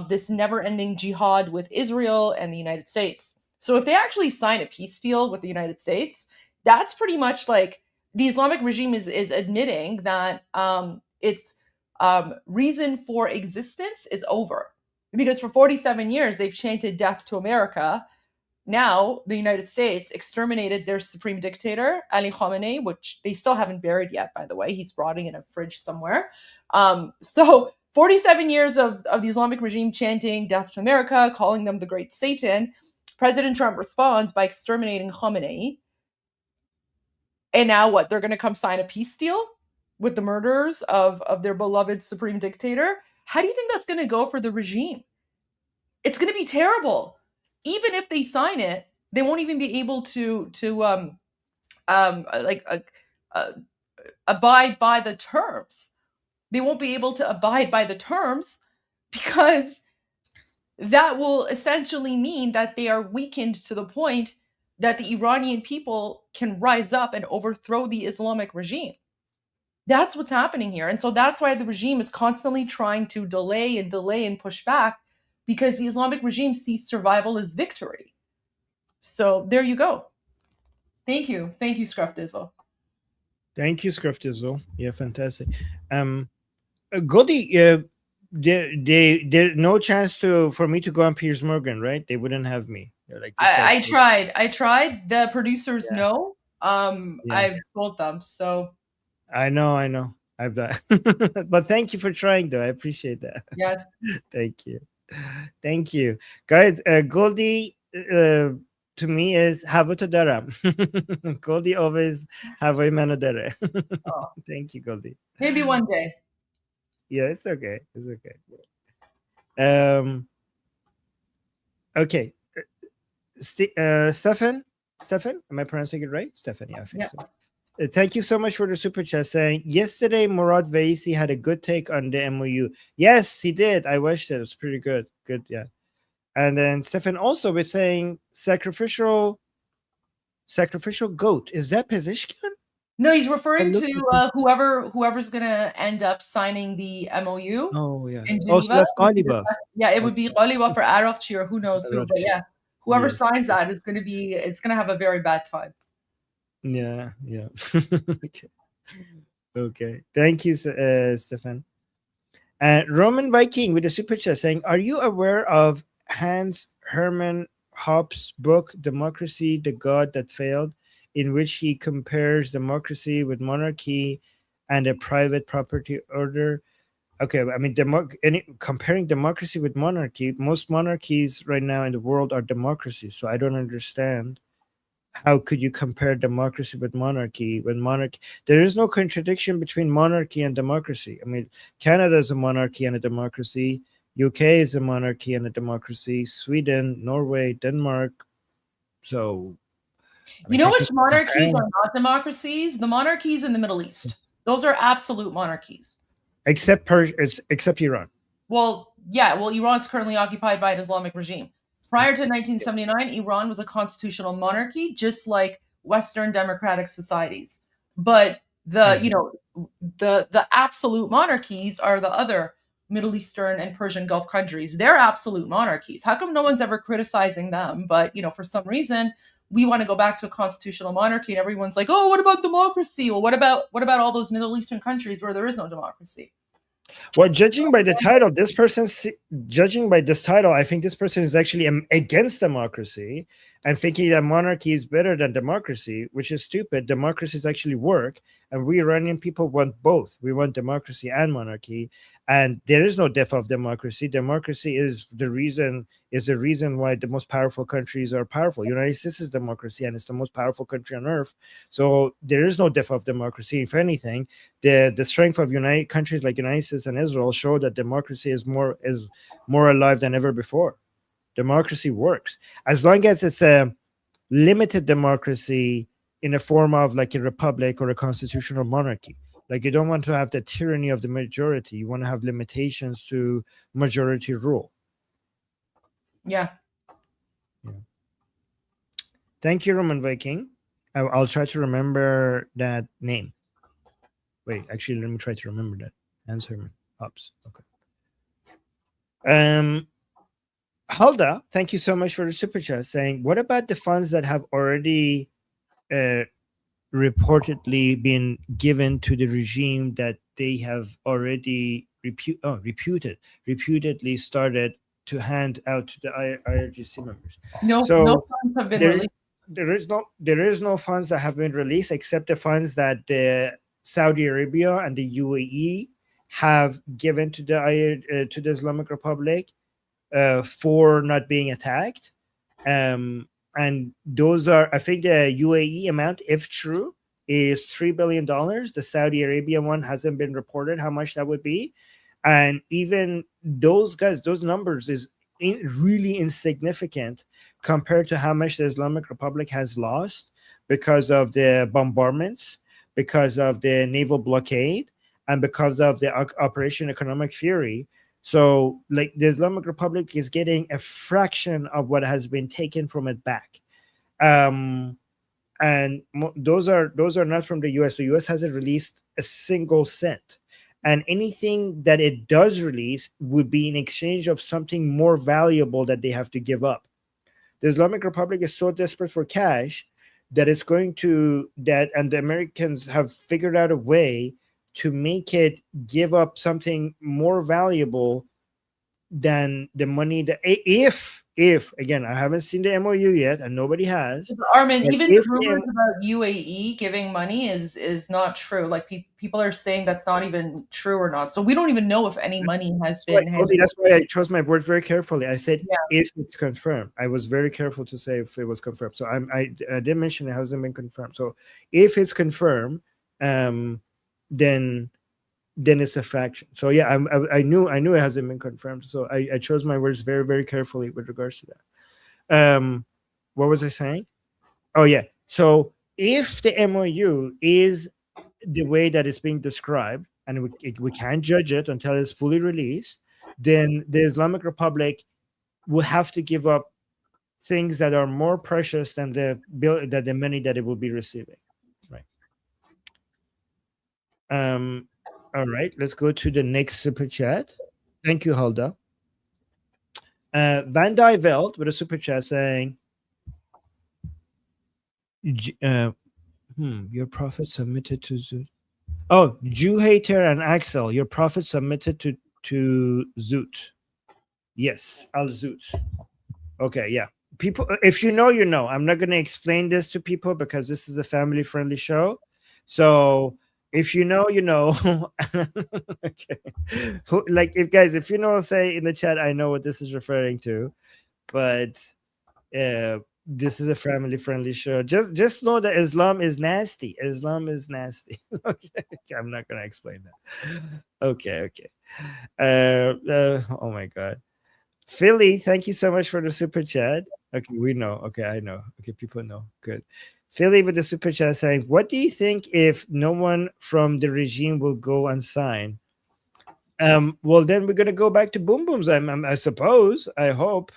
this never-ending jihad with Israel and the United States. So if they actually sign a peace deal with the United States, that's pretty much like the Islamic regime is admitting that its reason for existence is over. Because for 47 years, they've chanted death to America. Now, the United States exterminated their supreme dictator, Ali Khamenei, which they still haven't buried yet, by the way. He's rotting in a fridge somewhere. So 47 years of the Islamic regime chanting death to America, calling them the great Satan. President Trump responds by exterminating Khamenei. And now what? They're going to come sign a peace deal with the murderers of their beloved supreme dictator? How do you think that's going to go for the regime? It's going to be terrible. Even if they sign it, they won't even be able to abide by the terms. They won't be able to abide by the terms because that will essentially mean that they are weakened to the point that the Iranian people can rise up and overthrow the Islamic regime. That's what's happening here. And so that's why the regime is constantly trying to delay and push back, because the Islamic regime sees survival as victory. So there you go. Thank you. Thank you, Scruff Dizzle. Thank you, Scruff Dizzle. Yeah, fantastic. Goldie, there's no chance for me to go on Piers Morgan, right? They wouldn't have me. Like, I tried. The producers know. I've told them. So I know. I've done. But thank you for trying, though. I appreciate that. Yeah. Thank you, guys. Goldie to me is Havata Daram. Goldie always have a manadere. Thank you, Goldie. Maybe one day. Yeah, it's okay. It's okay. Okay. Stefan, am I pronouncing it right? Stefan, yeah, I think so. Thank you so much for the super chat saying, yesterday Murad Vaisi had a good take on the MOU. Yes, he did. I watched it. It was pretty good. Good, yeah. And then Stefan also was saying sacrificial goat. Is that Pezeshkian? No, he's referring to whoever's gonna end up signing the MOU. Oh yeah. In Oh, so that's Ghalibaf. Yeah, it would be Ghalibaf or Arafchi or who knows who. But yeah, whoever signs that is gonna have a very bad time. Yeah. Okay. Thank you, Stefan. Roman Viking with a super chat saying, are you aware of Hans Hermann Hoppes' book, Democracy, the God That Failed, in which he compares democracy with monarchy and a private property order? Okay, I mean, comparing democracy with monarchy, most monarchies right now in the world are democracies. So I don't understand. How could you compare democracy with monarchy? There is no contradiction between monarchy and democracy. I mean, Canada is a monarchy and a democracy. UK is a monarchy and a democracy. Sweden, Norway, Denmark. So, you know which monarchies are not democracies? The monarchies in the Middle East. Those are absolute monarchies. Except Iran. Well, yeah. Well, Iran's currently occupied by an Islamic regime. Prior to 1979, Iran was a constitutional monarchy, just like Western democratic societies. But the absolute monarchies are the other Middle Eastern and Persian Gulf countries. They're absolute monarchies. How come no one's ever criticizing them? But for some reason, we want to go back to a constitutional monarchy, and everyone's like, "Oh, what about democracy?" Well, what about all those Middle Eastern countries where there is no democracy? Well, judging by this title, I think this person is actually against democracy, and thinking that monarchy is better than democracy, which is stupid. Democracies actually work, and we Iranian people want both. We want democracy and monarchy, and there is no death of democracy. Democracy is the reason why the most powerful countries are powerful. United States is democracy, and it's the most powerful country on earth. So there is no death of democracy. If anything, the strength of United countries like United States and Israel show that democracy is more alive than ever before. Democracy works as long as it's a limited democracy in a form of like a republic or a constitutional monarchy. Like, you don't want to have the tyranny of the majority. You want to have limitations to majority rule. Yeah. Thank you, Roman Viking. I'll try to remember that name. Wait, actually, let me try to remember that. Answer ups. Okay. Hulda, thank you so much for the super chat, saying, what about the funds that have already reportedly been given to the regime that they have already reputedly started to hand out to the IRGC members? No funds have been released. There is no funds that have been released except the funds that the Saudi Arabia and the UAE have given to the Islamic Republic for not being attacked. And those are, I think the UAE amount, if true, is $3 billion. The Saudi Arabia one hasn't been reported how much that would be. And even those numbers is really insignificant compared to how much the Islamic Republic has lost because of the bombardments, because of the naval blockade, and because of the Operation Economic Fury. So, like, the Islamic Republic is getting a fraction of what has been taken from it back. And those are not from the US. The US hasn't released a single cent. And anything that it does release would be in exchange of something more valuable that they have to give up. The Islamic Republic is so desperate for cash that it's going to and the Americans have figured out a way to make it give up something more valuable than the money that if again, I haven't seen the MOU yet and nobody has. Armin, even the rumors about UAE giving money is not true. Like, people are saying that's not even true or not. So we don't even know if any money has been handed. That's why I chose my word very carefully. I said if it's confirmed. I was very careful to say if it was confirmed. So I didn't mention it hasn't been confirmed. So if it's confirmed, then it's a fraction. So yeah, I knew it hasn't been confirmed. So I chose my words very, very carefully with regards to that. What was I saying? Oh yeah. So if the MOU is the way that it's being described, and we can't judge it until it's fully released, then the Islamic Republic will have to give up things that are more precious than the money that it will be receiving. Right. All right, let's go to the next super chat. Thank you, Hulda. Van Dyveld with a super chat saying, your prophet submitted to Zoot. Oh, Jew Hater and Axel, your prophet submitted to Zoot. Yes, Al Zoot. Okay, yeah. People, if you know, you know. I'm not going to explain this to people because this is a family-friendly show. So if you know, you know. Okay. Like, if you know, say in the chat, I know what this is referring to. But this is a family-friendly show. Just know that Islam is nasty. Islam is nasty. Okay, I'm not gonna explain that. Okay. Oh my God, Philly, thank you so much for the super chat. Okay, we know. Okay, I know. Okay, people know. Good. Philly with the super chat saying, "What do you think if no one from the regime will go and sign?" Well, then we're gonna go back to boom booms. I suppose. I hope.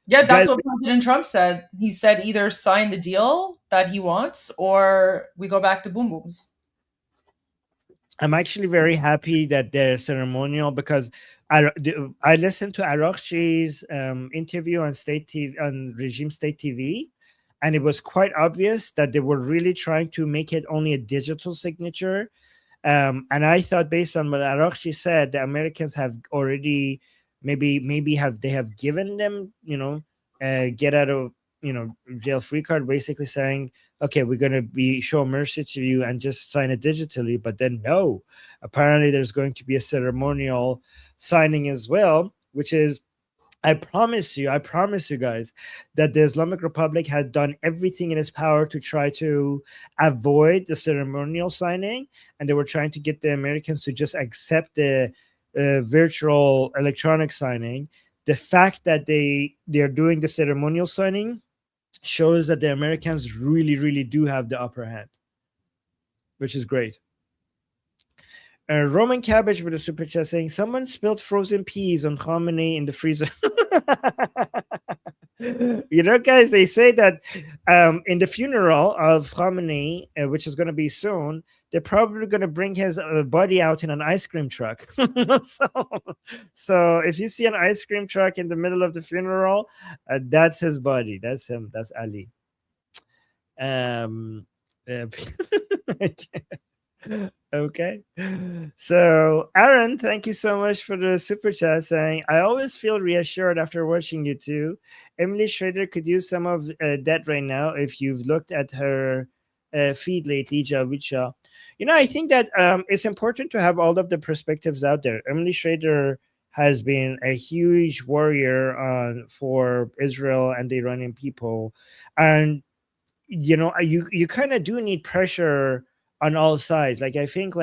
Yeah, that's what President Trump said. He said either sign the deal that he wants or we go back to boom booms. I'm actually very happy that they're ceremonial because I listened to Araghchi's interview on state TV, on regime state TV, and it was quite obvious that they were really trying to make it only a digital signature. And I thought, based on what Araghchi said, the Americans have already maybe have given them, get out of jail free card, basically saying, okay, we're going to be show mercy to you and just sign it digitally. But then no, apparently there's going to be a ceremonial signing as well, which is, I promise you guys, that the Islamic Republic had done everything in its power to try to avoid the ceremonial signing, and they were trying to get the Americans to just accept the virtual electronic signing. The fact that they're doing the ceremonial signing shows that the Americans really, really do have the upper hand, which is great. Roman Cabbage with a super chat saying, someone spilled frozen peas on Khamenei in the freezer. Guys, they say that in the funeral of Khamenei, which is going to be soon, they're probably going to bring his body out in an ice cream truck. So if you see an ice cream truck in the middle of the funeral, that's his body. That's him. That's Ali. Okay, so Aaron, thank you so much for the super chat saying, I always feel reassured after watching you two. Emily Schrader could use some of that right now if you've looked at her feed lately, Javicha. I think that it's important to have all of the perspectives out there. Emily Schrader has been a huge warrior for Israel and the Iranian people, and you kind of do need pressure on all sides. Like, I think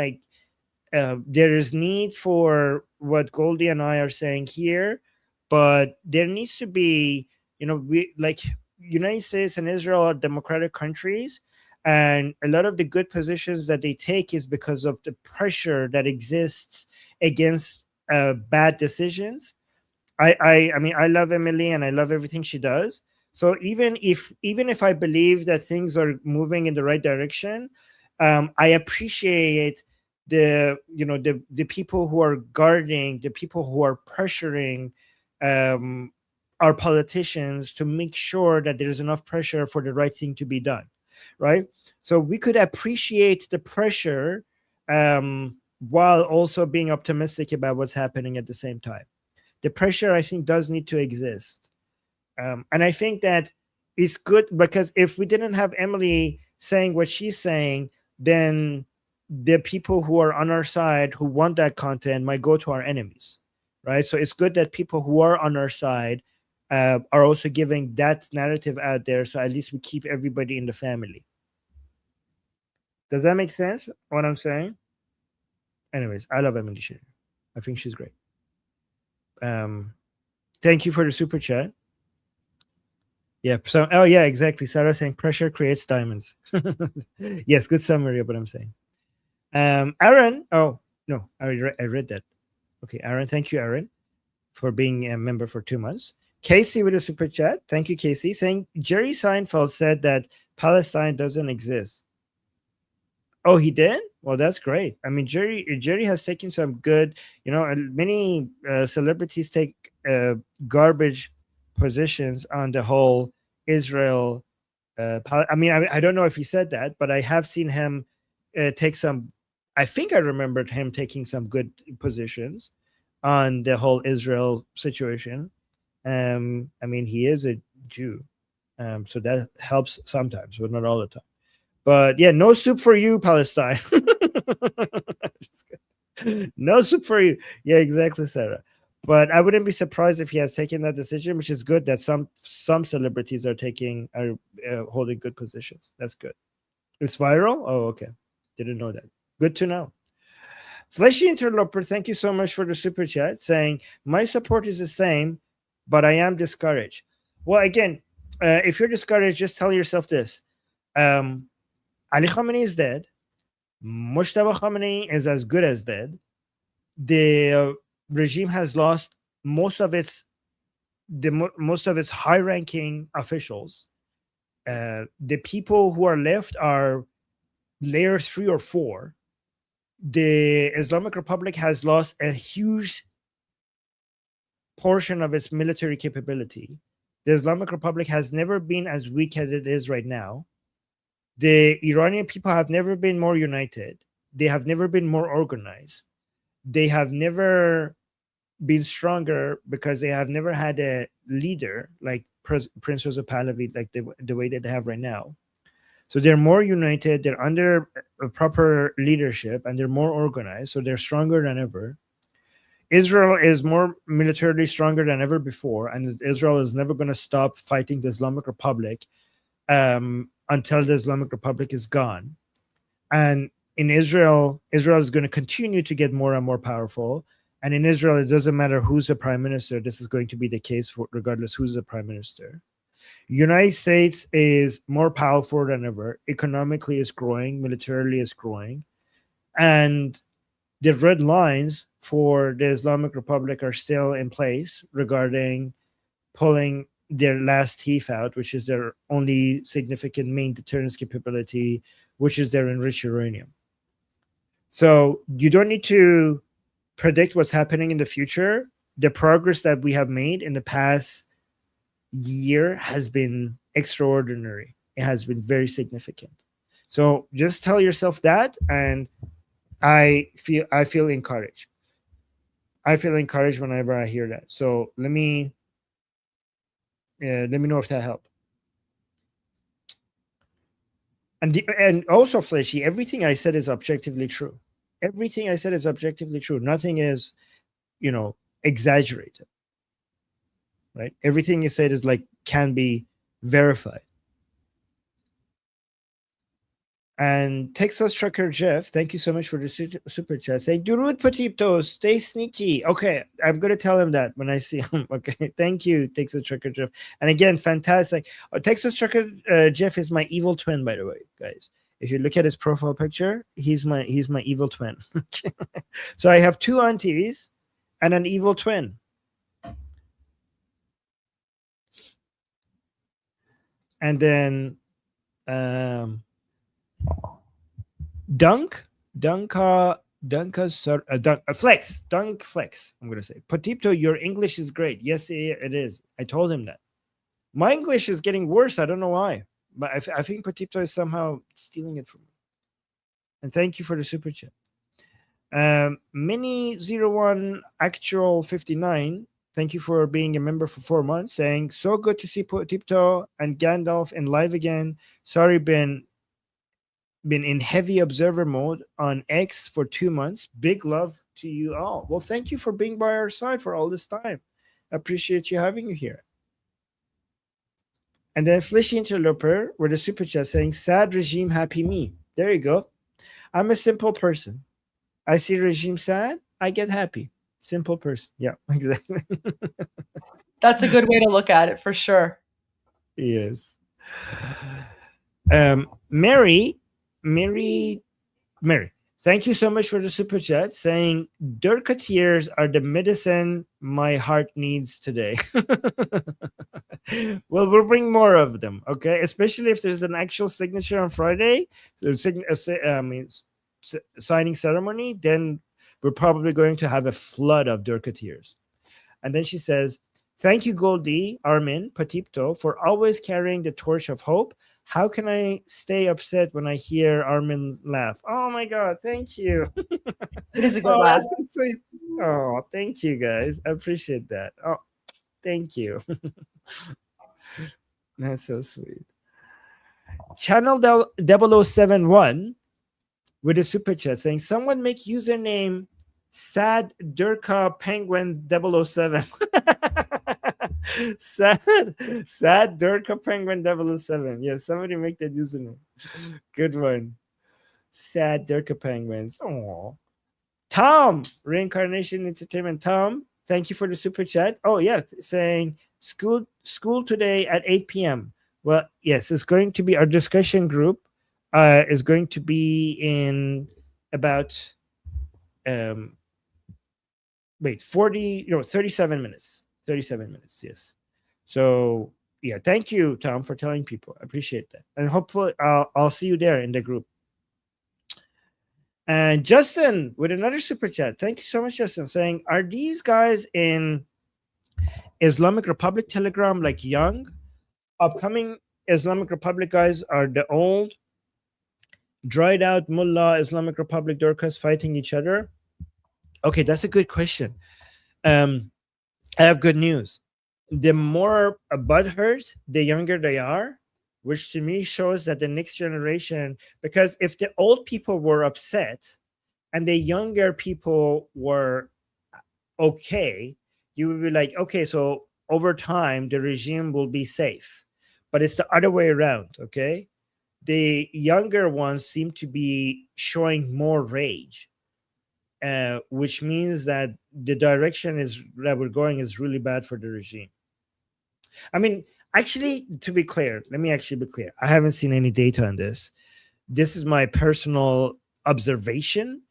there is need for what Goldie and I are saying here, but there needs to be, we like United States and Israel are democratic countries, and a lot of the good positions that they take is because of the pressure that exists against bad decisions. I mean, I love Emily and I love everything she does. So even if I believe that things are moving in the right direction, I appreciate the people who are guarding, the people who are pressuring our politicians to make sure that there's enough pressure for the right thing to be done, right? So we could appreciate the pressure while also being optimistic about what's happening at the same time. The pressure, I think, does need to exist. And I think that it's good, because if we didn't have Emily saying what she's saying, then the people who are on our side who want that content might go to our enemies, right? So it's good that people who are on our side are also giving that narrative out there, so at least we keep everybody in the family. Does that make sense, what I'm saying? Anyways, I love Emily Schrader. I think she's great. Thank you for the super chat. Yeah. So, oh yeah, exactly. Sarah saying pressure creates diamonds. Yes, good summary of what I'm saying. Aaron. Oh no, I read that. Okay, Aaron. Thank you, Aaron, for being a member for 2 months. Casey with a super chat. Thank you, Casey. Saying Jerry Seinfeld said that Palestine doesn't exist. Oh, he did? Well, that's great. I mean, Jerry has taken some good, many celebrities take garbage positions on the whole Israel. I mean, I don't know if he said that, but I have seen him take some. I think I remembered him taking some good positions on the whole Israel situation. I mean, he is a Jew, so that helps sometimes, but not all the time. But yeah, no soup for you, Palestine. No soup for you. Yeah, exactly, Sarah. But I wouldn't be surprised if he has taken that decision, which is good that some celebrities are holding good positions. That's good. It's viral? Oh, okay. Didn't know that. Good to know. Fleshy Interloper, thank you so much for the super chat, saying, my support is the same, but I am discouraged. Well, again, if you're discouraged, just tell yourself this. Ali Khamenei is dead. Mojtaba Khamenei is as good as dead. The regime has lost most of its high-ranking officials. The people who are left are layer 3 or 4. The Islamic Republic has lost a huge portion of its military capability. The Islamic Republic has never been as weak as it is right now. The Iranian people have never been more united. They have never been more organized. They have never been stronger because they have never had a leader like Prince Reza Pahlavi, like the way that they have right now. So they're more united, they're under a proper leadership, and they're more organized, so they're stronger than ever. Israel is more militarily stronger than ever before, and Israel is never going to stop fighting the Islamic Republic until the Islamic Republic is gone. And in Israel, Israel is going to continue to get more and more powerful. And in Israel, it doesn't matter who's the prime minister. This is going to be the case regardless who's the prime minister. United States is more powerful than ever. Economically is growing, militarily is growing. And the red lines for the Islamic Republic are still in place regarding pulling their last teeth out, which is their only significant main deterrence capability, which is their enriched uranium. So you don't need to predict what's happening in the future. The progress that we have made in the past year has been extraordinary. It has been very significant. So just tell yourself that, and I feel encouraged. I feel encouraged whenever I hear that. So let me know if that helped. And also, Fleshy, everything I said is objectively true. Everything I said is objectively true. Nothing is, exaggerated. Right? Everything you said is can be verified. And Texas Trucker Jeff, thank you so much for the super chat. Say, Durud Patipto, stay sneaky. Okay, I'm going to tell him that when I see him. Okay, thank you, Texas Trucker Jeff. And again, fantastic. Texas Trucker Jeff is my evil twin, by the way, guys. If you look at his profile picture, he's my evil twin. So I have two aunties and an evil twin. And then Flex, I'm gonna say. Patipto, your English is great. Yes, it is. I told him that. My English is getting worse. I don't know why, but I think Patipto is somehow stealing it from me. And thank you for the super chat. Mini01 Actual 59. Thank you for being a member for 4 months. Saying, so good to see Tipto and Gandalf in live again. Sorry, been in heavy observer mode on X for 2 months. Big love to you all. Well, thank you for being by our side for all this time. Appreciate you having you here. And then Fleshy Interloper with a super chat saying, sad regime, happy me. There you go. I'm a simple person. I see regime sad, I get happy. Simple person. Yeah, exactly. That's a good way to look at it for sure. Yes. Mary, thank you so much for the super chat saying Durka tears are the medicine my heart needs today. Well, we'll bring more of them, okay? Especially if there's an actual signature on Friday, signing ceremony, then we're probably going to have a flood of Durka tears. And then she says, thank you, Goldie, Armin, Patipto, for always carrying the torch of hope. How can I stay upset when I hear Armin laugh? Oh my God, thank you. It is a good laugh. That's so sweet. Oh, thank you guys. I appreciate that. Oh, thank you. That's so sweet. Channel 0071 with a super chat saying, someone make username Sad Durka Penguin 007. Sad Durka Penguin 007. Yeah, somebody make that username. Good one. Sad Durka Penguins. Oh, Tom, Reincarnation Entertainment. Tom, thank you for the super chat. Oh yeah, saying school today at 8 p.m. Well, yes, it's going to be our discussion group. Is going to be in about 37 minutes. 37 minutes, yes. So yeah, thank you, Tom, for telling people. I appreciate that. And hopefully I'll see you there in the group. And Justin with another super chat. Thank you so much, Justin, saying, are these guys in Islamic Republic Telegram like young? Upcoming Islamic Republic guys are the old, dried out mullah Islamic Republic Durkas fighting each other? Okay, that's a good question. I have good news. The more butthurt, the younger they are, which to me shows that the next generation, because if the old people were upset and the younger people were okay, you would be like, okay, so over time, the regime will be safe. But it's the other way around, okay? The younger ones seem to be showing more rage, which means that the direction is that we're going is really bad for the regime. I mean, actually, to be clear, let me actually be clear. I haven't seen any data on this. This is my personal observation,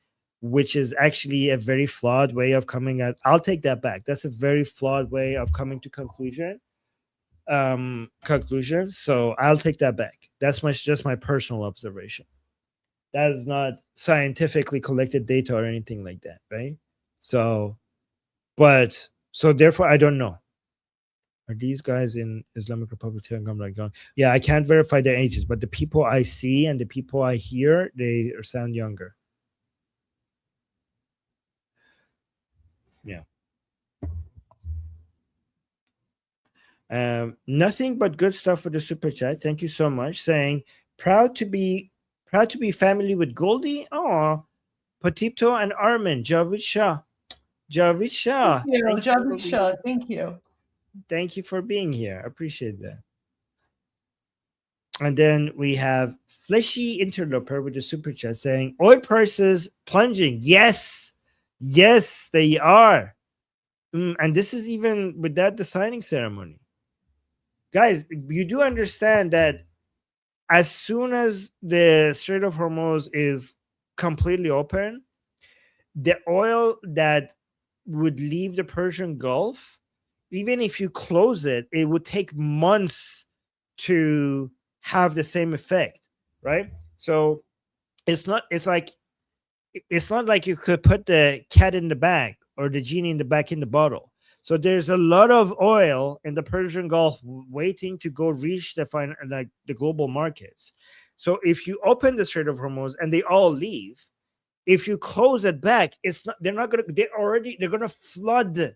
which is actually a very flawed way of coming at. I'll take that back. That's a very flawed way of coming to conclusion. So I'll take that back. That's just my personal observation. That is not scientifically collected data or anything like that, right? So therefore I don't know. Are these guys in Islamic Republic of Ghamari? Yeah, I can't verify their ages, but the people I see and the people I hear, they sound younger. Yeah. Nothing but good stuff for the super chat. Thank you so much. Saying proud to be family with Goldie. Oh, Patipto and Armin. Javid Shah. Thank you, Javid Shah. Thank you. Thank you for being here. I appreciate that. And then we have Fleshy Interloper with the super chat saying oil prices plunging. Yes, they are. And this is even without the signing ceremony. Guys, you do understand that as soon as the Strait of Hormuz is completely open, the oil that would leave the Persian Gulf, even if you close it, it would take months to have the same effect, right? So it's not like you could put the cat in the bag or the genie in the bottle. So there's a lot of oil in the Persian Gulf waiting to go reach the global markets. So if you open the Strait of Hormuz and they all leave, if you close it back, they're going to flood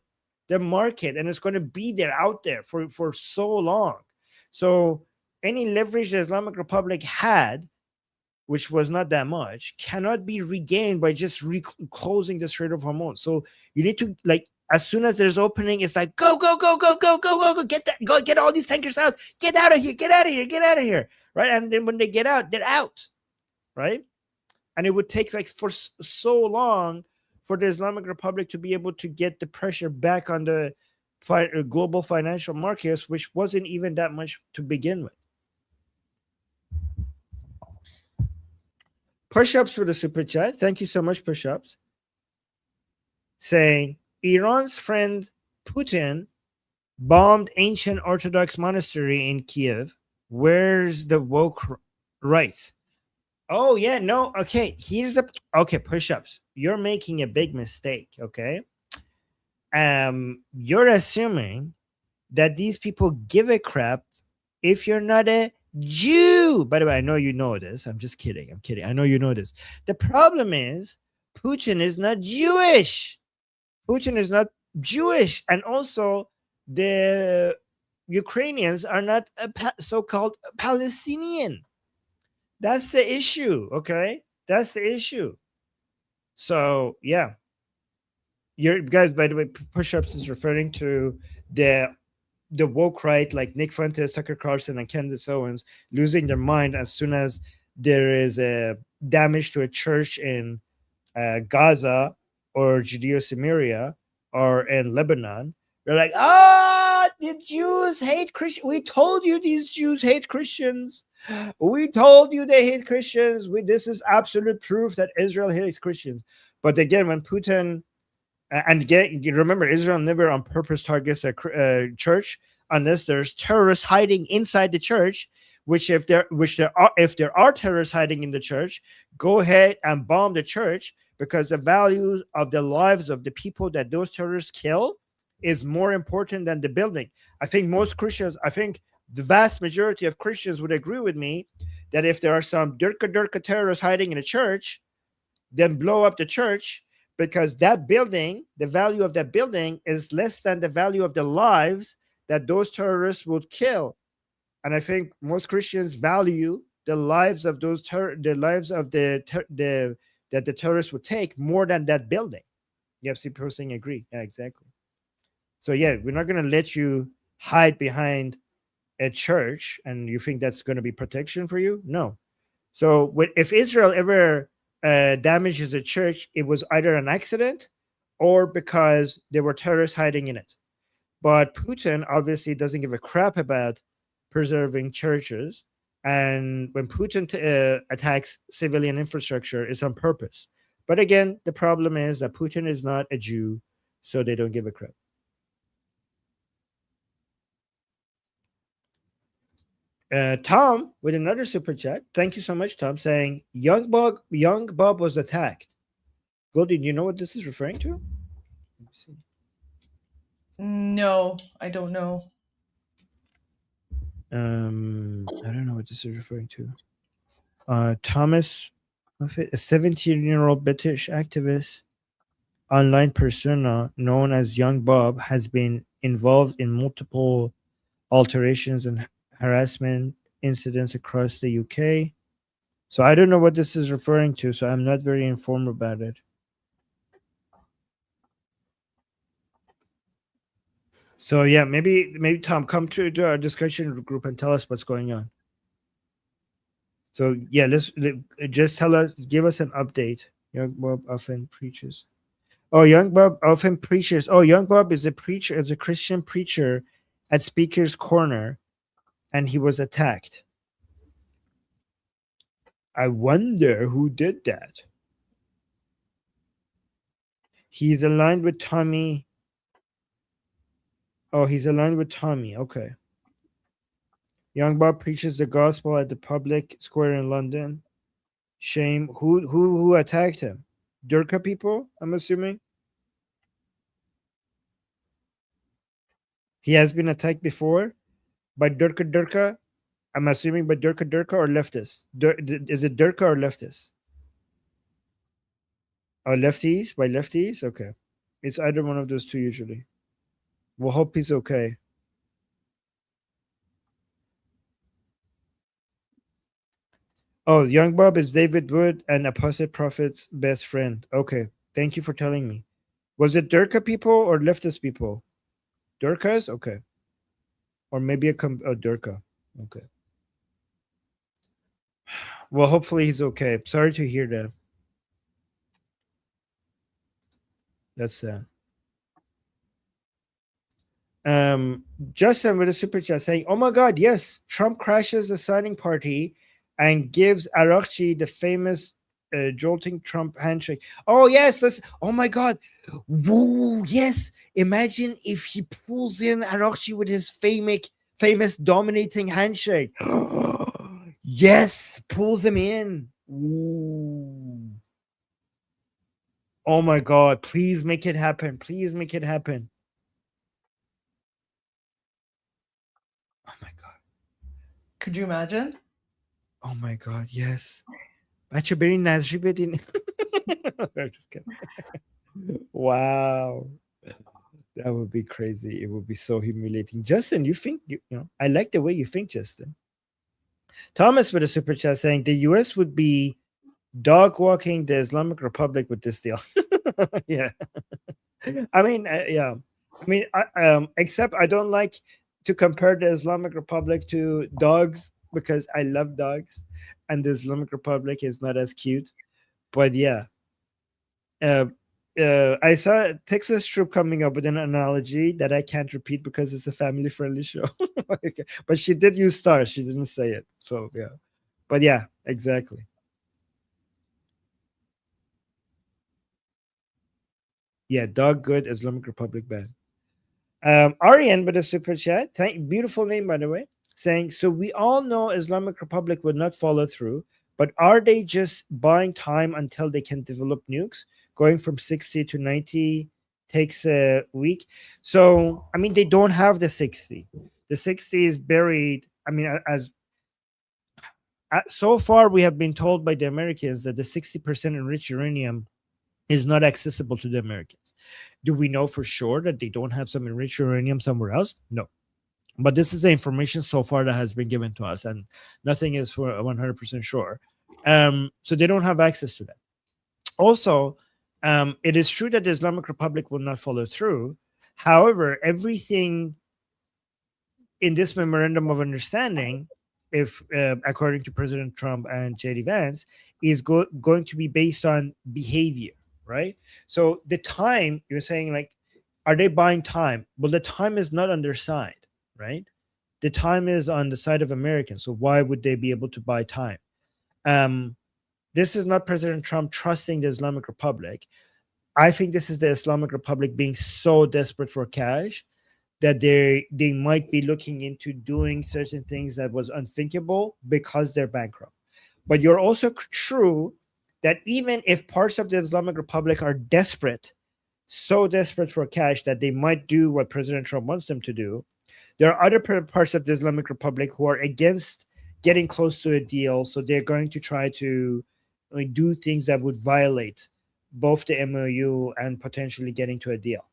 the market, and it's going to be there out there for so long. So any leverage the Islamic Republic had, which was not that much, cannot be regained by just closing the Strait of Hormuz. So you need to, like, as soon as there's opening, it's like go, get all these tankers out, get out of here, right? And then when they get out, they're out, right? And it would take like for so long for the Islamic Republic to be able to get the pressure back on the global financial markets, which wasn't even that much to begin with. Push-ups for the super chat. Thank you so much, push-ups. Saying Iran's friend Putin bombed ancient Orthodox monastery in Kiev. Where's the woke right? Oh, yeah, no. Okay, push-ups. You're making a big mistake, okay? You're assuming that these people give a crap if you're not a Jew. By the way, I know you know this. I'm just kidding. I'm kidding. I know you know this. The problem is Putin is not Jewish. Putin is not Jewish. And also the Ukrainians are not so-called Palestinian. That's the issue, okay? That's the issue. So, yeah. Your guys, by the way, push-ups is referring to the woke right, like Nick Fuentes, Tucker Carlson, and Candace Owens losing their mind as soon as there is a damage to a church in Gaza or Judeo-Samaria or in Lebanon. They're like, the Jews hate Christians. We told you these Jews hate Christians. We told you they hate Christians. This is absolute proof that Israel hates Christians. But again, when Putin remember, Israel never on purpose targets a church unless there's terrorists hiding inside the church. Which if there are terrorists hiding in the church, go ahead and bomb the church, because the values of the lives of the people that those terrorists kill is more important than the building. I think the vast majority of Christians would agree with me that if there are some Durka terrorists hiding in a church, then blow up the church, because that building, the value of that building is less than the value of the lives that those terrorists would kill. And I think most Christians value the lives of those the lives of the that the terrorists would take more than that building. Yep, see, people saying agree. Yeah, exactly. So yeah, we're not going to let you hide behind a church, and you think that's going to be protection for you? No. So if Israel ever damages a church, it was either an accident or because there were terrorists hiding in it. But Putin obviously doesn't give a crap about preserving churches. And when Putin attacks civilian infrastructure, it's on purpose. But again, the problem is that Putin is not a Jew, so they don't give a crap. Tom with another super chat. Thank you so much, Tom, saying young Bob was attacked. Goldie, do you know what this is referring to? Let me see. No, I don't know. I don't know what this is referring to. Thomas, a 17-year-old British activist, online persona known as Young Bob, has been involved in multiple alterations and harassment incidents across the UK. So I don't know what this is referring to, so I'm not very informed about it. So yeah, maybe Tom, come to our discussion group and tell us what's going on. So yeah, just tell us, give us an update. Young Bob often preaches. Oh, Young Bob often preaches. Oh, Young Bob is a preacher, is a Christian preacher at Speaker's Corner, and he was attacked. I wonder who did that. He's aligned with Tommy. Oh, he's aligned with Tommy. Okay. Young Bob preaches the gospel at the public square in London. Shame. Who attacked him? Durka people, I'm assuming. He has been attacked before by Durka. I'm assuming by Durka or leftists. Is it Durka or leftists? Oh, lefties? By lefties? Okay. It's either one of those two usually. We'll hope he's okay. Oh, Young Bob is David Wood and Apostle Prophet's best friend. Okay. Thank you for telling me. Was it Durka people or leftist people? Durkas? Okay. Or maybe Durka. Okay. Well, hopefully he's okay. Sorry to hear that. That's sad. Justin with a super chat saying, "Oh my God, yes! Trump crashes the signing party and gives Arakchi the famous jolting Trump handshake." Oh yes, oh my God, woo! Yes, imagine if he pulls in Arakchi with his famous dominating handshake. Yes, pulls him in. Ooh. Oh my God, please make it happen. Please make it happen. Oh my God. Could you imagine? Oh my God, yes. بچه برین نظری بدین. I'm just kidding. Wow. That would be crazy. It would be so humiliating. Justin, you think, you know, I like the way you think, Justin. Thomas with a super chat saying the US would be dog walking the Islamic Republic with this deal. Yeah. I mean, yeah. I mean, except I don't like to compare the Islamic Republic to dogs because I love dogs and the Islamic Republic is not as cute. But yeah. I saw Texas Troop coming up with an analogy that I can't repeat because it's a family-friendly show. Okay. But she did use stars. She didn't say it. So yeah. But yeah, exactly. Yeah, dog good, Islamic Republic bad. Aryan with a super chat. Beautiful name, by the way. Saying, so we all know Islamic Republic would not follow through, but are they just buying time until they can develop nukes? Going from 60 to 90 takes a week. So, I mean, they don't have the 60. The 60 is buried. I mean, so far we have been told by the Americans that the 60% enriched uranium is not accessible to the Americans. Do we know for sure that they don't have some enriched uranium somewhere else? No. But this is the information so far that has been given to us, and nothing is for 100% sure. So they don't have access to that. Also, it is true that the Islamic Republic will not follow through. However, everything in this memorandum of understanding, if according to President Trump and JD Vance, is going to be based on behavior, right? So the time, you're saying, like, are they buying time? Well, the time is not on their side, right? The time is on the side of Americans. So why would they be able to buy time? This is not President Trump trusting the Islamic Republic. I think this is the Islamic Republic being so desperate for cash that they might be looking into doing certain things that was unthinkable because they're bankrupt. But you're also true that even if parts of the Islamic Republic are desperate, so desperate for cash that they might do what President Trump wants them to do, there are other parts of the Islamic Republic who are against getting close to a deal. So they're going to try to do things that would violate both the MOU and potentially getting to a deal.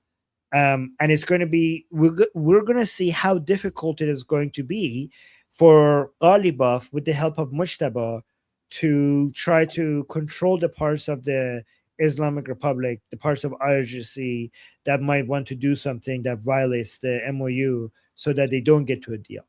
And it's going to be, we're going to see how difficult it is going to be for Ghalibaf, with the help of Mujtaba, to try to control the parts of the Islamic Republic, the parts of IRGC that might want to do something that violates the MOU so that they don't get to a deal.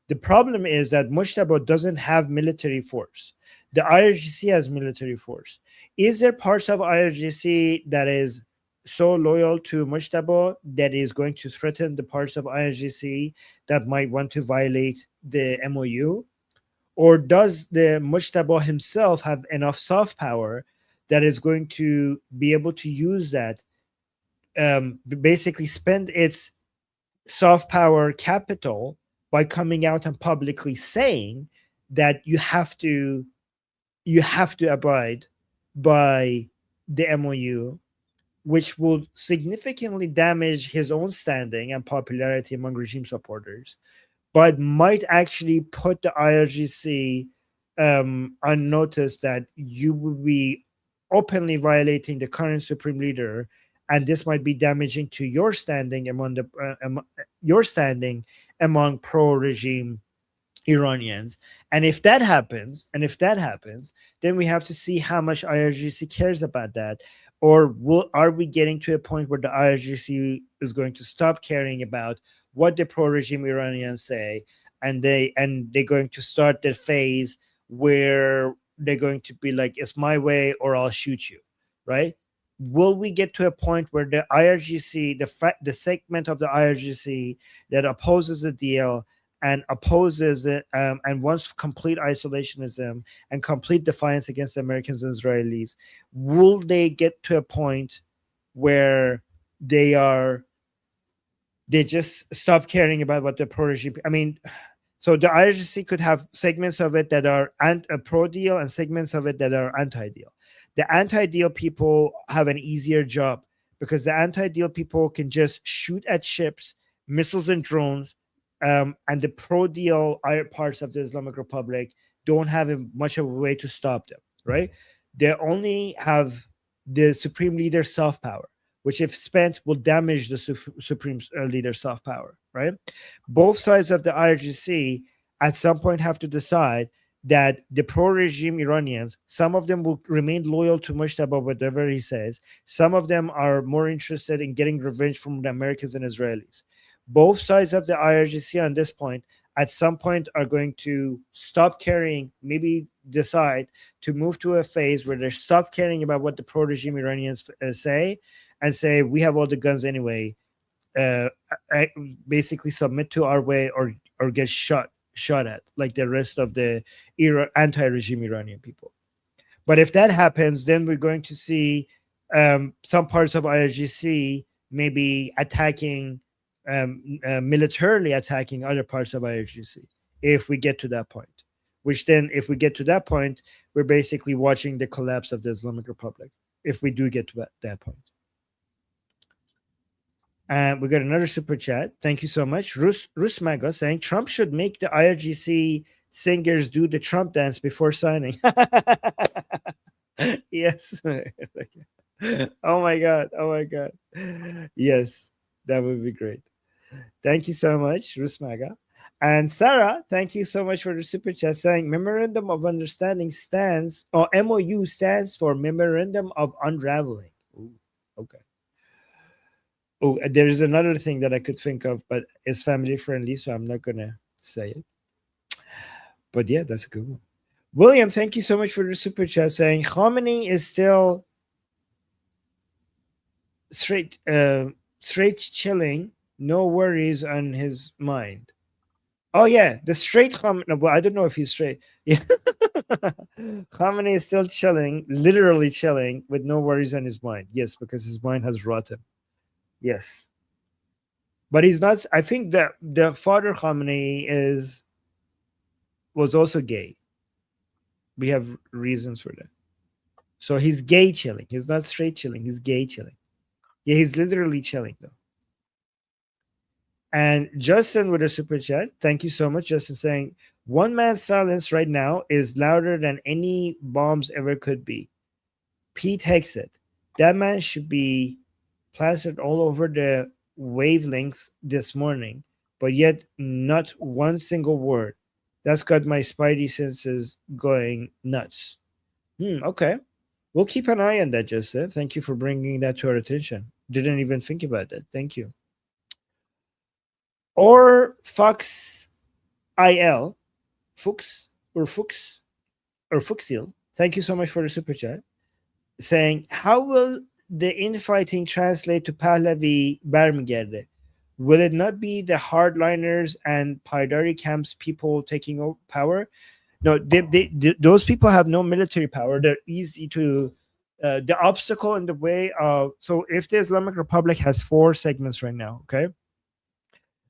The problem is that Mujtaba doesn't have military force. The IRGC has military force. Is there parts of IRGC that is so loyal to Mujtaba that is going to threaten the parts of IRGC that might want to violate the MOU? Or does the Mujtaba himself have enough soft power that is going to be able to use that, basically spend its soft power capital by coming out and publicly saying that you have to abide by the MOU, which will significantly damage his own standing and popularity among regime supporters, but might actually put the IRGC on notice that you will be openly violating the current supreme leader, and this might be damaging to your standing among among pro-regime Iranians. And if that happens, then we have to see how much IRGC cares about that. Or are we getting to a point where the IRGC is going to stop caring about what the pro-regime Iranians say, and they're going to start the phase where they're going to be like, it's my way or I'll shoot you, right? Will we get to a point where the IRGC, the segment of the IRGC that opposes the deal and opposes it and wants complete isolationism and complete defiance against the Americans and Israelis, will they get to a point where they just stop caring about what the pro-regime? I mean, so the IRGC could have segments of it that are pro-deal and segments of it that are anti-deal. The anti-deal people have an easier job because the anti-deal people can just shoot at ships, missiles, and drones. And the pro-deal parts of the Islamic Republic don't have much of a way to stop them, right? They only have the supreme leader's soft power, which, if spent, will damage the supreme leader's soft power, right? Both sides of the IRGC at some point have to decide that the pro-regime Iranians, some of them will remain loyal to Mujtaba, whatever he says. Some of them are more interested in getting revenge from the Americans and Israelis. Both sides of the IRGC on this point, at some point, are going to stop caring, maybe decide to move to a phase where they stop caring about what the pro-regime Iranians say and say, we have all the guns anyway, basically submit to our way or get shot at like the rest of the anti-regime Iranian people. But if that happens, then we're going to see some parts of IRGC maybe attacking, militarily attacking other parts of IRGC if we get to that point. Which then, if we get to that point, we're basically watching the collapse of the Islamic Republic, if we do get to that point. And we got another super chat. Thank you so much. Rus Maga saying Trump should make the IRGC singers do the Trump dance before signing. Yes. Oh my god. Oh my god. Yes, that would be great. Thank you so much, Rusmaga. And Sarah, thank you so much for the super chat saying Memorandum of Understanding stands, or MOU stands for Memorandum of Unraveling. Ooh, okay. Oh, there is another thing that I could think of, but it's family friendly, so I'm not going to say it. But yeah, that's a good one. William, thank you so much for the super chat saying Khamenei is still straight chilling, no worries on his mind. Oh yeah, the straight Khamenei. No, well, I don't know if he's straight. Yeah, Khamenei is still chilling, literally chilling, with no worries on his mind. Yes, because his mind has rotten. Yes, but he's not. I think that the father Khamenei was also gay. We have reasons for that. So he's gay chilling. He's not straight chilling. He's gay chilling. Yeah, he's literally chilling though. And Justin with a super chat. Thank you so much, Justin, saying one man's silence right now is louder than any bombs ever could be. Pete Hexet. That man should be plastered all over the wavelengths this morning, but yet not one single word. That's got my spidey senses going nuts. Okay. We'll keep an eye on that, Justin. Thank you for bringing that to our attention. Didn't even think about that. Thank you. Or Fox IL, Fuchs or Fuxil. Thank you so much for the super chat. Saying, how will the infighting translate to Pahlavi Barmigerde? Will it not be the hardliners and Paidari camps people taking over power? No, those people have no military power. They're easy to. The obstacle in the way of. So if the Islamic Republic has 4 segments right now, okay?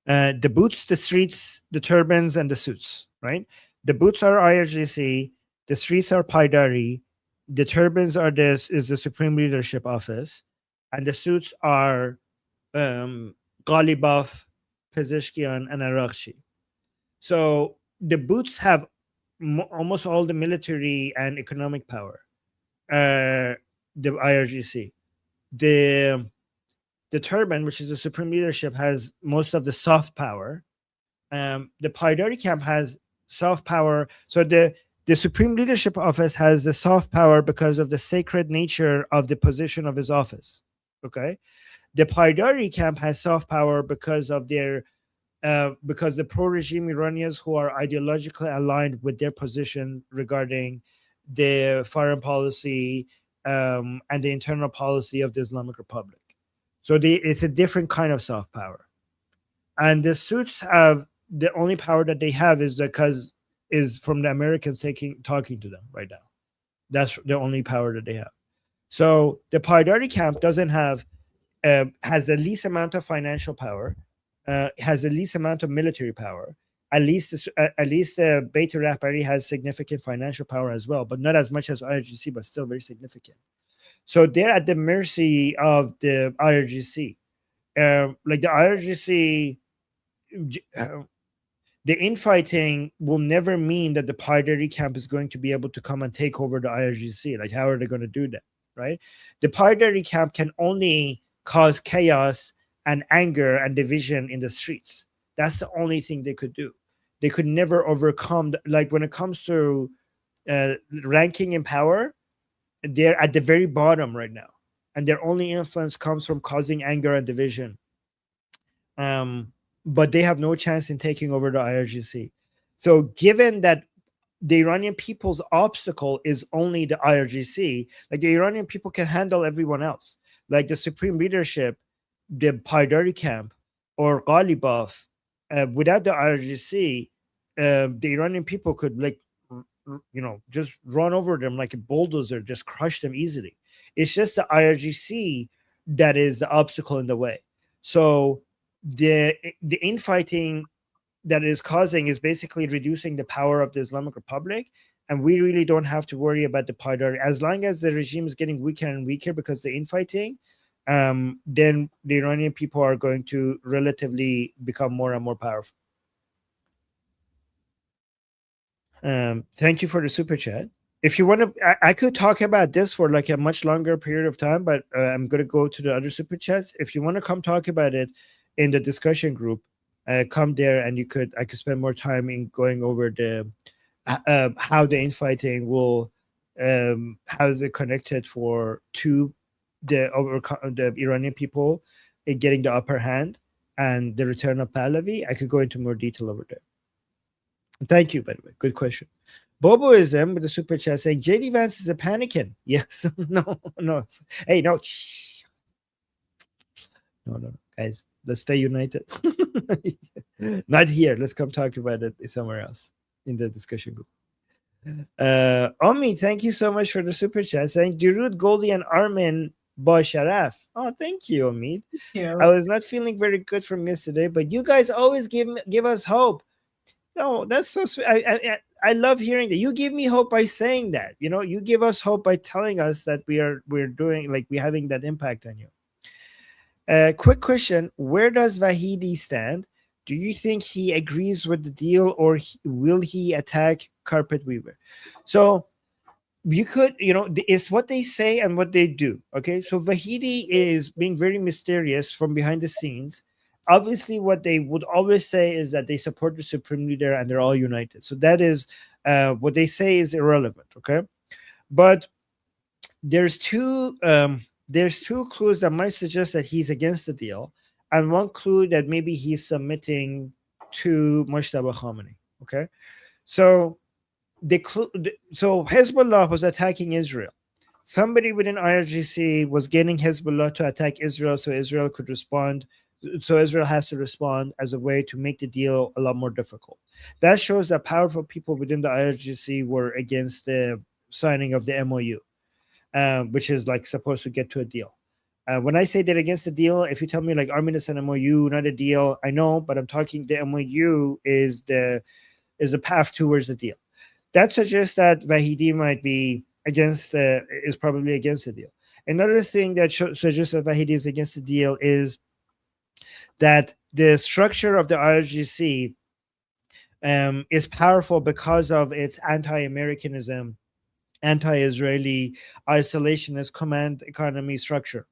The boots, the streets, the turbans, and the suits, right? The boots are IRGC, the streets are Paidari, the turbans is the Supreme Leadership Office, and the suits are Ghalibaf, Pezeshkian, and Arakshi. So the boots have almost all the military and economic power. The IRGC. The turban, which is the Supreme Leadership, has most of the soft power. The Paidari camp has soft power. So the Supreme Leadership Office has the soft power because of the sacred nature of the position of his office. Okay. The Paidari camp has soft power because of their because the pro-regime Iranians who are ideologically aligned with their position regarding the foreign policy and the internal policy of the Islamic Republic. So it's a different kind of soft power. And the suits have the only power that they have is from the Americans talking to them right now. That's the only power that they have. So the Paidari camp doesn't have has the least amount of financial power, has the least amount of military power. At least Beit Rahbari has significant financial power as well, but not as much as IRGC, but still very significant. So they're at the mercy of the IRGC. Like the IRGC, the infighting will never mean that the Paidari camp is going to be able to come and take over the IRGC. Like, how are they going to do that, right? The Paidari camp can only cause chaos and anger and division in the streets. That's the only thing they could do. They could never overcome, like when it comes to ranking in power, they're at the very bottom right now. And their only influence comes from causing anger and division. But they have no chance in taking over the IRGC. So given that the Iranian people's obstacle is only the IRGC, like the Iranian people can handle everyone else. Like the Supreme Leadership, the Paidari camp, or Ghalibaf, without the IRGC, the Iranian people could just run over them like a bulldozer, just crush them easily. It's just the IRGC that is the obstacle in the way. So the infighting that is causing is basically reducing the power of the Islamic Republic, and we really don't have to worry about the Paidari. As long as the regime is getting weaker and weaker because the infighting, then the Iranian people are going to relatively become more and more powerful. Thank you for the super chat. if you want to, I could talk about this for like a much longer period of time, but I'm going to go to the other super chats. If you want to come talk about it in the discussion group, come there, and I could spend more time in going over the how the infighting will, how is it connected to the Iranian people in getting the upper hand and the return of Pahlavi. I could go into more detail over there. Thank you, by the way. Good question. Boboism with the super chat saying JD Vance is a panicking. Yes. No. Hey, no. No, guys. Let's stay united. Not here. Let's come talk about it somewhere else in the discussion group. Omi, thank you so much for the super chat saying Durud, Goldie, and Armin Ba Sharaf. Oh, thank you, Omid. I was not feeling very good from yesterday, but you guys always give us hope. No, that's so sweet. I love hearing that. You give me hope by saying that. You know, you give us hope by telling us that we're doing, like, we're having that impact on you. Quick question: where does Vahidi stand? Do you think he agrees with the deal, or will he attack Carpet Weaver? So you could, it's what they say and what they do. Okay, so Vahidi is being very mysterious from behind the scenes. Obviously, what they would always say is that they support the supreme leader and they're all united. So that is what they say is irrelevant. Okay, but there's two clues that might suggest that he's against the deal, and one clue that maybe he's submitting to Mojtaba Khamenei. Okay, so so Hezbollah was attacking Israel. Somebody within IRGC was getting Hezbollah to attack Israel, so Israel could respond. So Israel has to respond as a way to make the deal a lot more difficult. That shows that powerful people within the IRGC were against the signing of the MOU, which is like supposed to get to a deal. When I say they're against the deal, if you tell me like Armin is an MOU, not a deal, I know, but I'm talking the MOU is the path towards the deal. That suggests that Vahidi might be is probably against the deal. Another thing that suggests that Vahidi is against the deal is that the structure of the IRGC is powerful because of its anti-Americanism, anti-Israeli, isolationist command economy structure,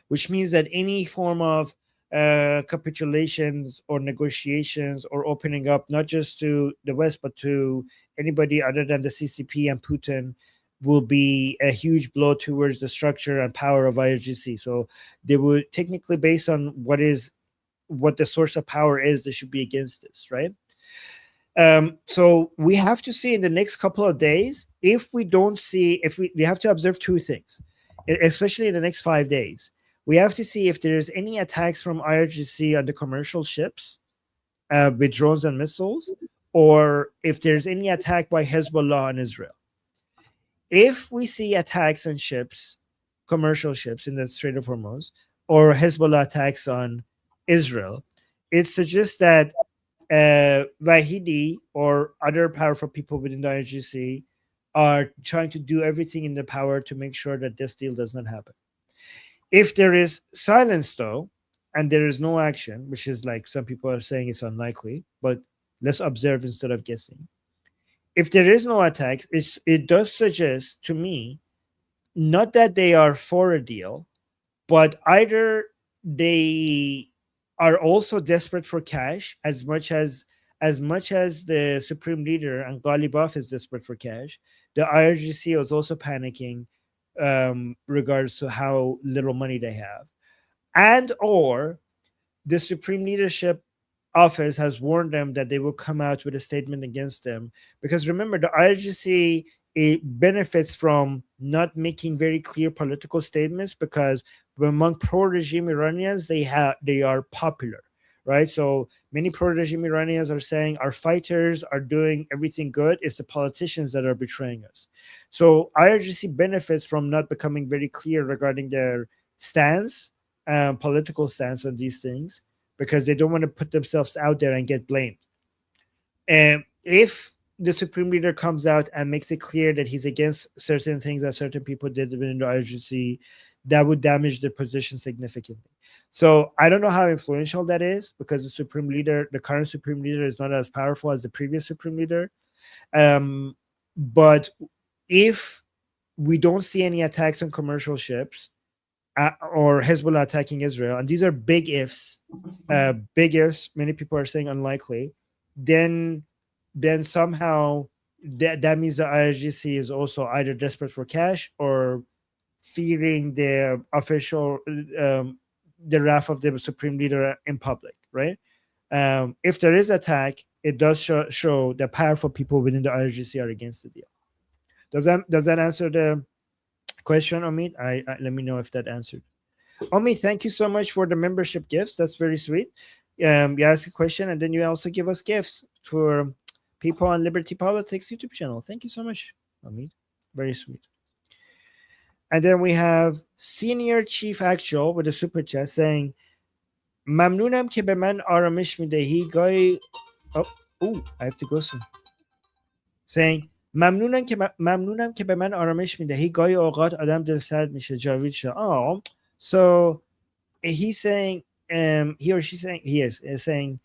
which means that any form of capitulations or negotiations or opening up, not just to the West, but to anybody other than the CCP and Putin, will be a huge blow towards the structure and power of IRGC. So they would technically, based on what the source of power is, they should be against this, right? So we have to see in the next couple of days, if we have to observe two things, especially in the next 5 days. We have to see if there's any attacks from IRGC on the commercial ships with drones and missiles, or if there's any attack by Hezbollah on Israel. If we see attacks on ships, commercial ships in the Strait of Hormuz, or Hezbollah attacks on Israel, it suggests that Vahidi or other powerful people within the IRGC are trying to do everything in their power to make sure that this deal does not happen. If there is silence, though, and there is no action, which is like some people are saying it's unlikely, but let's observe instead of guessing. If there is no attack, it does suggest to me not that they are for a deal, but either they are also desperate for cash as much as the supreme leader and Ghalibaf is desperate for cash. The IRGC is also panicking regards to how little money they have, and or the supreme leadership office has warned them that they will come out with a statement against them, because remember, the IRGC, it benefits from not making very clear political statements, because among pro-regime Iranians, they are popular, right? So many pro-regime Iranians are saying our fighters are doing everything good. It's the politicians that are betraying us. So IRGC benefits from not becoming very clear regarding their stance, political stance on these things, because they don't want to put themselves out there and get blamed. And if the supreme leader comes out and makes it clear that he's against certain things that certain people did within the IRGC, that would damage their position significantly. So I don't know how influential that is, because the current supreme leader is not as powerful as the previous supreme leader. But if we don't see any attacks on commercial ships or Hezbollah attacking Israel, and these are big ifs, many people are saying unlikely, then somehow that means the IRGC is also either desperate for cash or fearing the official the wrath of the supreme leader in public, right? If there is attack, it does show that powerful people within the IRGC are against the deal. Does that answer the question, Omid? I let me know if that answered. Omid, thank you so much for the membership gifts. That's very sweet. You ask a question and then you also give us gifts for people on Liberty Politics YouTube channel. Thank you so much, Omid. Very sweet. And then we have Senior Chief Actual with a super chat saying, ممنونم که به من آرامش میدهی گاهی I have to go soon. Saying ممنونم که به من آرامش میدهی گاهی اوقات آدم دل سرد میشه جاوید شاه. Oh, so he's saying he or she saying he is saying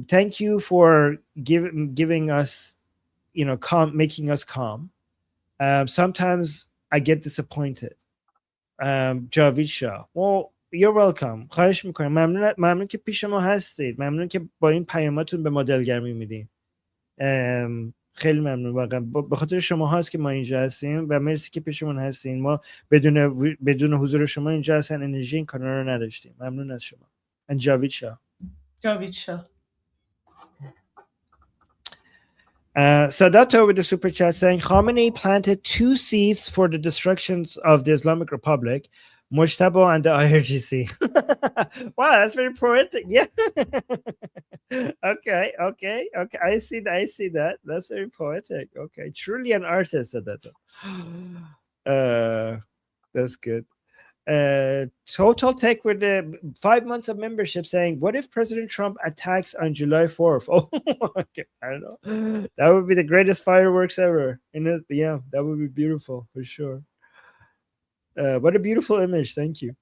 thank you for giving us, you know, calm, making us calm. Sometimes I get disappointed. جاوید شاه. Well, you're welcome. خواهش میکنم. ممنون که پیش ما هستید. ممنون که با این پیاماتون به ما دلگرمی میدین. خیلی ممنون واقعا. به خاطر شما هاست که ما اینجا هستیم و مرسی که پیشمون هستین. ما بدون حضور شما اینجا اصلا انرژی این کانال رو نداشتیم. ممنون از شما. And جاوید شاه. جاوید شاه. Sadato with the super chat saying Khamenei planted 2 seeds for the destruction of the Islamic Republic, Mujtaba and the IRGC. Wow, that's very poetic. Yeah. Okay. I see that. That's very poetic. Okay, truly an artist, Sadato. That's good. Total Tech with the 5 months of membership saying, what if President Trump attacks on July 4th? Oh, okay. I don't know. That would be the greatest fireworks ever. Yeah, that would be beautiful for sure. What a beautiful image. Thank you.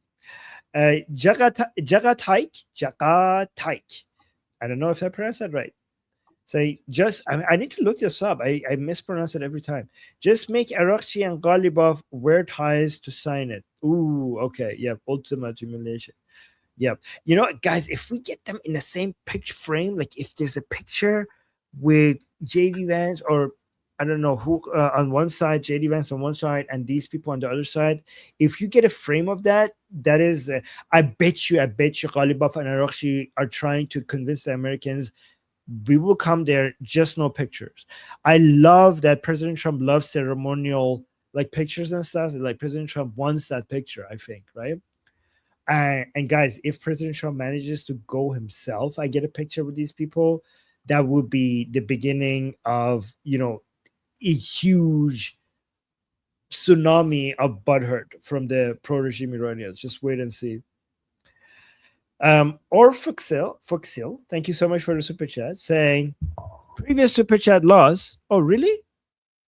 Jagataik. I don't know if I pronounced that right. Say, I need to look this up. I mispronounce it every time. Just make Arakchi and Ghalibaf wear ties to sign it. Ooh, okay. Yeah, ultimate humiliation. Yeah. You know, guys, if we get them in the same picture frame, like if there's a picture with JD Vance or I don't know who on one side, JD Vance on one side, and these people on the other side, if you get a frame of that, that is, I bet you Ghalibaf and Arakchi are trying to convince the Americans we will come there, just no pictures. I love that President Trump loves ceremonial like pictures and stuff. Like President Trump wants that picture, I think, right? And guys, if President Trump manages to go himself, I get a picture with these people, that would be the beginning of, you know, a huge tsunami of butthurt from the pro-regime Iranians. Just wait and see. Or Fuxil, thank you so much for the super chat, saying previous super chat loss. Oh, really?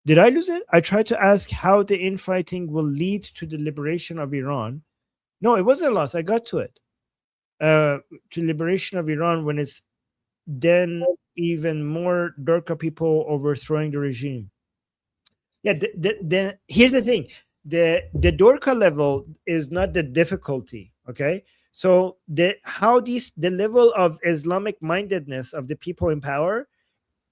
Did I lose it? I tried to ask how the infighting will lead to the liberation of Iran. No, it wasn't a loss. I got to it. To liberation of Iran when it's then even more Durka people overthrowing the regime. Yeah, here's the thing. The Durka level is not the difficulty, okay? So the level of Islamic mindedness of the people in power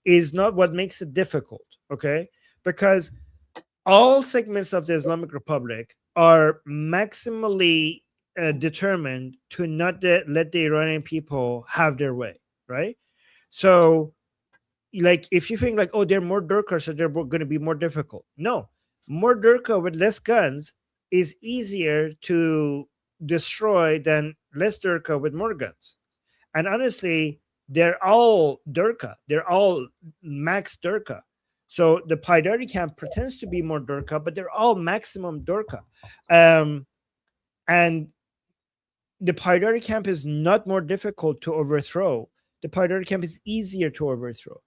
is not what makes it difficult, okay? Because all segments of the Islamic Republic are maximally determined to not let the Iranian people have their way, right? So, like, if you think like, oh, they're more Durka, so they're going to be more difficult. No, more Durka with less guns is easier to destroy than less Durka with more guns. And honestly, they're all Durka. They're all max Durka. So the Paidari camp pretends to be more Durka, but they're all maximum Durka. And the Paidari camp is not more difficult to overthrow. The Paidari camp is easier to overthrow.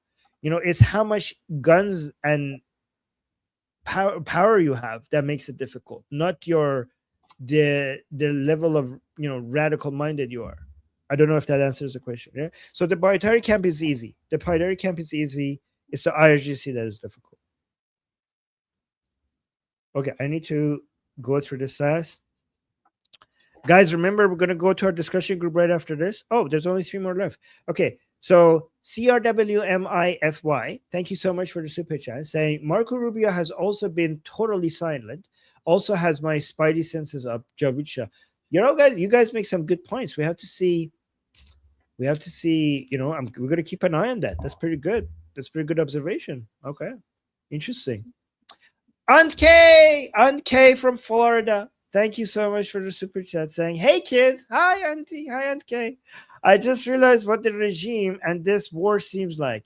You know, it's how much guns and power you have that makes it difficult, not the level of, you know, radical minded you are. I don't know if that answers the question. Yeah. So the Paidari camp is easy. The Paidari camp is easy. It's the IRGC that is difficult. Okay, I need to go through this fast. Guys, remember, we're going to go to our discussion group right after this. Oh, there's only 3 more left. Okay, so CRWMIFY, thank you so much for the super chat, saying Marco Rubio has also been totally silent, also has my spidey senses up, Javucha. You know, guys, you guys make some good points. We have to see, you know, we're going to keep an eye on that. That's pretty good. That's pretty good observation. Okay, interesting. Aunt K from Florida. Thank you so much for the super chat saying, hey kids, hi Auntie, hi Aunt K. I just realized what the regime and this war seems like.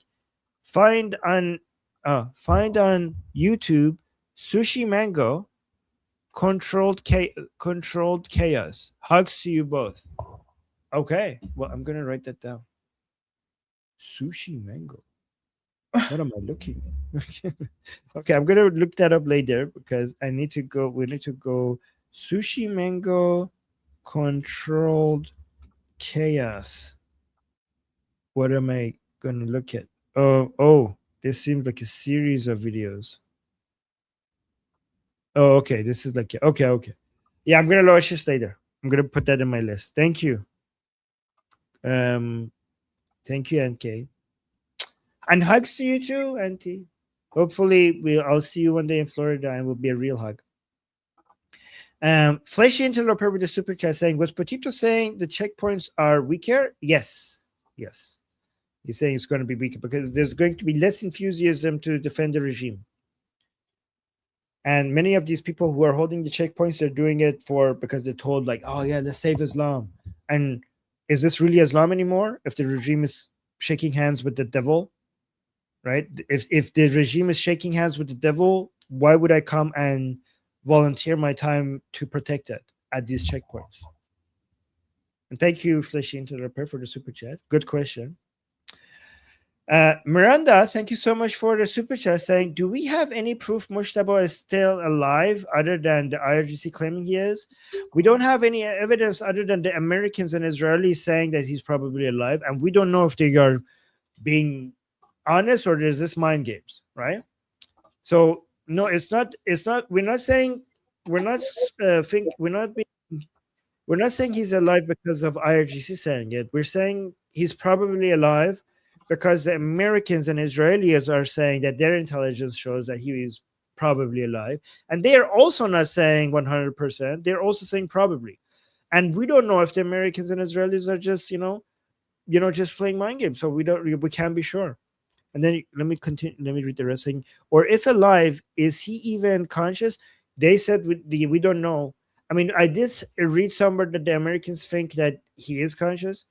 Find on YouTube Sushi Mango controlled chaos. Hugs to you both. Okay, well, I'm gonna write that down. Sushi Mango. What am I looking at? Okay, I'm gonna look that up later because I need to go. We need to go Sushi Mango controlled chaos. What am I gonna look at? Oh, this seems like a series of videos. Oh, okay. This is like okay. Yeah, I'm gonna watch this later. I'm gonna put that in my list. Thank you. Thank you, NK. And hugs to you too, Auntie. Hopefully, I'll see you one day in Florida and it will be a real hug. Fleshy Interloper with the super chat saying, was Potito saying the checkpoints are weaker? Yes. He's saying it's going to be weaker because there's going to be less enthusiasm to defend the regime. And many of these people who are holding the checkpoints, they're doing it because they're told like, oh yeah, let's save Islam. And is this really Islam anymore? If the regime is shaking hands with the devil, right? If the regime is shaking hands with the devil, why would I come and volunteer my time to protect it at these checkpoints? And thank you, Fleshy Interloper, for the super chat. Good question. Miranda, thank you so much for the super chat saying, do we have any proof Mujtaba is still alive other than the IRGC claiming he is? We don't have any evidence other than the Americans and Israelis saying that he's probably alive, and we don't know if they are being honest or is this mind games, right? So no, it's not. We're not saying he's alive because of IRGC saying it. We're saying he's probably alive because the Americans and Israelis are saying that their intelligence shows that he is probably alive. And they are also not saying 100%. They're also saying probably. And we don't know if the Americans and Israelis are just, just playing mind games. So we can't be sure. And then let me continue. Let me read the rest thing. Or if alive, is he even conscious? They said we don't know. I mean, I did read somewhere that the Americans think that he is conscious.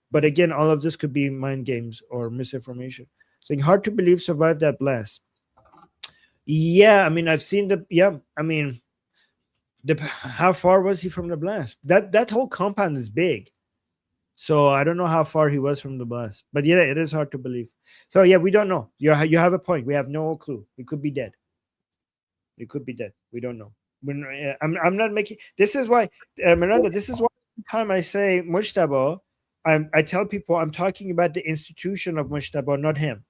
But again, all of this could be mind games or misinformation. So hard to believe survived that blast. Yeah, I mean, I've seen how far was he from the blast? That whole compound is big. So I don't know how far he was from the blast. But yeah, it is hard to believe. So yeah, we don't know. You have a point. We have no clue. He could be dead. He could be dead. We don't know. I'm not making. This is why, Miranda. This is why every time I say Mujtaba, I tell people I'm talking about the institution of Mujtaba, not him,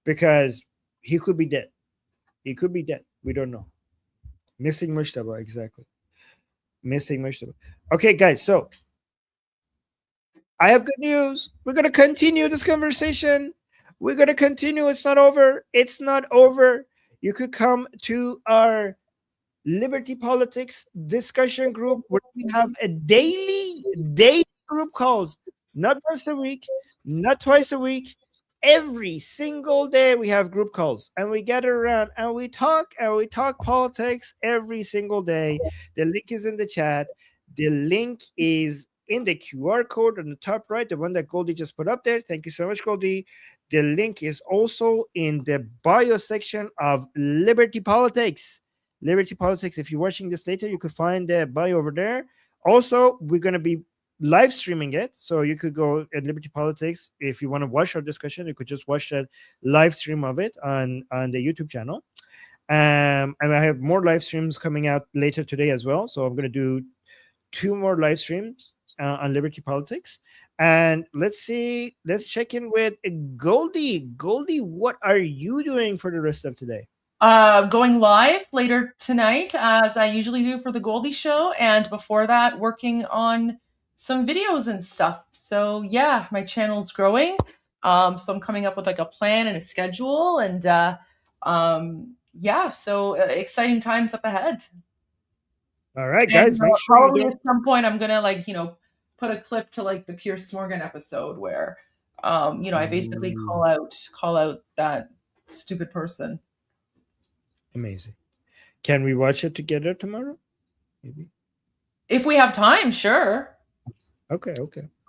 because he could be dead. He could be dead. We don't know. Missing Mujtaba, exactly. Missing Mujtaba. Okay, guys. So I have good news. We're gonna continue this conversation. We're gonna continue. It's not over. It's not over. You could come to our Liberty Politics discussion group where we have a daily group calls, not once a week, not twice a week. Every single day we have group calls and we gather around and we talk politics every single day. The link is in the chat. The link is in the QR code on the top right, the one that Goldie just put up there. Thank you so much, Goldie. The link is also in the bio section of Liberty Politics. Liberty Politics. If you're watching this later, you could find the bio over there. Also, we're going to be live streaming it. So you could go at Liberty Politics. If you want to watch our discussion, you could just watch that live stream of it on the YouTube channel. And I have more live streams coming out later today as well. So I'm going to do 2 more live streams on Liberty Politics. And let's check in with Goldie. Goldie, what are you doing for the rest of today? Going live later tonight, as I usually do for the Goldie show, and before that, working on some videos and stuff. So yeah, my channel's growing. So I'm coming up with like a plan and a schedule, and yeah, so exciting times up ahead. All right, guys, make sure probably you at some point I'm gonna like put a clip to like the Piers Morgan episode where I basically call out that stupid person. Amazing. Can we watch it together tomorrow? Maybe. If we have time, sure. Okay.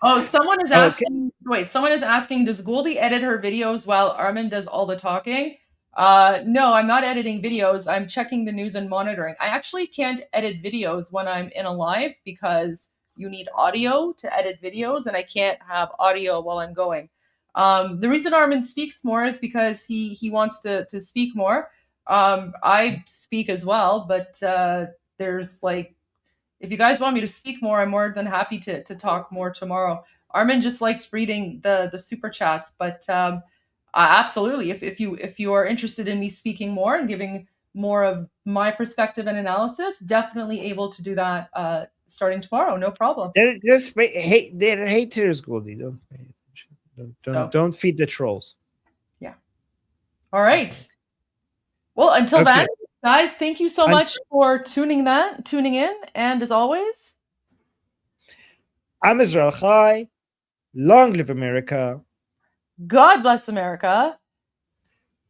Oh, someone is asking. Wait, someone is asking, does Goldie edit her videos while Armin does all the talking? No, I'm not editing videos. I'm checking the news and monitoring. I actually can't edit videos when I'm in a live because you need audio to edit videos, and I can't have audio while I'm going. The reason Armin speaks more is because he wants to speak more. I speak as well, but there's like, if you guys want me to speak more, I'm more than happy to talk more tomorrow. Armin just likes reading the super chats, but absolutely, if you are interested in me speaking more and giving more of my perspective and analysis, definitely able to do that starting tomorrow. No problem. They're haters, Goldie. Don't feed the trolls. Yeah. All right. Well, until then, guys, thank you so much for tuning in, and as always, I'm Israel Chai. Long live America. God bless America.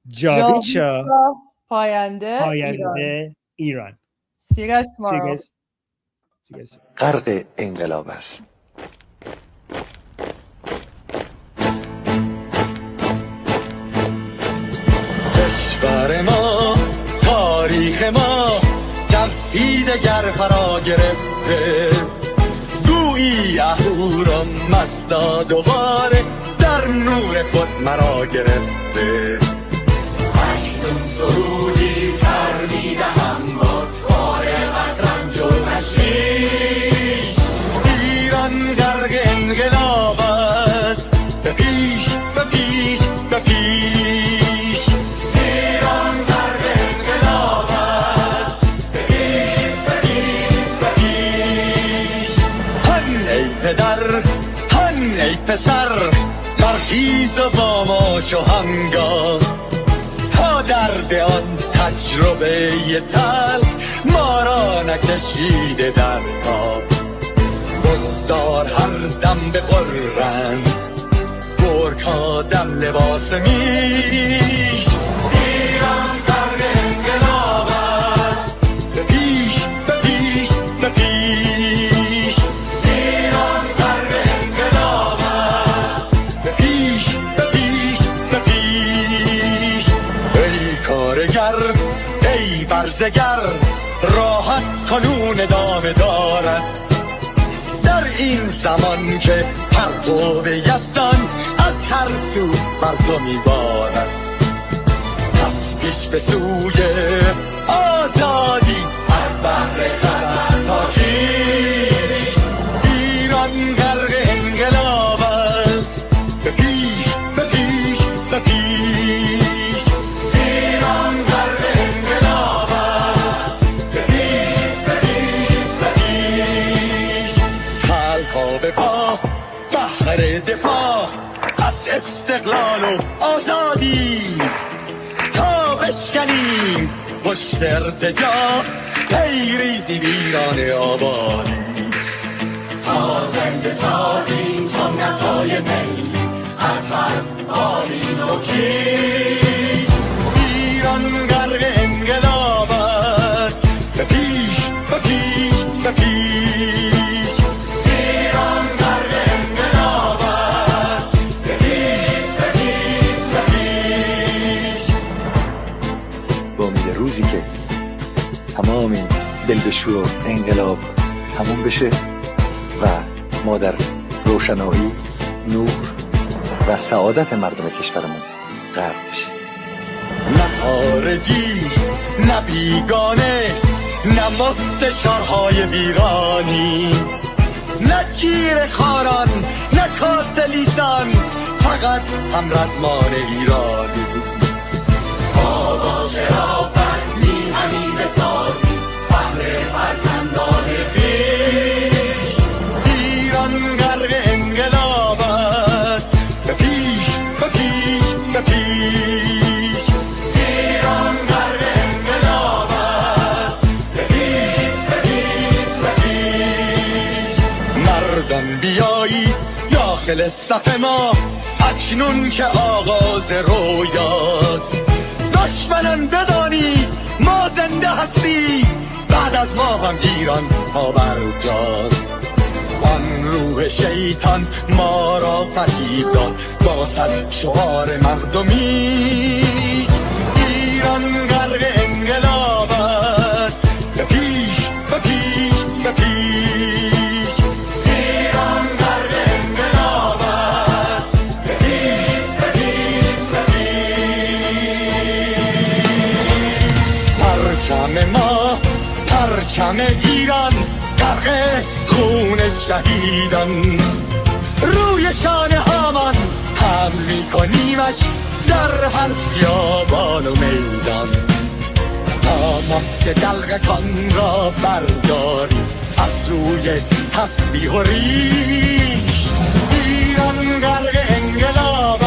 Javicha Payande Iran. See you guys tomorrow. See you guys. غرق انقلاب است. کشور ما، تاریخ ما تفسیر گر فرا گرفته، گویی اهورا مستا دوباره در نور خود مرا گرفته. هشتم سرودی سر میدهم باز فارغ از رنج و تشویش، ایران غرق انقلاب است، به پیش به پیش به پیش. ایران غرق انقلاب است، به پیش به پیش به پیش. هن ای پدر، هن ای پسر، برخیز و با ما شو همگام، تا درد آن تجربه تلخ ما را نکشیده در خواب. بگذار هر دم بغرند گرگ‌ها دم لباس میش. ایران غرق انقلاب است، به پیش به پیش به پیش. ایران غرق انقلاب است، به پیش به پیش به پیش. ای کارگر، ای برزگر، راحت کنون ادامه دارد در این زمان که پرتو یزدان از هر سو بر تو میبارد. پس پیش به سوی آزادی از بحر خزر تا کیش. ایران غرق انقلاب است، به پیش به پیش به پیش. ایران غرق انقلاب است، به پیش به پیش به پیش. خلقا به پا بهر دفاع از استقلال و آزادی، تا بشکنیم پشت ارتجاع تیریزی ویران آبادی. تا زنده سازیم سنت‌های می از من بالین و کیش. ایران غرق انقلاب است، به پیش به پیش به پیش. ایران غرق انقلاب است، به پیش به پیش به پیش. با امید روزی که تمام این دلبشو و انقلاب تموم بشه و ما در روشنایی، نور و سعادت مردم کشورمون غرق بشیم. نه خارجی نه بیگانه، نه مستشارهای ویرانی، نه چیر خاران نه کاسلیسان، فقط هم رزمان ایرانی. تا باشه داخل صف ما اکنون که آغاز رویاست. دشمنان بدانید ما زنده هستی، بعد از ما هم ایران پابرجاست. آن روح شیطان ما را فریب داد با صد شعار مردمیش. ایران غرق انقلاب است، به پیش به پیش به پیش. ایران غرق انقلاب است، به پیش به پیش به پیش. پرچم ما پرچم ایران غرق خون شهیدان، روی شانه هامان حمل می‌کنیمش در هر خیابان و میدان. تا ماسک دلغکان را برداریم از روی تسبیح و ریش. ایران غرق انقلاب